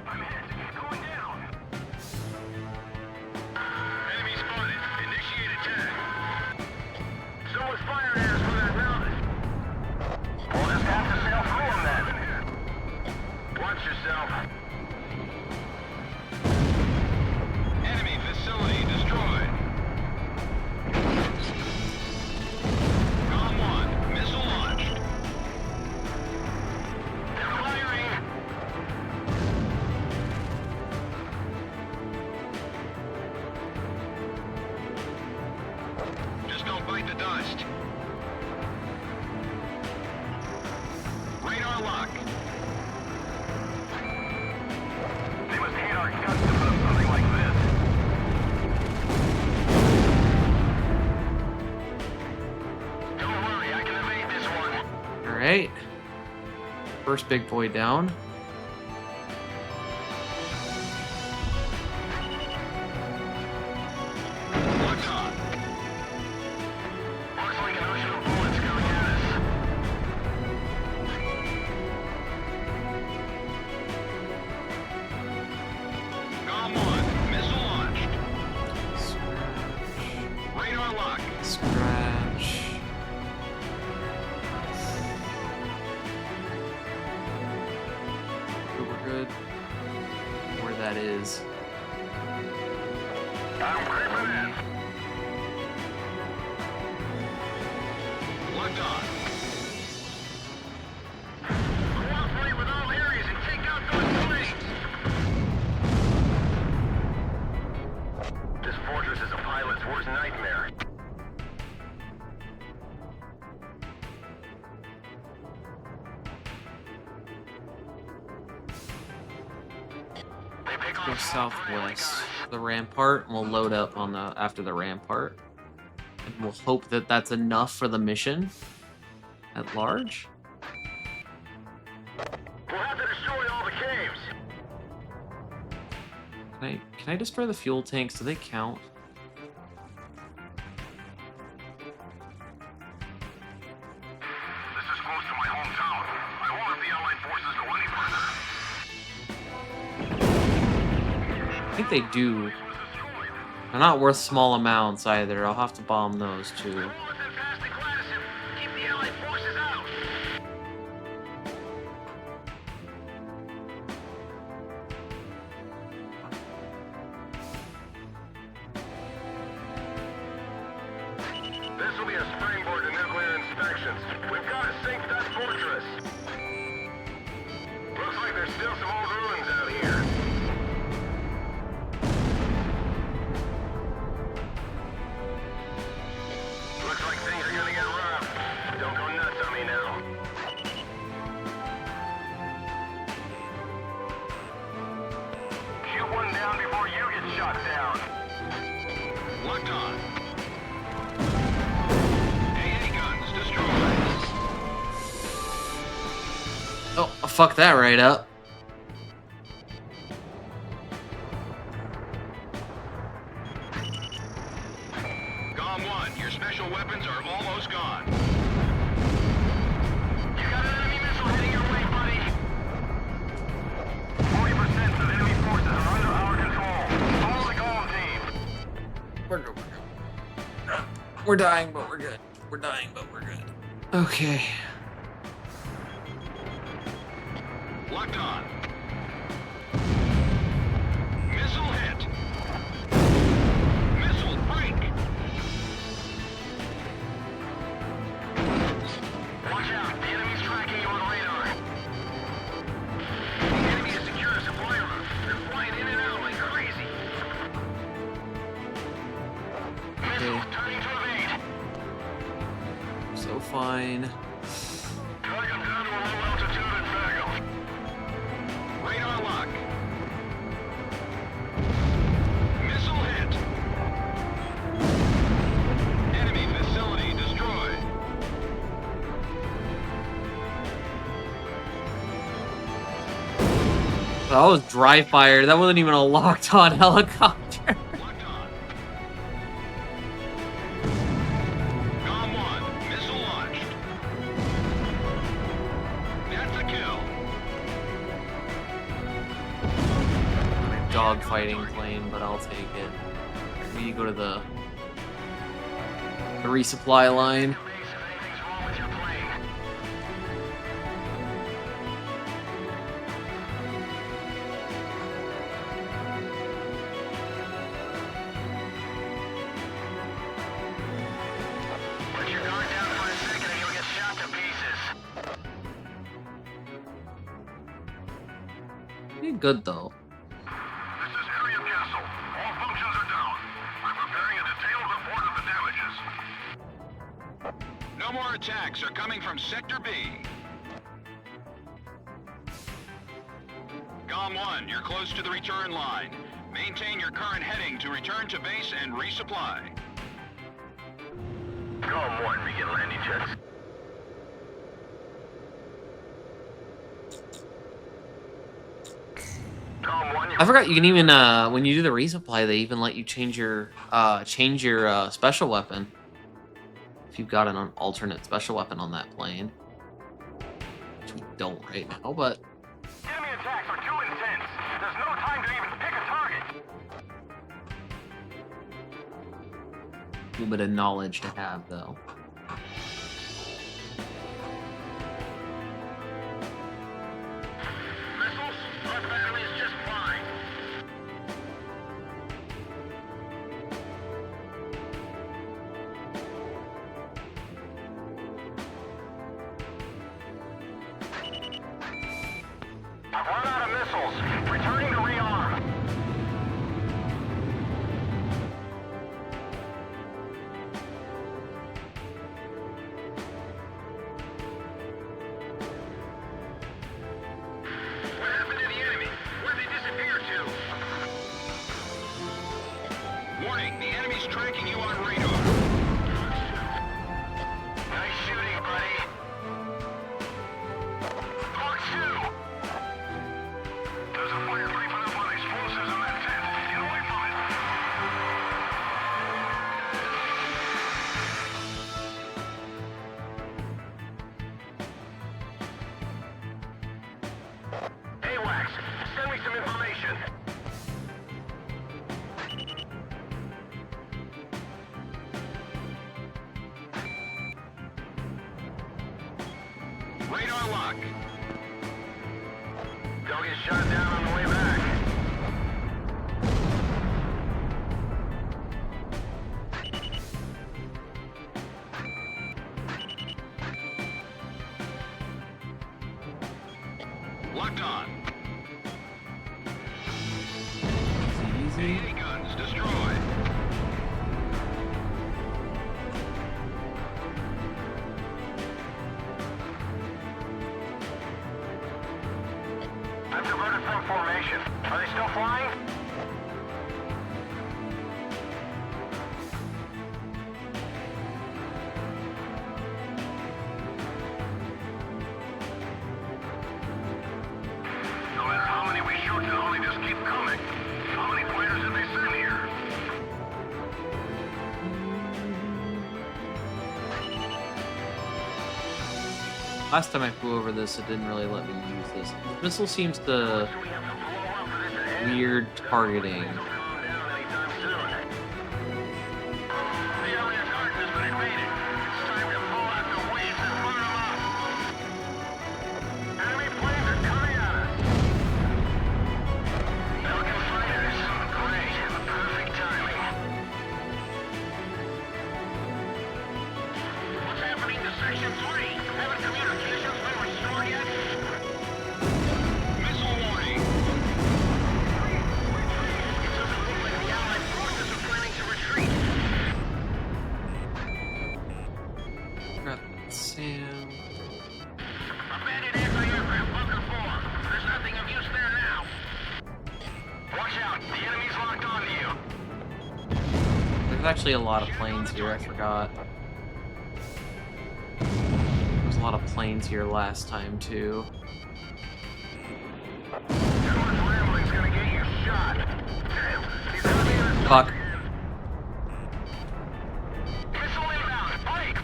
Speaker 6: I'm hit. Going down. Enemy spotted. Initiate attack. Someone's firing at us from that mountain. We'll just have to sail through them then. Watch yourself.
Speaker 7: Enemy facility destroyed. Com 1, missile launched.
Speaker 6: They're firing.
Speaker 7: Just don't bite the dust. Radar lock.
Speaker 6: They must hate our guts to put up something like this. Don't worry, I can evade this one.
Speaker 1: all right, first big boy down.
Speaker 7: Locked on.
Speaker 6: Looks like an ocean of bullets coming at us.
Speaker 7: Com 1, missile launched. Radar lock.
Speaker 1: Scratch. We're good. Where that is.
Speaker 6: I'm creeping in.
Speaker 7: Locked on.
Speaker 6: Cooperate with all areas and take out those planes. This fortress is a pilot's worst nightmare. They pick
Speaker 1: Go
Speaker 6: off
Speaker 1: southwest. The rampart, and we'll load up on the after the rampart. And we'll hope that that's enough for the mission at large.
Speaker 6: We'll have to destroy all the caves.
Speaker 1: Can I destroy the fuel tanks? Do they count?
Speaker 6: This is close to my hometown. I won't let the Allied forces go any further.
Speaker 1: I think they do. They're not worth small amounts either. I'll have to bomb those too.
Speaker 6: Bullets and past the Gladysant. Keep the Allied forces out. This will be a springboard to nuclear inspections. We've got to sink that fortress. Looks like there's still some old ruins out here. Looks like things are gonna
Speaker 1: fuck that right up.
Speaker 7: GOM 1, your special weapons are almost gone.
Speaker 6: You got an enemy missile heading your way, buddy. 40% of enemy forces are under our control. Follow the GOM team.
Speaker 1: We're dying, but we're good. We're dying, but we're good. Okay.
Speaker 7: Locked on. Missile hit. Missile break.
Speaker 6: Watch out, the enemy's tracking you on radar. The enemy has secured a supply route. They're flying in and out like crazy. Missiles turning to evade.
Speaker 1: So fine.
Speaker 6: Drag them down to a low altitude and bag them.
Speaker 7: Radar lock. Missile hit. Enemy facility destroyed.
Speaker 1: That was dry fire. That wasn't even a locked on helicopter.
Speaker 7: Locked on. GOM 1, missile launched. That's a kill.
Speaker 1: Dog fighting plane, but I'll take it. We need to go to the resupply line.
Speaker 6: Base if anything's wrong with your plane. Let your guard down for a second and you'll get shot to pieces.
Speaker 1: You're good though.
Speaker 6: This is Area Castle. All functions are down. I'm preparing a detailed report of the damages.
Speaker 7: No more attacks are coming from Sector B. GOM 1, you're close to the return line. Maintain your current heading to return to base and resupply.
Speaker 6: GOM 1, begin landing jets. GOM 1,
Speaker 1: I forgot you can even when you do the resupply, they even let you change your special weapon. If you've got an alternate special weapon on that plane. Which we don't right now, but
Speaker 6: enemy attacks are too intense. There's no time to even pick a target.
Speaker 1: a little bit of knowledge to have though.
Speaker 6: Missiles? Our battery is just fine. I've run out of missiles. Returning to rearm. What happened to the enemy? Where'd they disappear to?
Speaker 7: Warning, the enemy's tracking you on radar.
Speaker 6: Nice shooting, buddy. Mark 2! There's a fire creeping up on explosives in that tent. Get away from it. AWACS, send me some information.
Speaker 7: Radar lock.
Speaker 6: Don't get shot down on the way back.
Speaker 7: Locked on.
Speaker 1: Easy.
Speaker 7: AA guns destroyed.
Speaker 6: I've diverted from formation. Are they still flying? coming. How many fighters have they sent here?
Speaker 1: Last time I flew over this, it didn't really let me use this. This missile seems to weird targeting. Sam.
Speaker 6: Abandoned anti-aircraft bunker 4. There's nothing of use there now. Watch out, the enemy's locked onto you.
Speaker 1: There's actually a lot of planes here, I forgot. There was a lot of planes here last time, too.
Speaker 6: Too much rambling's gonna get you shot. Damn, he's gonna be in a
Speaker 1: Fuck.
Speaker 6: missile inbound. Break!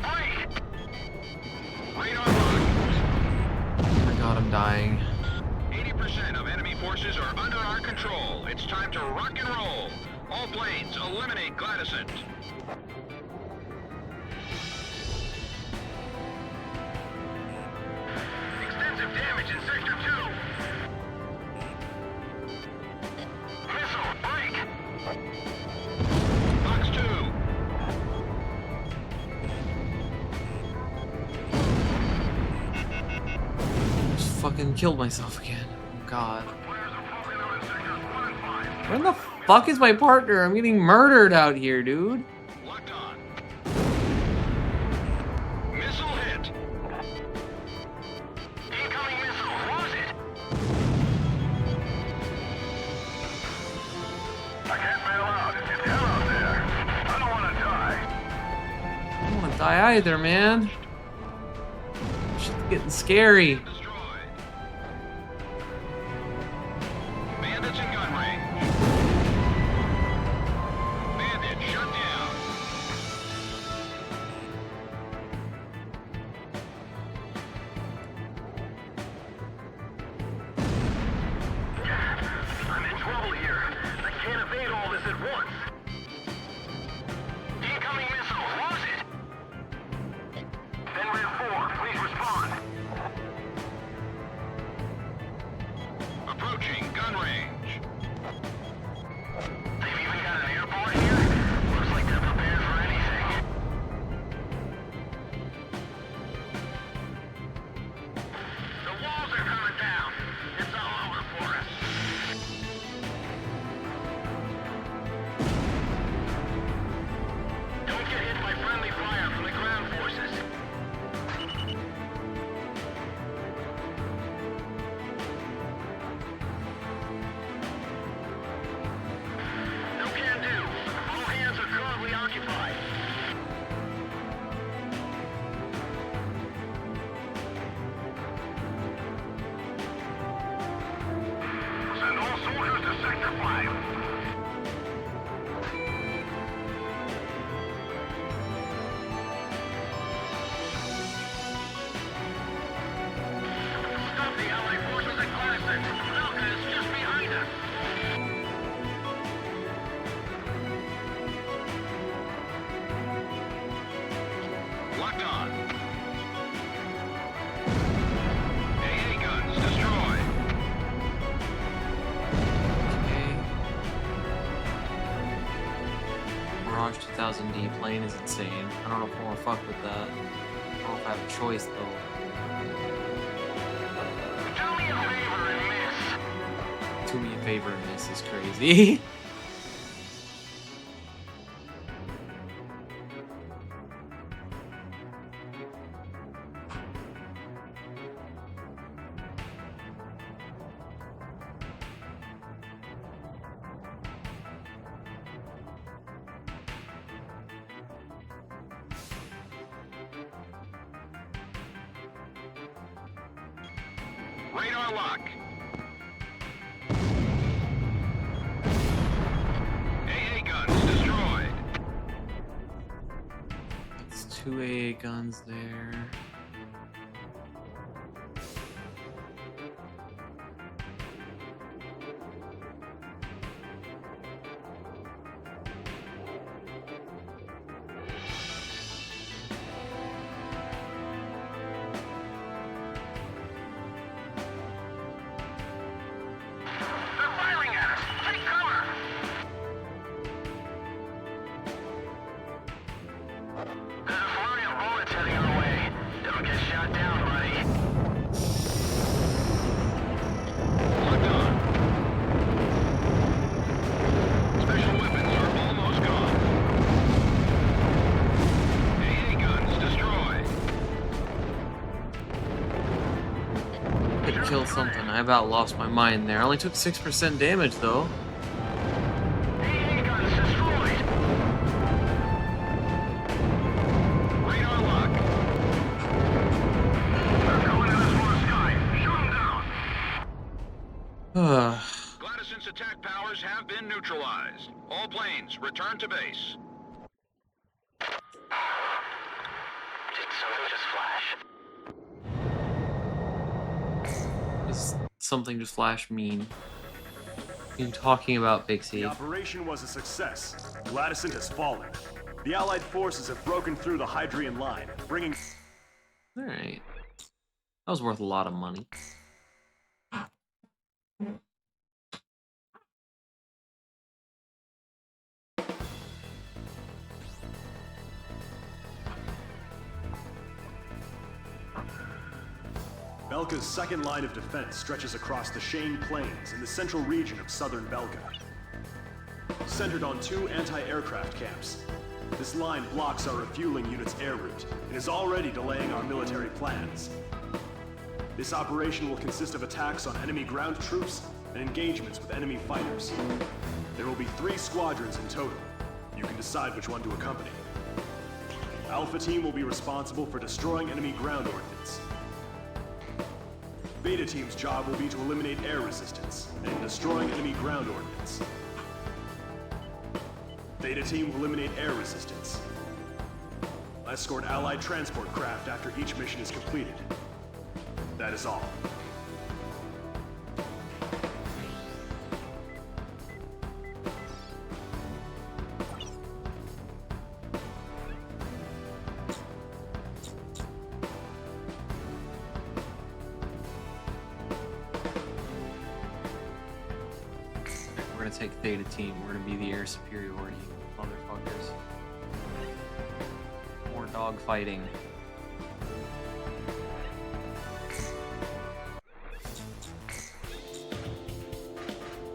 Speaker 7: Radar lock.
Speaker 1: Oh my god, I'm dying.
Speaker 7: 80% of enemy forces are under our control. It's time to rock and roll. All planes, eliminate Gladysant.
Speaker 6: Extensive damage in Sector 2. Missile, break!
Speaker 7: Box 2.
Speaker 1: Just fucking killed myself again. Oh god.
Speaker 6: Players are focusing on Sectors 1 and 5.
Speaker 1: Where the fuck is my partner? I'm getting murdered out here, dude.
Speaker 7: Locked on. Missile hit.
Speaker 6: Incoming missile, lose it! I can't bail out. It's hell out there. I don't want to die.
Speaker 1: I don't want to die either, man. Shit's getting scary.
Speaker 7: Destroyed. Bandits in gun range. Bandit shut down.
Speaker 6: I'm in trouble here. I can't evade all this at once. Incoming missile, lose it! Then Red 4, please respond.
Speaker 7: Approaching gun range.
Speaker 6: They've even got an airport here? Looks like they're prepared for anything. The walls are coming down. It's all over for us. Don't get hit by friendly fire from the ground forces. No can do. All hands are currently occupied. Send all soldiers to Sector 5. Stop the Allied forces at Gladysant. Belkin is just behind us.
Speaker 7: Locked on. AA guns destroyed.
Speaker 1: Okay. Mirage 2000D plane is insane. I don't know if I want to fuck with that. I don't know if I have a choice, though.
Speaker 6: Do me a favor and miss.
Speaker 1: Do me a favor, and this is crazy.
Speaker 7: Radar lock.
Speaker 1: 2 AA guns there.
Speaker 6: They're firing at us! Take cover! There's a flurry of bullets heading our way. Don't get shot down, buddy.
Speaker 7: Locked on. Special weapons are almost gone. AA guns destroyed.
Speaker 1: Could kill something. I about lost my mind there. I only took 6% damage though.
Speaker 6: AA guns destroyed!
Speaker 7: Radar lock.
Speaker 6: They're coming at us from the sky. Shoot them down!
Speaker 7: Gladyson's attack powers have been neutralized. All planes, return to base.
Speaker 6: Did something just flash?
Speaker 1: Does something just flash mean? What are you talking about,
Speaker 5: The
Speaker 1: Pixie?
Speaker 5: operation was a success. Gladison has fallen. The Allied forces have broken through the Hydrian line, bringing...
Speaker 1: Alright. That was worth a lot of money.
Speaker 5: Belka's second line of defense stretches across the Shane Plains in the central region of southern Belka. Centered on 2 anti-aircraft camps, this line blocks our refueling unit's air route and is already delaying our military plans. This operation will consist of attacks on enemy ground troops and engagements with enemy fighters. There will be 3 squadrons in total. You can decide which one to accompany. Alpha Team will be responsible for destroying enemy ground ordnance. Beta Team's job will be to eliminate air resistance and destroying enemy ground ordnance. Theta Team will eliminate air resistance. Escort Allied transport craft after each mission is completed. That is all.
Speaker 1: We're gonna take Theta Team. We're gonna be the air superiority, motherfuckers. More dog fighting.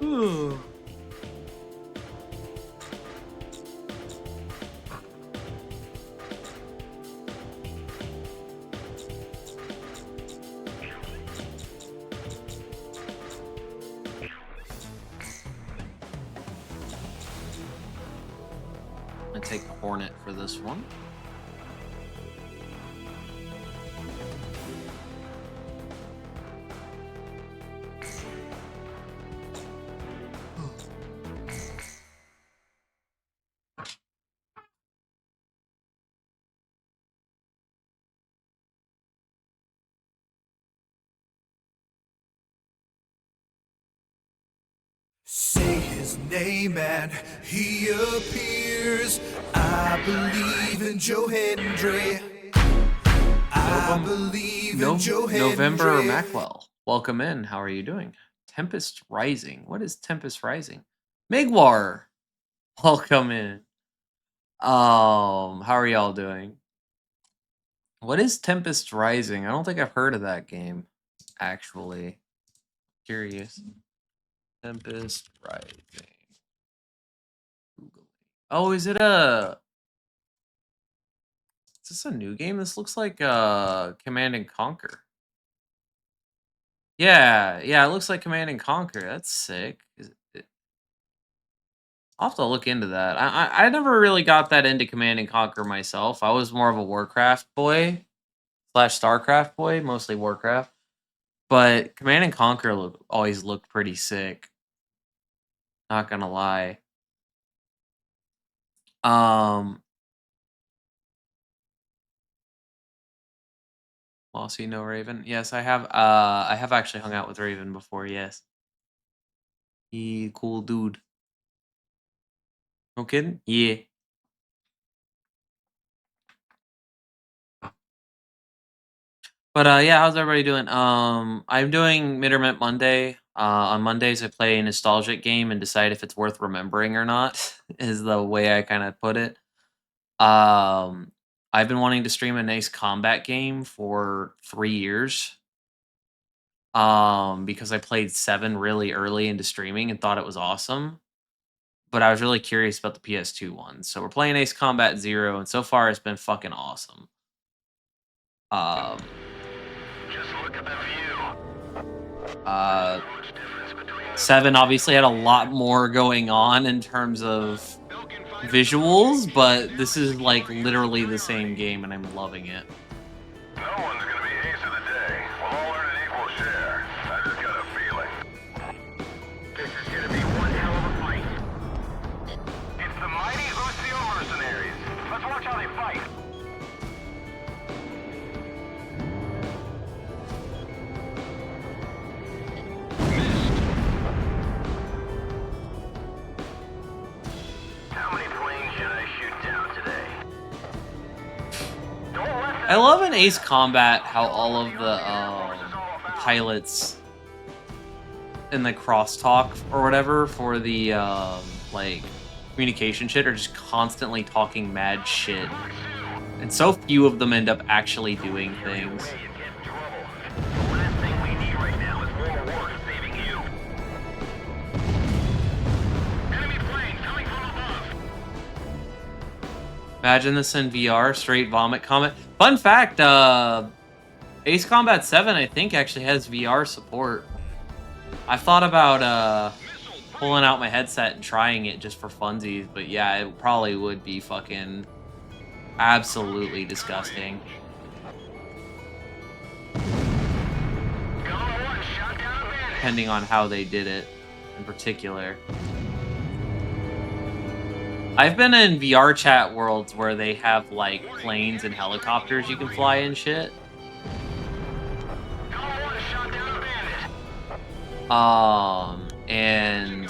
Speaker 1: Ooh. I'm gonna take Hornet for this one.
Speaker 2: Say his name and he appears. I believe in Joe Hendry. I believe in Joe Hendry.
Speaker 1: November Macwell. Welcome in. How are you doing? Tempest Rising. What is Tempest Rising? Migwar. Welcome in. How are y'all doing? What is Tempest Rising? I don't think I've heard of that game, actually. Curious. Tempest Rising. Googling. Oh, is this a new game? This looks like Command and Conquer. Yeah, it looks like Command and Conquer. That's sick. I'll have to look into that. I never really got that into Command and Conquer myself. I was more of a Warcraft boy / Starcraft boy, mostly Warcraft. But Command and Conquer always looked pretty sick. Not gonna lie. Mossy, no Raven. Yes, I have. I have actually hung out with Raven before. Yes, he cool dude. No kidding. Yeah. But yeah, how's everybody doing? I'm doing Midterment Monday. On Mondays, I play a nostalgic game and decide if it's worth remembering or not. Is the way I kind of put it. Um, I've been wanting to stream a nice combat game for 3 years. Because I played 7 really early into streaming and thought it was awesome. But I was really curious about the PS2 one. So we're playing Ace Combat Zero, and so far it's been fucking awesome.
Speaker 6: Just look at the view.
Speaker 1: 7 obviously had a lot more going on in terms of visuals, but this is like literally the same game, and I'm loving it.
Speaker 6: No one's gonna be ace of the day. We'll all earn an equal share. I just got a feeling. This is gonna be one hell of a fight. It's the mighty Ucio mercenaries. Let's watch how they fight. How many planes should I shoot down today? Don't let that
Speaker 1: I love in Ace Combat how all of the pilots in the crosstalk or whatever for the like communication shit are just constantly talking mad shit, and so few of them end up actually doing things.
Speaker 6: way and get in trouble. The last thing we need right now is more work saving you. Enemy plane coming from above.
Speaker 1: Imagine this in VR, straight vomit comment. Fun fact, Ace Combat 7 I think actually has VR support. I thought about pulling out my headset and trying it just for funsies, but yeah, it probably would be fucking absolutely disgusting. Depending on how they did it in particular. I've been in VR chat worlds where they have like planes and helicopters you can fly and shit. And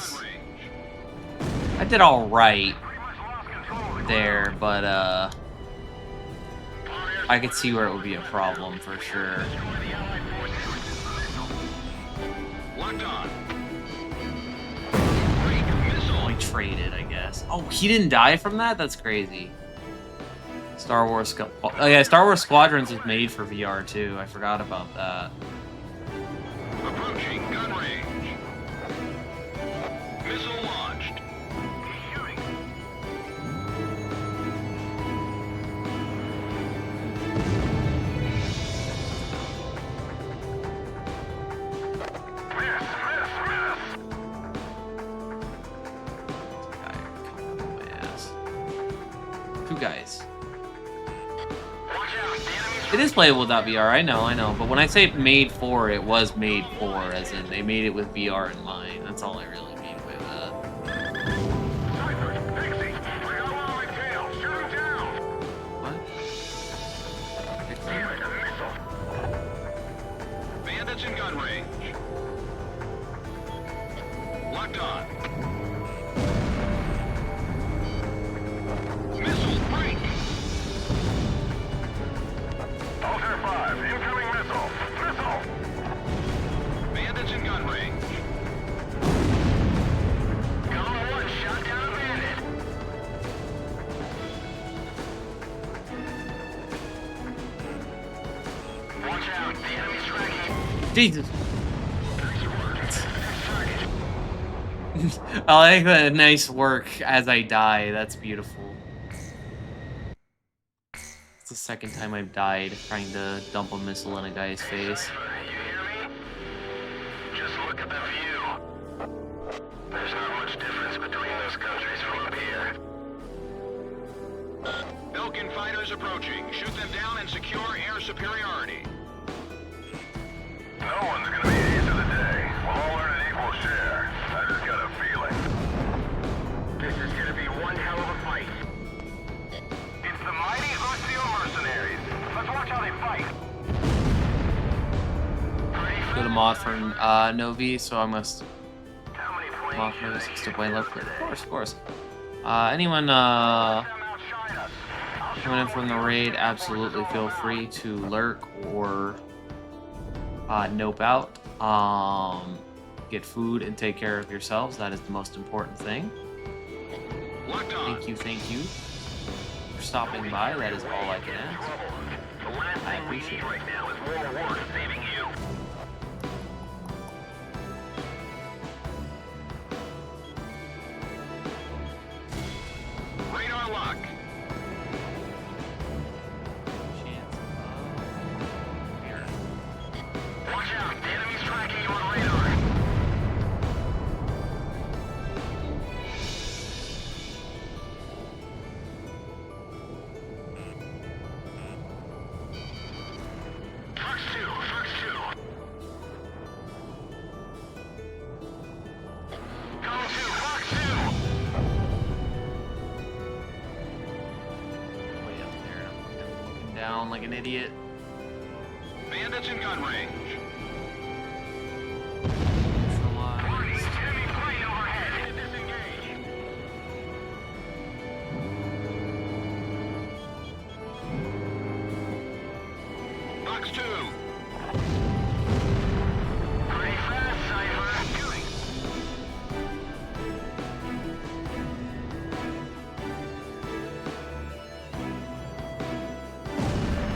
Speaker 1: I did all right there, but I could see where it would be a problem for sure.
Speaker 7: Locked on.
Speaker 1: Only traded, I guess. Oh, he didn't die from that? That's crazy. Star Wars oh yeah, Star Wars Squadrons is made for VR too. I forgot about that.
Speaker 7: Approaching gun range. Missile launched. Shooting.
Speaker 1: Guy coming on my ass. 2 guys.
Speaker 6: Watch out, the enemy's
Speaker 1: It is playable without VR, I know. But when I say made for, it was made for, as in they made it with VR in mind. That's all I really mean by that.
Speaker 6: Pixie, I got one on my tail. Shoot him down.
Speaker 1: What?
Speaker 6: Damn it, a missile.
Speaker 7: Bandits in gun range. Locked on. Missile break.
Speaker 6: Alter 5, incoming missile. Missile.
Speaker 7: Bandits in gun range.
Speaker 6: Gamma 1 shot down a bandit. Watch out, the enemy's tracking.
Speaker 1: Jesus.
Speaker 6: Nice work. Next target.
Speaker 1: I like the nice work as I die. That's beautiful. It's the second time I've died trying to dump a missile in a guy's face.
Speaker 6: You hear me? Just look at the view. There's not much difference between those countries from up here.
Speaker 7: Belkin fighters approaching. Shoot them down and secure air superiority.
Speaker 6: No one's gonna be ace of the day. We'll all earn an equal share. I just got a feeling. This is gonna be one hell of a fight. It's the mighty Ucio mercenaries. Let's watch how they fight.
Speaker 1: a mod for Novi, so I must
Speaker 6: How many
Speaker 1: mod
Speaker 6: planes
Speaker 1: for Novi
Speaker 6: should I
Speaker 1: 6 to
Speaker 6: use
Speaker 1: play
Speaker 6: for
Speaker 1: locally.
Speaker 6: today?
Speaker 1: Of course. Anyone
Speaker 6: Them outshine us. I'll show
Speaker 1: coming in
Speaker 6: them
Speaker 1: from
Speaker 6: what
Speaker 1: the
Speaker 6: the
Speaker 1: raid,
Speaker 6: Earth Defense Force is
Speaker 1: absolutely
Speaker 6: all
Speaker 1: feel
Speaker 6: about.
Speaker 1: free to lurk or nope out. Get food and take care of yourselves. That is the most important thing.
Speaker 7: Locked on.
Speaker 1: Thank you for stopping by. That is all I can ask.
Speaker 6: The last
Speaker 1: I
Speaker 6: thing we
Speaker 1: appreciate
Speaker 6: need
Speaker 1: it.
Speaker 6: right now is more work saving you.
Speaker 7: Radar lock.
Speaker 1: Chance of here.
Speaker 6: Watch out, the enemy's tracking you on radar. Fox 2, Fox 2. Go to Fox 2.
Speaker 1: Way up there. I'm looking down like an idiot.
Speaker 7: Bandits in gun range.
Speaker 1: Neutralized.
Speaker 6: Enemy plane overhead. Disengage.
Speaker 7: Fox 2.
Speaker 6: Pretty fast, Cypher. Shooting.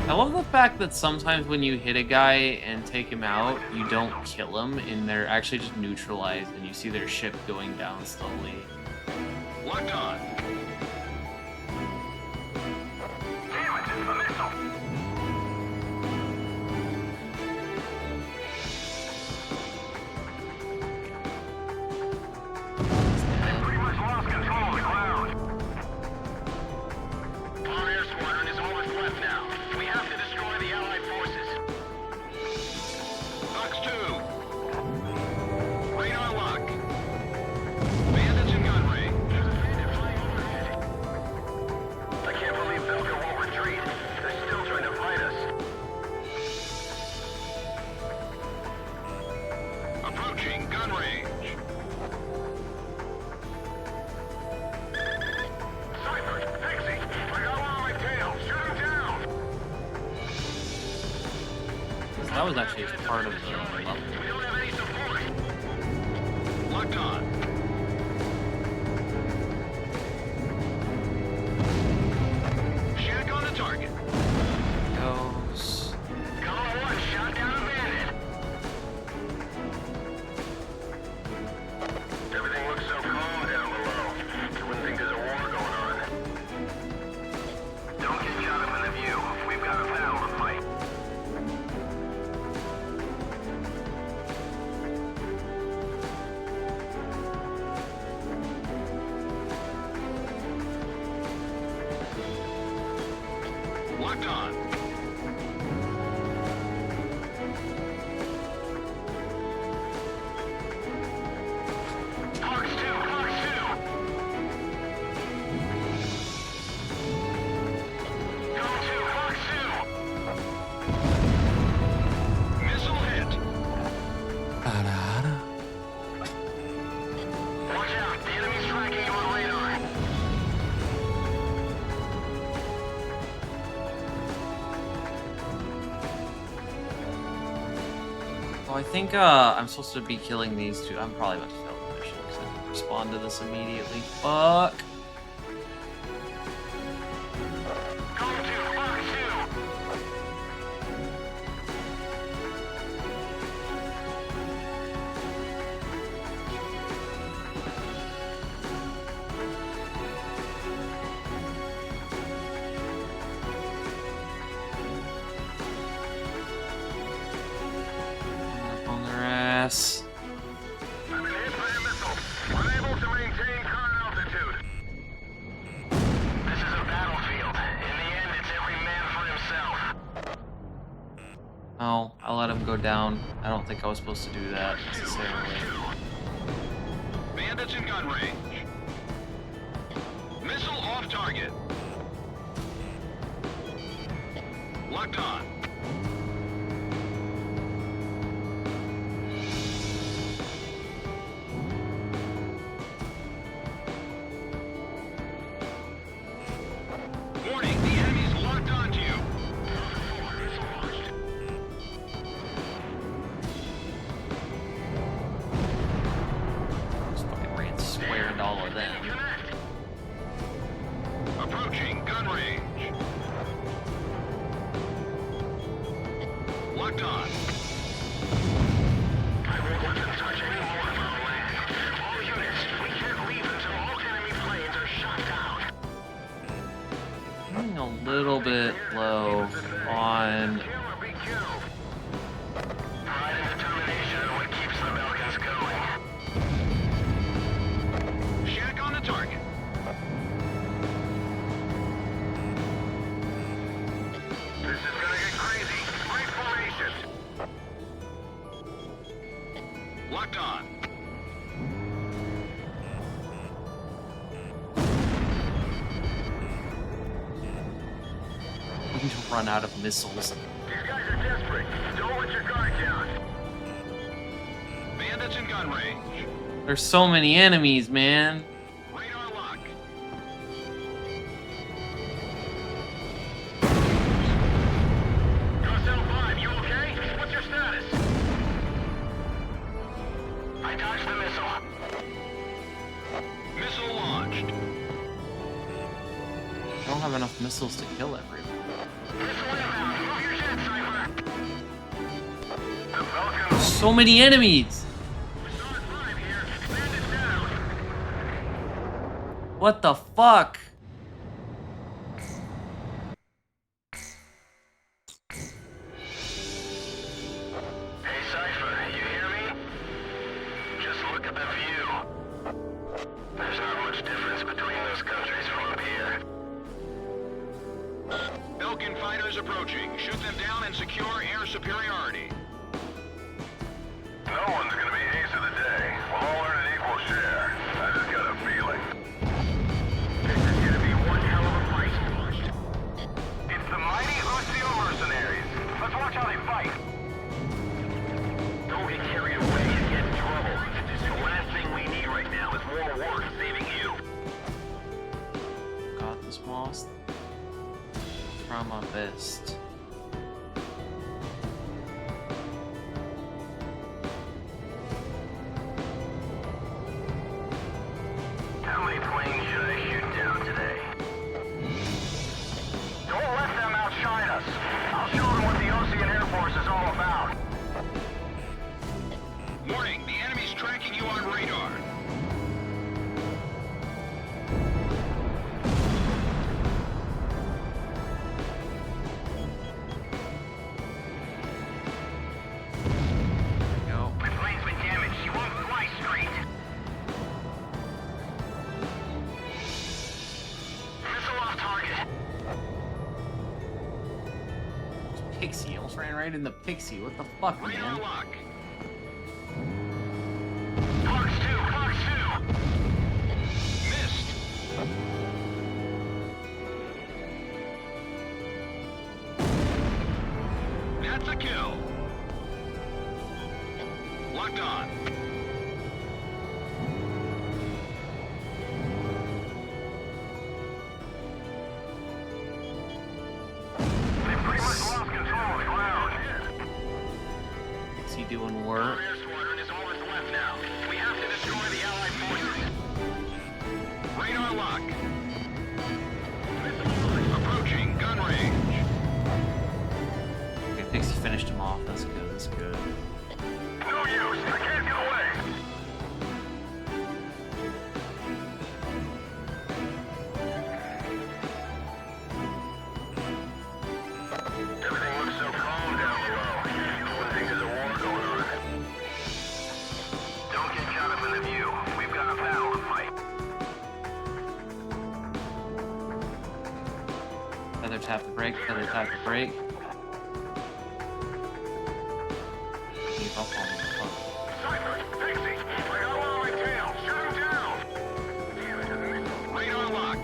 Speaker 1: I love the fact that sometimes when you hit a guy and take him out, you don't kill him, and they're actually just neutralized, and you see their ship going down slowly.
Speaker 7: Locked on.
Speaker 6: Damn it, a missile. Pretty much lost control of the ground. Our air squadron is all that's left now. We have to destroy the Allied forces.
Speaker 7: Fox 2. Radar lock. Bandits in gun range.
Speaker 6: There's a bandit flying overhead. I can't believe Belkin won't retreat. They're still trying to fight us.
Speaker 7: Approaching gun range.
Speaker 6: Cypher, Pixie, I got one on my tail. Shoot him down.
Speaker 1: That was actually part of the level.
Speaker 6: We don't have any support.
Speaker 7: Locked on. Shack on the target.
Speaker 1: Goes.
Speaker 6: Column 1 shot down a bandit. Everything looks so calm down below. You wouldn't think there's a war going on. Don't get caught up in the view. We've got a battle to fight.
Speaker 7: Locked on.
Speaker 6: Fox 2, Fox 2. Go to Fox 2.
Speaker 7: Missile hit.
Speaker 6: Watch out, the enemy's tracking you on radar.
Speaker 1: Oh, I think I'm supposed to be killing these two. I'm probably about to fail the mission because I didn't respond to this immediately. Fuck.
Speaker 6: Go to Fox 2.
Speaker 1: On their ass.
Speaker 6: I've been hit by a missile. Unable to maintain current altitude. This is a battlefield. In the end, it's every man for himself.
Speaker 1: Oh, I'll let him go down. I don't think I was supposed to do that necessarily.
Speaker 7: Bandits in gun range. Missile off target. Locked on. Locked on.
Speaker 6: I won't let them touch any more of our land. All units, we can't leave until all enemy planes are shot down.
Speaker 1: Running a little bit low on.
Speaker 6: Kill or be killed. Pride and determination are what keeps the Belkins going.
Speaker 7: Shack on the target.
Speaker 6: This is gonna get crazy. Break formation.
Speaker 7: Locked on.
Speaker 1: I'm going to run out of missiles.
Speaker 6: These guys are desperate. Don't let your guard down.
Speaker 7: Bandits in gun range.
Speaker 1: There's so many enemies, man.
Speaker 7: Radar lock.
Speaker 6: Cross 5, you okay? What's your status? I dodged the missile.
Speaker 7: Missile launched.
Speaker 1: I don't have enough missiles to kill everyone.
Speaker 6: Missile inbound. Move your jet, Cypher. The Belkin
Speaker 1: So many enemies!
Speaker 6: Star 5 here. Bandits down.
Speaker 1: What the fuck?
Speaker 6: Hey, Cypher, you hear me? Just look at the view. There's not much difference between those countries from up here.
Speaker 7: Belkin fighters approaching. Shoot them down and secure air superiority.
Speaker 6: No one's gonna be ace of the day. We'll all earn an equal share. I just got a feeling. This is gonna be one hell of a fight. It's the mighty Lucio mercenaries. Let's watch how they fight. Don't get carried away and get in trouble. The last thing we need right now is more work saving you.
Speaker 1: Got this lost. Try my best.
Speaker 6: How many planes should I shoot down today? Don't let them outshine us. I'll show them what the Ocean Air Force is all about.
Speaker 7: Warning, the enemy's tracking you on radar.
Speaker 1: There we go.
Speaker 6: My plane's been damaged. You won't fly straight. Missile off target.
Speaker 1: Pixie. Almost ran right in the pixie. What the fuck,
Speaker 7: Radar
Speaker 1: man?
Speaker 7: lock.
Speaker 6: Cox 2, Cox 2.
Speaker 7: Missed. That's a kill. Locked on.
Speaker 6: They pretty much lost control of the ground.
Speaker 1: Pixie doing work.
Speaker 6: Air squadron is all that's left now. We have to destroy the Allied forces.
Speaker 7: Radar lock. Approaching gun range.
Speaker 1: Okay, Pixie finished him off. That's good. That's good.
Speaker 6: No use. I can't get away. Everything looks so calm down below. One thing, there's a war going on. Don't get caught up in the view. We've got a battle to fight.
Speaker 1: Feather tap the brake. Feather tap the brake. Gave up on the fuck.
Speaker 6: Cypher, Pixie, I got one on my tail. Shoot him down. Damn it, doesn't miss.
Speaker 7: Radar lock.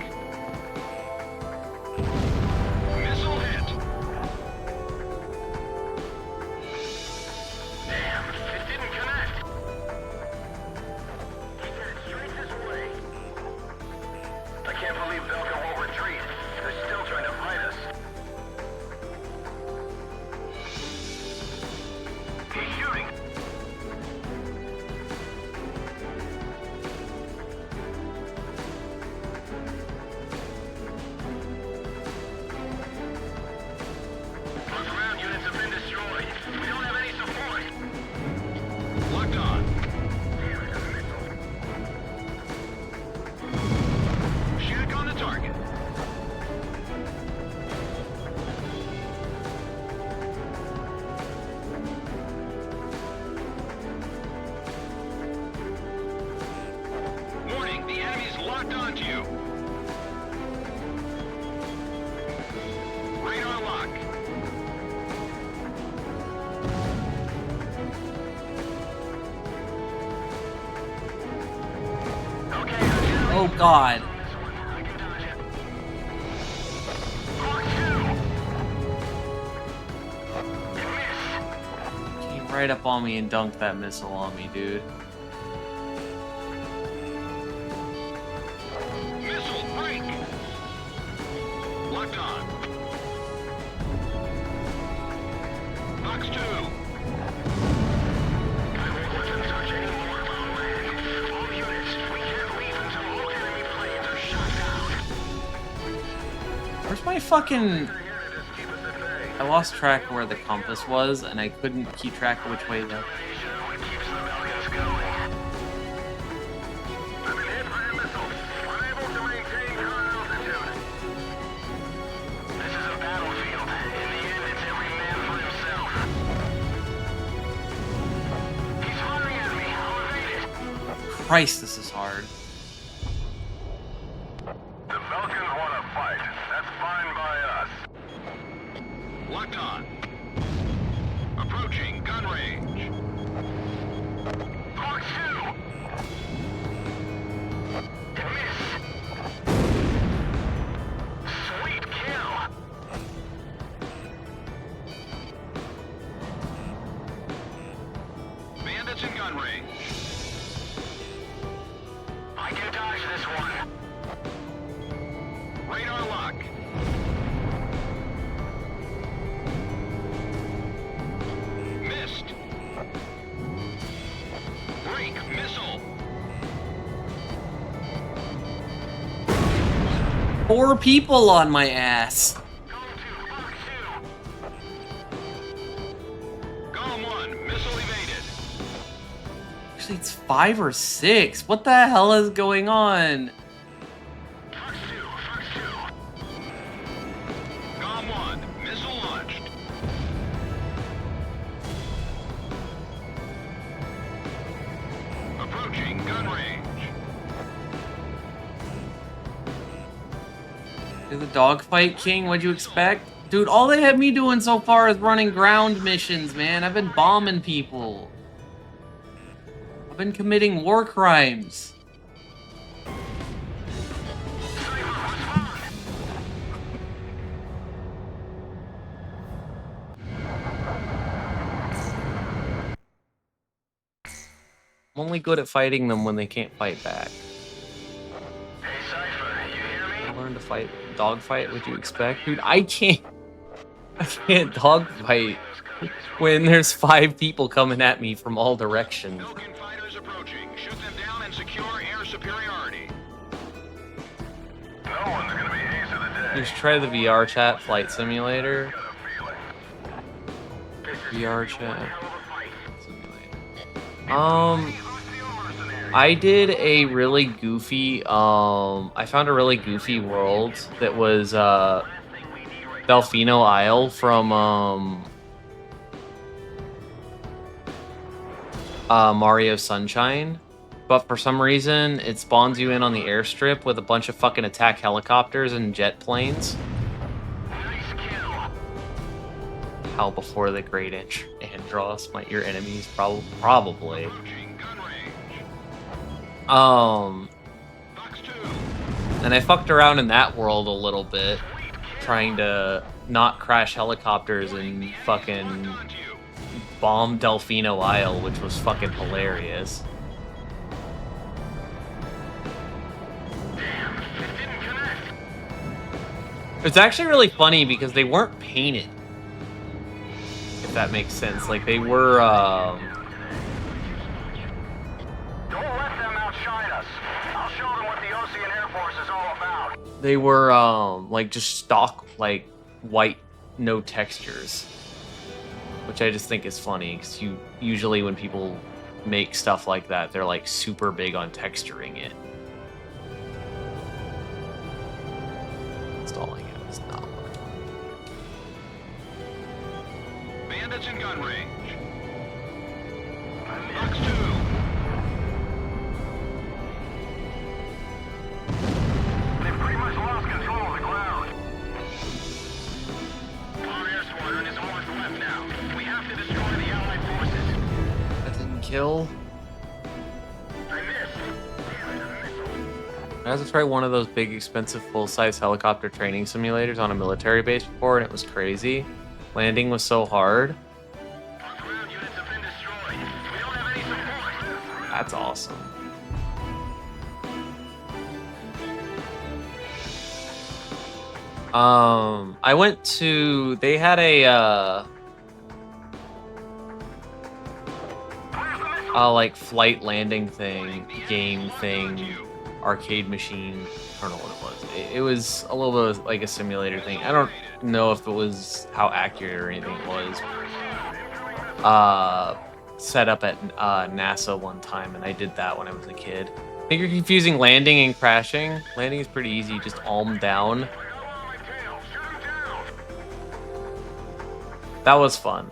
Speaker 7: Missile hit.
Speaker 6: Damn, it didn't connect. He headed straight this way. I can't believe Belkin won't retreat. They're still trying to fight us. He's shooting.
Speaker 1: God. Came right up on me and dunked that missile on me, dude.
Speaker 7: Missile break! Locked on. Fox 2.
Speaker 1: Where's my fucking... I lost track of where the compass was, and I couldn't keep track of which way the... Christ, this is hard.
Speaker 6: The Belkins want to fight. That's fine by us.
Speaker 7: Locked on. Approaching gun range.
Speaker 6: Fox 2! Miss! Sweet kill!
Speaker 7: Bandits in gun range.
Speaker 6: I can dodge this one.
Speaker 7: Radar lock. Missed. Break missile.
Speaker 1: 4 people on my ass.
Speaker 7: Golem 1, missile evaded.
Speaker 1: Actually, it's 5 or 6. What the hell is going on?
Speaker 6: Fox 2.
Speaker 7: Golem 1, missile launched. Approaching gun range.
Speaker 1: You're the dogfight king? What'd you expect? Dude, all they have me doing so far is running ground missions, man. I've been bombing people. I've been committing war crimes. I'm only good at fighting them when they can't fight back.
Speaker 6: Hey, Cypher, you hear me?
Speaker 1: I learned to fight dogfight. What'd you expect? Dude, I can't dogfight when there's 5 people coming at me from all directions.
Speaker 7: Belkin fighters approaching. Shoot them down and secure air superiority.
Speaker 6: No one's gonna be ace of the day.
Speaker 1: Just try the VR chat flight simulator. VR chat simulator. I did a really goofy, I found a really goofy world that was, Delfino Isle from, Mario Sunshine. But for some reason, it spawns you in on the airstrip with a bunch of fucking attack helicopters and jet planes. How before the great Andross might your enemies probably. And I fucked around in that world a little bit, trying to not crash helicopters and fucking bomb Delfino Isle, which was fucking hilarious. It's actually really funny because they weren't painted, if that makes sense. Like, they were,
Speaker 6: Don't let them outshine us. I'll show them what the Ocean Air Force is all about.
Speaker 1: they were, like, just stock, like, white, no textures. Which I just think is funny, because usually when people make stuff like that, they're, like, super big on texturing it. Installing it is not working.
Speaker 7: Bandits in gun range. Fox 2.
Speaker 6: They've pretty much lost control of the ground. Our air squadron is on what's left now. We have to destroy the Allied forces.
Speaker 1: That didn't kill.
Speaker 6: I missed.
Speaker 1: I I had to try one of those big, expensive, full-size helicopter training simulators on a military base before, and it was crazy. Landing was so hard.
Speaker 6: Our ground units have been destroyed. We don't have any support.
Speaker 1: That's awesome. I went to, they had a like flight landing thing, game thing, arcade machine. I don't know what it was. It was a little bit of like a simulator thing. I don't know if it was how accurate or anything it was. Set up at NASA one time, and I did that when I was a kid. I think you're confusing landing and crashing. Landing is pretty easy, just alm down. That was fun.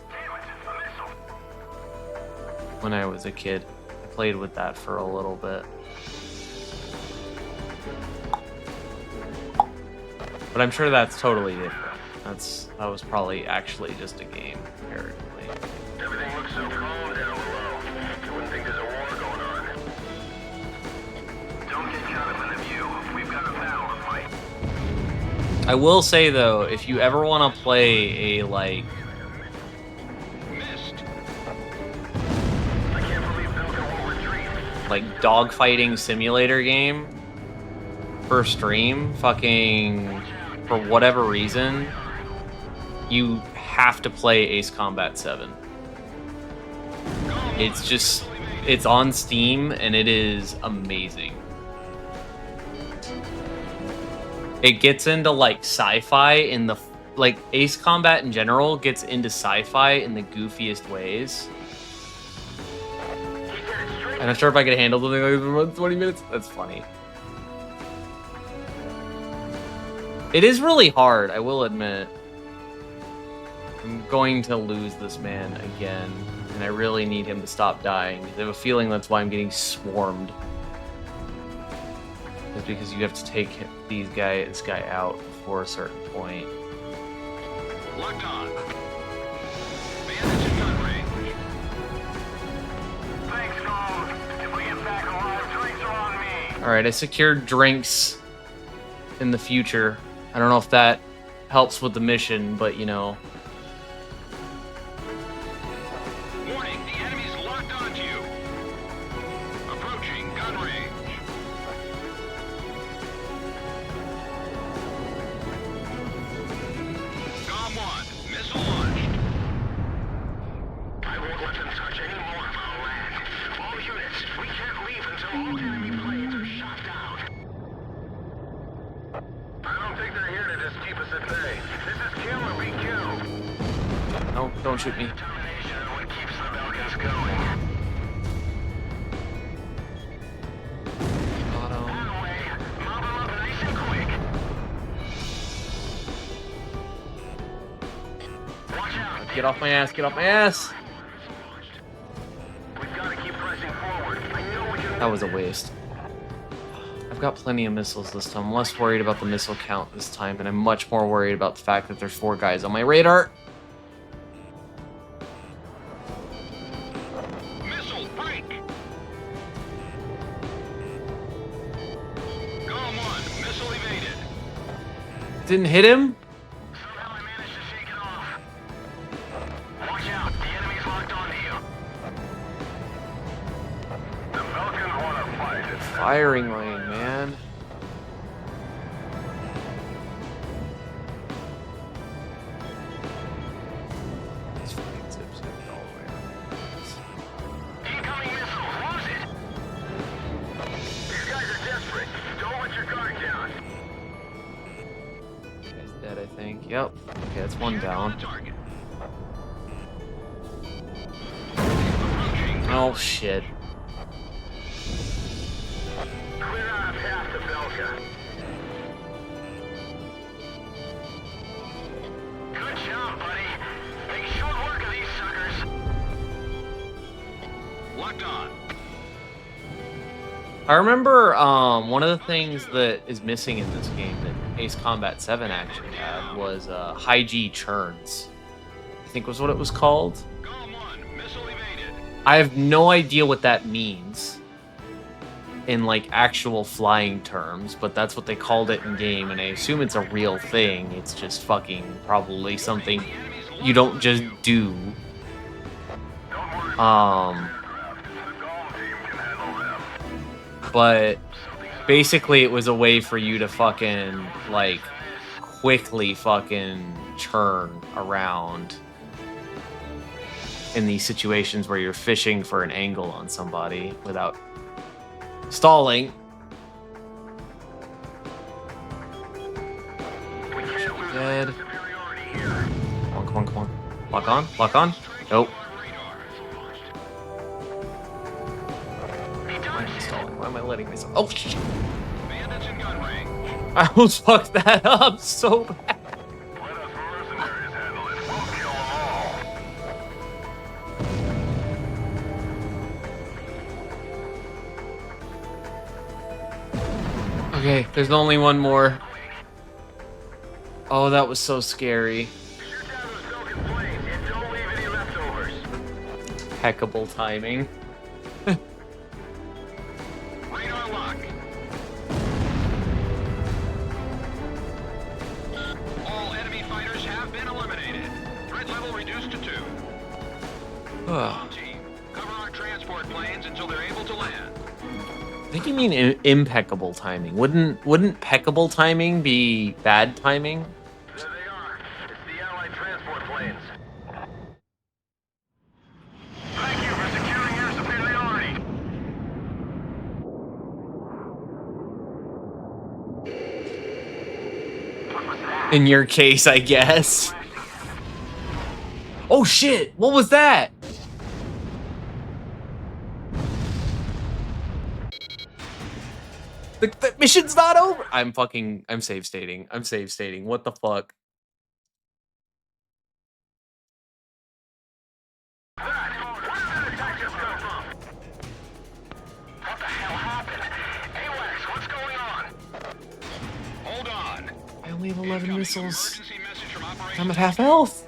Speaker 1: When I was a kid, I played with that for a little bit. But I'm sure that's totally different. That was probably actually just a game, comparatively.
Speaker 6: Everything looks so calm down below. You wouldn't think there's a war going on. Don't get caught up in the view. We've got a battle to fight.
Speaker 1: I will say though, if you ever want to play a like
Speaker 6: I can't believe Belkin won't retreat.
Speaker 1: dogfighting simulator game for stream, fucking for whatever reason, you have to play Ace Combat 7. It's on Steam and it is amazing. It gets into like sci-fi in the like Ace Combat in general gets into sci-fi in the goofiest ways. I'm not sure if I could handle something like this for 20 minutes. That's funny. It is really hard, I will admit. I'm going to lose this man again, and I really need him to stop dying. I have a feeling that's why I'm getting swarmed. It's because you have to take this guy out before a certain point.
Speaker 7: Locked on. Bandits in gun range.
Speaker 6: Thanks, Gold. If we get back alive, drinks are on me.
Speaker 1: Alright, I secured drinks in the future. I don't know if that helps with the mission, but you know.
Speaker 7: Warning, the enemy's locked onto you. Approaching gun range. Gom 1, missile launched.
Speaker 6: I won't let them touch any more of our land. All units, we can't leave until all enemy planes are shot down. I don't think they're here to just keep us at bay. This is kill or be killed.
Speaker 1: No, don't shoot me.
Speaker 6: Determination is what keeps the Belkins going. That way, mob them up nice and quick. Watch out.
Speaker 1: Get off my ass, get off my ass!
Speaker 6: We've got to keep pressing forward. I know we can.
Speaker 1: That was a waste. I've got plenty of missiles this time. I'm less worried about the missile count this time, and I'm much more worried about the fact that there's 4 guys on my radar.
Speaker 7: Missile break. Gom 1, missile evaded.
Speaker 1: Didn't hit him?
Speaker 6: Somehow I managed to shake it off. Watch out. The enemy's locked onto you. The Belkins want to fight.
Speaker 1: Firing lane, man. These fucking zips hit me all the way around.
Speaker 6: Incoming missiles. Lose it. These guys are desperate. Don't let your guard down.
Speaker 1: Guy's dead, I think. Yep. Okay, that's one down.
Speaker 7: Target.
Speaker 1: Oh, shit.
Speaker 6: Clear out a path to Belka. Good job, buddy. Make short work of these suckers.
Speaker 7: Locked on.
Speaker 1: I remember one of the things that is missing in this game that Ace Combat 7 actually had was high G churns. I think was what it was called.
Speaker 7: Gom 1, missile evaded.
Speaker 1: I have no idea what that means. in like actual flying terms, but that's what they called it in game, and I assume it's a real thing. It's just fucking probably something you don't just do. But basically it was a way for you to fucking like quickly fucking churn around in these situations where you're fishing for an angle on somebody without stalling. Dead. Come on, come on. Lock on, lock on. Nope. Why am I stalling? Why am I letting myself? Oh shit! I almost fucked that up so bad. Okay, there's only one more. Oh, that was so scary. Impeccable timing.
Speaker 7: Radar lock. All enemy fighters have been eliminated. Threat level reduced to 2. Team, cover our transport planes until they're able to land.
Speaker 1: I think you mean impeccable timing. Wouldn't peccable timing be bad timing?
Speaker 6: There they are. It's the Allied transport planes. Thank you for securing your superiority. What was that?
Speaker 1: In your case, I guess. Oh shit! What was that? The mission's not over. I'm save stating. I'm save stating. What the fuck?
Speaker 6: Where did the attack just come from? What the hell happened? AWACS, what's going on?
Speaker 7: Hold on.
Speaker 1: I only have 11
Speaker 7: Incoming
Speaker 1: missiles.
Speaker 7: emergency message from Operation
Speaker 1: I'm at half health.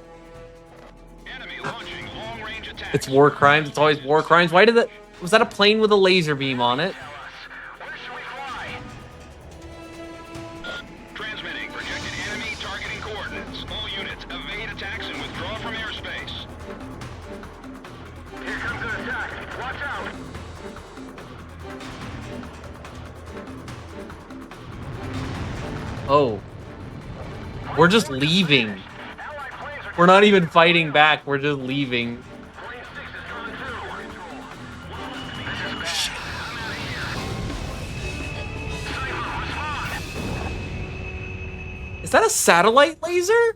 Speaker 7: Enemy launching long-range attacks.
Speaker 1: It's war crimes. It's always war crimes. Why did that? Was that a plane with a laser beam on it?
Speaker 6: Where should we fly?
Speaker 7: Transmitting projected enemy targeting coordinates. All units evade attacks and withdraw from airspace.
Speaker 6: Here comes an attack. Watch out.
Speaker 1: Oh. We're just leaving.
Speaker 6: Allied planes are
Speaker 1: We're not even fighting back. We're just leaving.
Speaker 6: Plane 6 is coming through. This is bad. I'm out of here. Cypher, respond.
Speaker 1: Is that a satellite laser?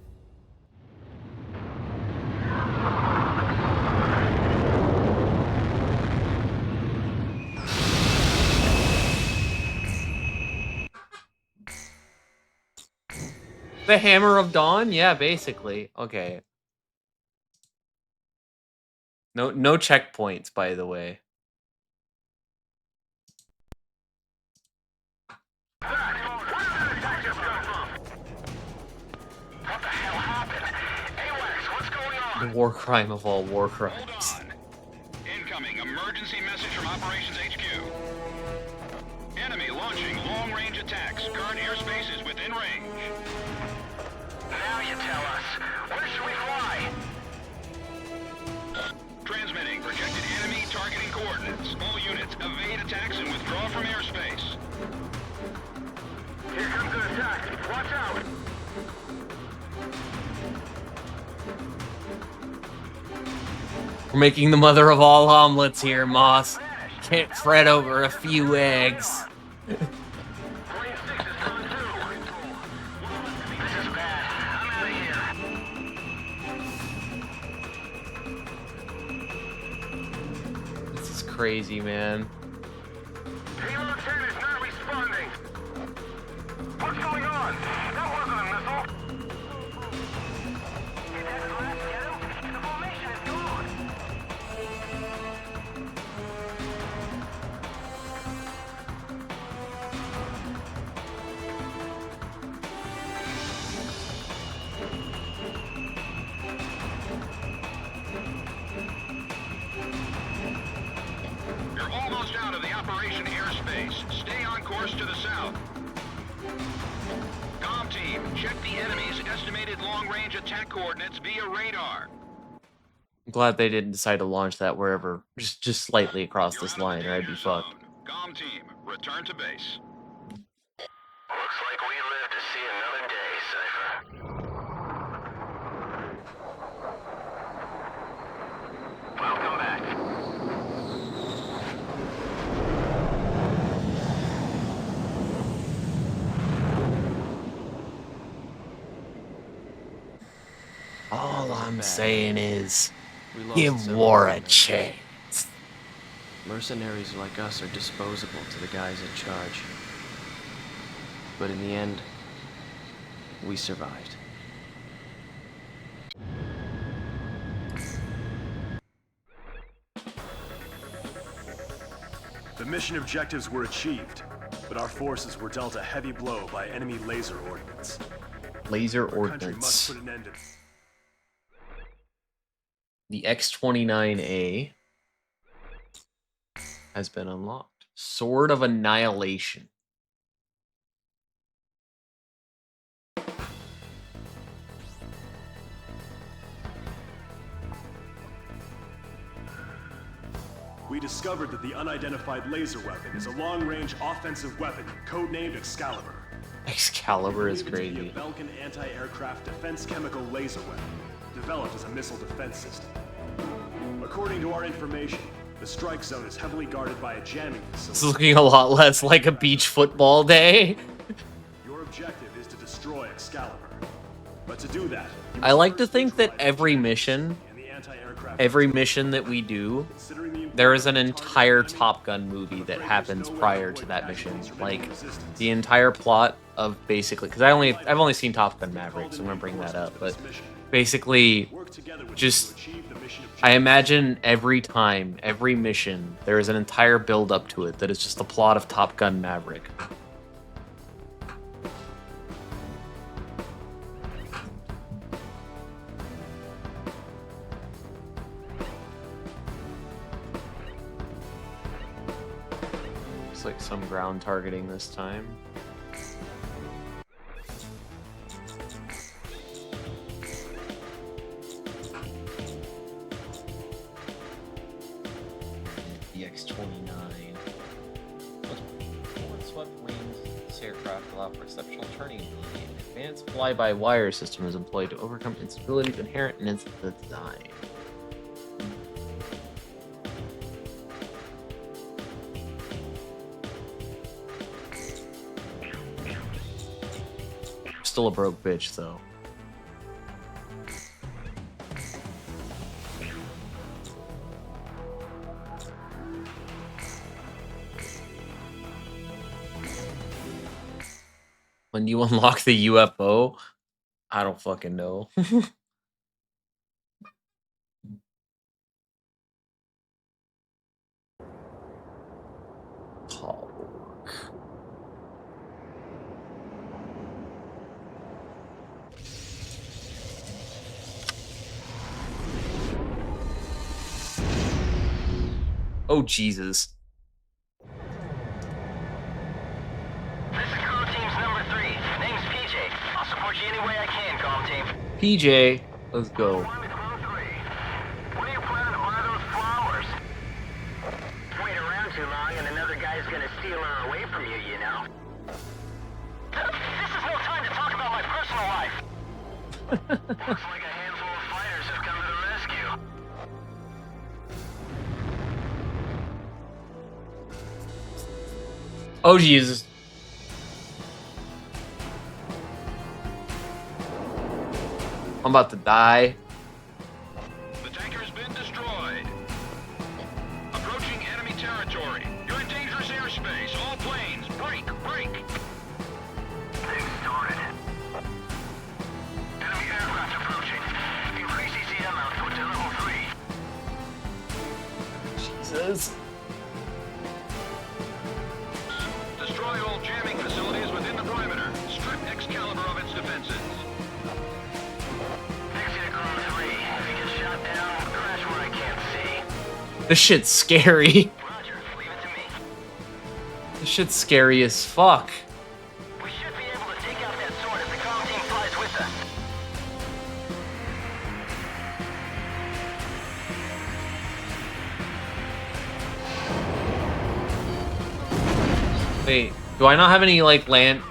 Speaker 1: The Hammer of Dawn? Yeah, basically. Okay. No checkpoints, by the way.
Speaker 6: Where did the attack just come from? What the hell happened? AWACS, what's going on?
Speaker 1: The war crime of all war
Speaker 7: Hold
Speaker 1: crimes.
Speaker 7: on. Incoming emergency message from Operations HQ. Enemy launching long-range attacks. Current airspace is within range.
Speaker 6: Now you tell us. Where should we fly?
Speaker 7: Transmitting projected enemy targeting coordinates. All units evade attacks and withdraw from airspace.
Speaker 6: Here comes an attack. Watch out.
Speaker 1: We're making the mother of all omelets here, Moss. Can't fret over a few eggs.
Speaker 6: Plane 6 is coming through. This is bad. I'm out of here.
Speaker 1: This is crazy, man.
Speaker 6: Payload 10 is not responding. What's going on? That wasn't a missile. Did that blast get him? The formation is gone.
Speaker 7: You're almost course to the south. Com team, check the enemy's estimated long-range attack coordinates via radar.
Speaker 1: I'm glad they didn't decide to launch that wherever, just slightly across
Speaker 7: You're
Speaker 1: this
Speaker 7: out of the
Speaker 1: line, or I'd be
Speaker 7: danger
Speaker 1: fucked.
Speaker 7: zone. Com team, return to base.
Speaker 6: Looks like we live to see another day, Cypher. Welcome back.
Speaker 1: All I'm saying is,
Speaker 3: We lost
Speaker 1: give
Speaker 3: several
Speaker 1: war a
Speaker 3: men.
Speaker 1: chance.
Speaker 3: Mercenaries like us are disposable to the guys in charge. But in the end, we survived.
Speaker 5: The mission objectives were achieved, but our forces were dealt a heavy blow by enemy laser ordnance.
Speaker 1: Laser
Speaker 5: Our country must
Speaker 1: ordnance.
Speaker 5: put an end to
Speaker 1: The X-29A has been unlocked. Sword of Annihilation.
Speaker 5: We discovered that the unidentified laser weapon is a long-range offensive weapon, codenamed Excalibur.
Speaker 1: Excalibur is
Speaker 5: We believe it to
Speaker 1: crazy.
Speaker 5: be a Belkin anti-aircraft defense chemical laser weapon, developed as a missile defense system. According to our information, the strike zone is heavily guarded by a jamming
Speaker 1: This is
Speaker 5: facility.
Speaker 1: looking a lot less like a beach football day.
Speaker 5: Your objective is to destroy Excalibur. But to do that, you
Speaker 1: I
Speaker 5: must
Speaker 1: like to
Speaker 5: first
Speaker 1: think that
Speaker 5: neutralize
Speaker 1: every
Speaker 5: the
Speaker 1: mission,
Speaker 5: and the anti-aircraft
Speaker 1: every
Speaker 5: artillery.
Speaker 1: mission that we do,
Speaker 5: Considering the
Speaker 1: there is an
Speaker 5: importance of
Speaker 1: entire
Speaker 5: targeting
Speaker 1: Top Gun movie
Speaker 5: I'm
Speaker 1: that
Speaker 5: afraid
Speaker 1: happens
Speaker 5: there's no way
Speaker 1: prior
Speaker 5: to
Speaker 1: to
Speaker 5: avoid
Speaker 1: that mission.
Speaker 5: casualties from
Speaker 1: Like
Speaker 5: enemy resistance.
Speaker 1: the entire plot of basically, because I've only seen Top Gun Maverick, so I'm gonna bring that up. But basically,
Speaker 5: Work together with
Speaker 1: just
Speaker 5: you to achieve the mission
Speaker 1: I
Speaker 5: objective.
Speaker 1: imagine every time, every mission, there is an entire build up to it that is just the plot of Top Gun Maverick. Looks like some ground targeting this time. The X-29. With swept wings, this aircraft allow for exceptional turning ability. An advanced fly-by-wire system is employed to overcome instabilities inherent in its design. Still a broke bitch, though. When you unlock the UFO, I don't fucking know. Talk. Oh, Jesus.
Speaker 6: This is Com Team's number 3. Name's PJ. I'll support you any way I can, Com Team.
Speaker 1: PJ, let's go.
Speaker 6: When are you planning to buy those flowers? Wait around too long and another guy's gonna steal her away from you, you know? This is no time to talk about my personal life. Looks like a handful of fighters have come to the rescue.
Speaker 1: Oh, Jesus. I'm about to die.
Speaker 7: The tanker's been destroyed. Approaching enemy territory. You're in dangerous airspace. All planes, break, break.
Speaker 6: They've started. Enemy aircraft approaching. Increase ECM output to level 3.
Speaker 1: Jesus.
Speaker 7: Destroy all jamming facilities within the perimeter. Strip Excalibur of its defenses.
Speaker 6: Exit crew 3. If you get shot down, crash where I can't see.
Speaker 1: This shit's scary.
Speaker 6: Roger, leave it to me.
Speaker 1: This shit's scary as fuck.
Speaker 6: We should be able to take out that sword if the comm team flies with us.
Speaker 1: Wait, do I not have any, like, land?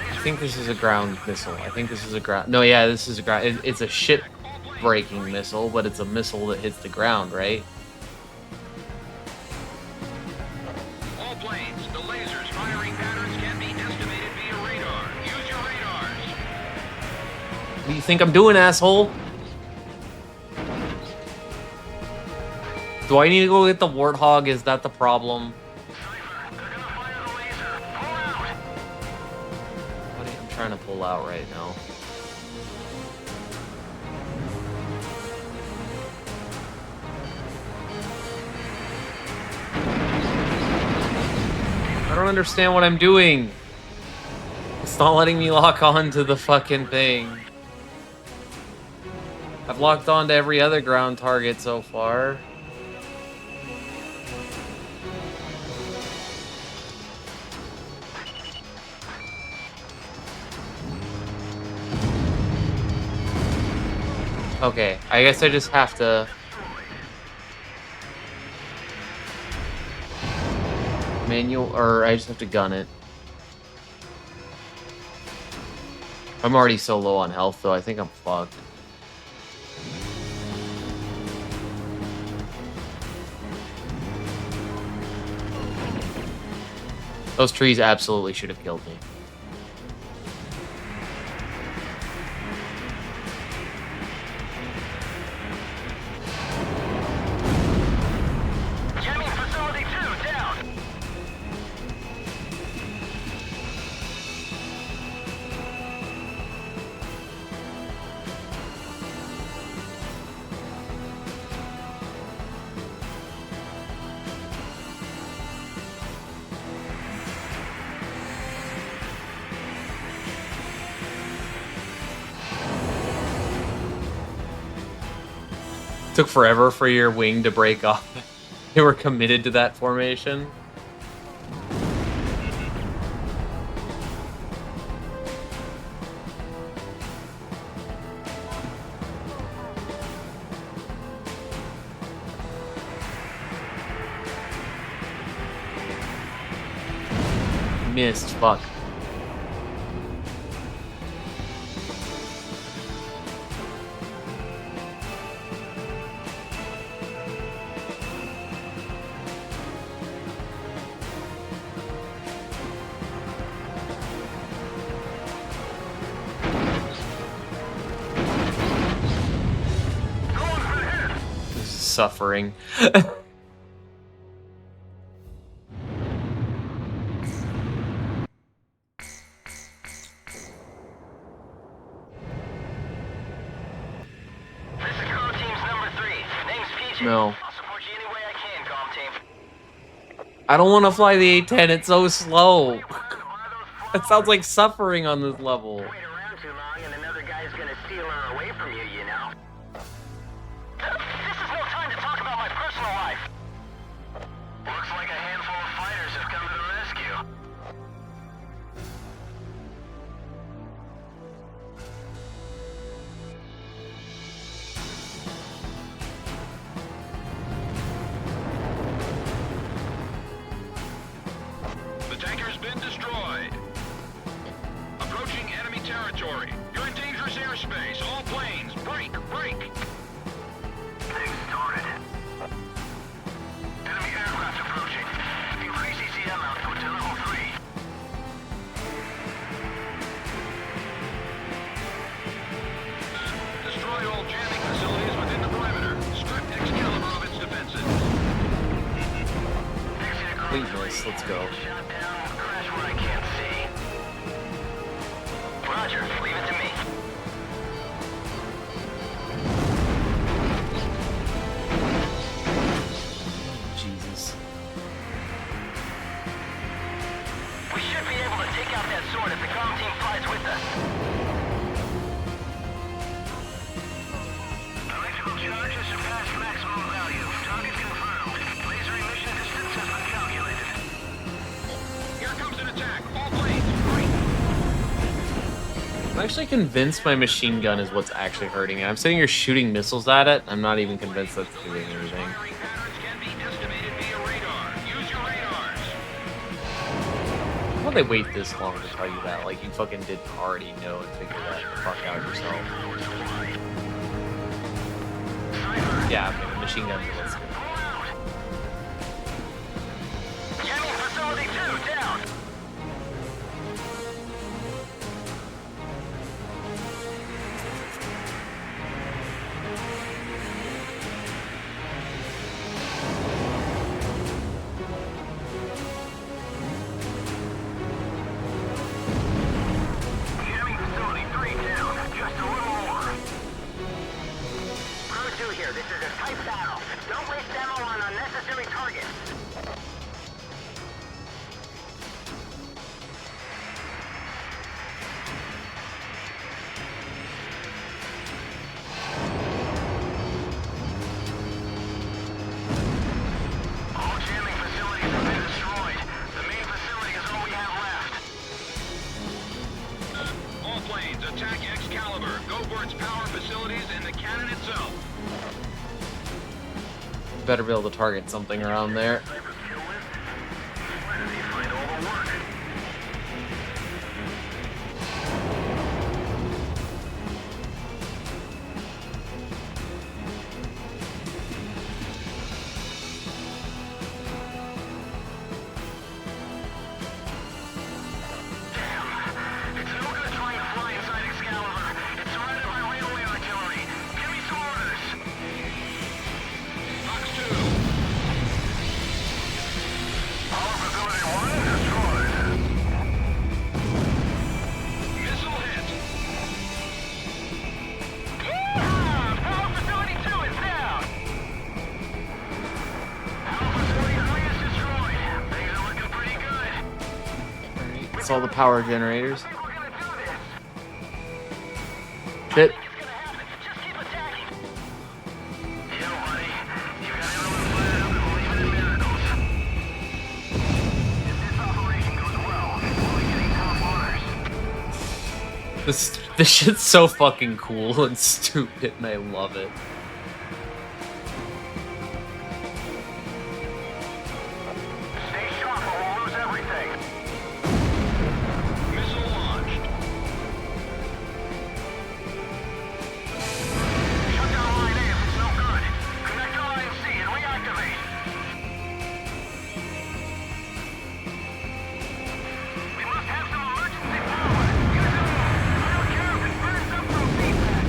Speaker 1: I think this is a ground missile. I think this is a ground... No, yeah, this is a ground... It's a ship-breaking missile, but it's a missile that hits the ground, right?
Speaker 7: All planes, the lasers firing patterns can be estimated via radar. Use your radars.
Speaker 1: What do you think I'm doing, asshole? Do I need to go get the Warthog? Is that the problem? Buddy, I'm trying to pull out right now. I don't understand what I'm doing. It's not letting me lock on to the fucking thing. I've locked on to every other ground target so far. Okay, I guess I just have to... Manual, or I just have to gun it. I'm already so low on health, though. I think I'm fucked. Those trees absolutely should have killed me.
Speaker 6: Jamming facility 2 down.
Speaker 1: Took forever for your wing to break off. They were committed to that formation. Missed, fuck. This is suffering.
Speaker 6: This is comm team's number 3. Name's PJ.
Speaker 1: No.
Speaker 6: I'll support you any way I can, comm team.
Speaker 1: I don't want to fly the A-10, it's so slow. That sounds like suffering on this level.
Speaker 6: Wait around too long and another guy's gonna steal her away from you, you know? This is no time to talk about my personal life. Looks like a handful of fighters have come to the rescue.
Speaker 7: The tanker's been destroyed. Approaching enemy territory. You're in dangerous airspace. All planes, break, break.
Speaker 6: Things started. Enemy aircraft approaching. Increase ECM output to level 3.
Speaker 7: Destroy all jamming facilities within the perimeter. Strip Excalibur of its defenses.
Speaker 1: Completeness, let's go.
Speaker 6: Shot down, crash where I can't see. Roger, leave it to me.
Speaker 1: Jesus.
Speaker 6: We should be able to take out that sword if the comm team flies with us. Electrical charges surpass maximum value. Target confirmed. Laser emission
Speaker 1: actually convinced my machine gun is what's actually hurting it. I'm sitting here shooting missiles at it. I'm not even convinced that's doing anything.
Speaker 7: Firing patterns can be estimated via radar. Use your radars.
Speaker 1: Why would they wait this long to tell you that? Like, you fucking didn't already know and figure that the fuck out yourself. Yeah, I mean, the machine gun is what's
Speaker 6: Enemy facility 2 down. Enemy facility 3 down. Just a little more. Crew 2 here. This is a tight battle. Don't waste ammo on unnecessary targets. All jamming facilities have been destroyed. The main facility is all we have left.
Speaker 7: All planes, attack Excalibur. Go for its power facilities and the cannon itself.
Speaker 1: better be able to target something around there.
Speaker 6: Where did he find all the work? Damn. It's no good trying to fly inside Excalibur. It's surrounded by railway artillery. Give me some orders.
Speaker 7: Fox 2.
Speaker 6: Power facility 1 destroyed.
Speaker 7: Missile hit.
Speaker 6: Yeah! Power facility 2 is down. Power facility 3 is destroyed. Things are looking pretty good.
Speaker 1: Alright, it's all the power generators.
Speaker 6: I think we're gonna do this.
Speaker 1: Shit.
Speaker 6: It's gonna happen. Just keep attacking. Yo, buddy. You got everyone fired up and believing in miracles. If this operation goes well, we'll be getting top honors.
Speaker 1: This shit's so fucking cool and stupid, and I love it.
Speaker 6: Stay sharp or we'll lose everything.
Speaker 7: Missile launched.
Speaker 6: Shut down line A if it's no good. Connect to line C and reactivate. We must have some emergency power. Use it all. I don't care if it burns up from feedback.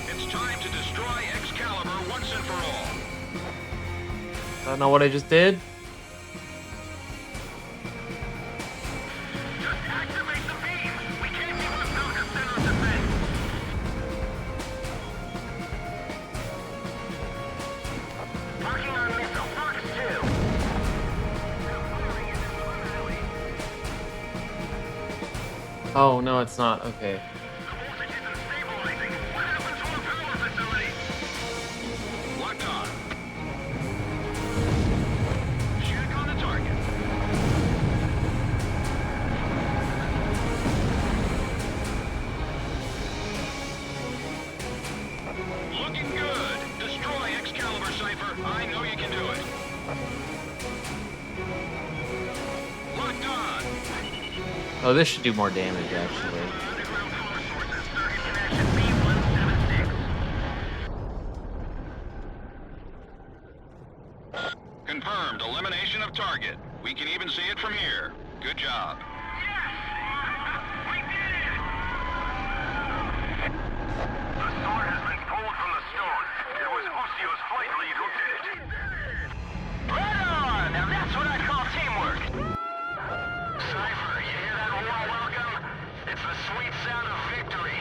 Speaker 7: It's time to destroy Excalibur once and for all.
Speaker 1: I don't know what I just did.
Speaker 6: Just activate the beam. We can't be left out of center of defense. Working on missile Fox 2.
Speaker 1: Oh, no, it's not. Okay.
Speaker 6: The voltage isn't stabilizing. What happened to our power facility?
Speaker 7: Locked on. Shoot on the target. Looking good. Destroy Excalibur, Cypher. I know you can do it. Locked on.
Speaker 1: Oh, this should do more damage, actually.
Speaker 6: Underground power sources. Circuit connection B176.
Speaker 7: Confirmed. Elimination of target. We can even see it from here. Good job.
Speaker 6: We did it! The sword has been pulled from the stone. It was Lucio's flight lead who did it. Right on! Now that's what I call teamwork. Cypher, you hear that warm welcome? It's the sweet sound of victory.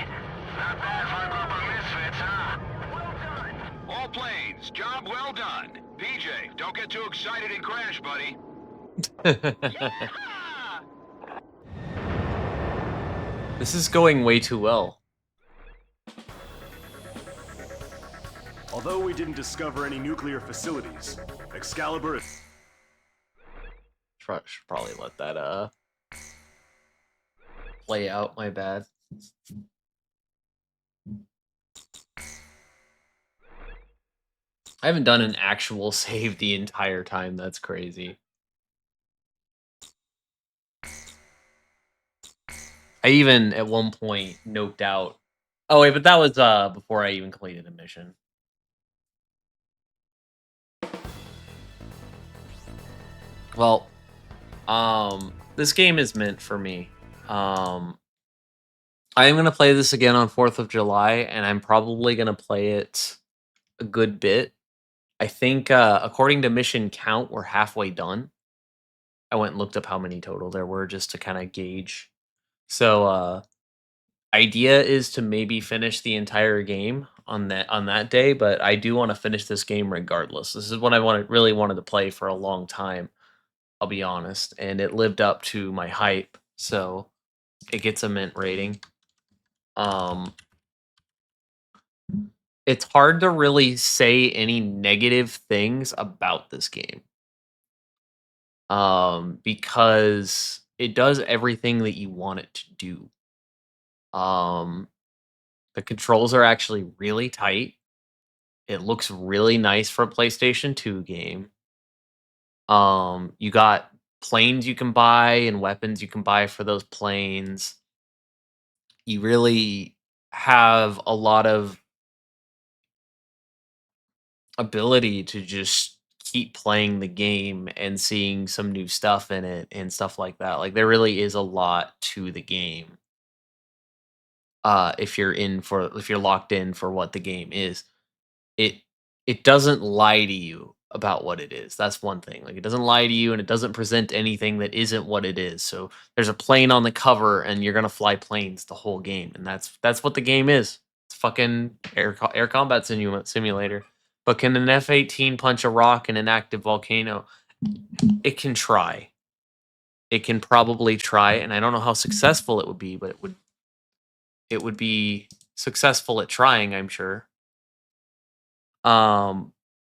Speaker 6: Not bad for a group of misfits, huh? Well done.
Speaker 7: All planes, job well done. PJ, don't get too excited and crash, buddy.
Speaker 1: This is going way too well.
Speaker 5: Although we didn't discover any nuclear facilities, Excalibur is...
Speaker 1: Should probably let that play out. My bad. I haven't done an actual save the entire time. That's crazy. I even at one point noped out. Oh wait, but that was before I even completed a mission. Well, this game is meant for me. I am gonna play this again on 4th of July, and I'm probably gonna play it a good bit. I think according to mission count, we're halfway done. I went and looked up how many total there were just to kind of gauge. So idea is to maybe finish the entire game on that day, but I do want to finish this game regardless. This is what I really wanted to play for a long time. I'll be honest, and it lived up to my hype, so it gets a mint rating. It's hard to really say any negative things about this game. Because it does everything that you want it to do. The controls are actually really tight. It looks really nice for a PlayStation 2 game. You got planes you can buy and weapons you can buy for those planes. You really have a lot of ability to just keep playing the game and seeing some new stuff in it and stuff like that. Like there really is a lot to the game. If you're locked in for what the game is. It it doesn't lie to you about what it is. That's one thing. Like it doesn't lie to you and it doesn't present anything that isn't what it is. So there's a plane on the cover and you're going to fly planes the whole game and that's what the game is. It's fucking air combat simulator. But can an F-18 punch a rock in an active volcano? It can try. It can probably try and I don't know how successful it would be, but it would be successful at trying, I'm sure.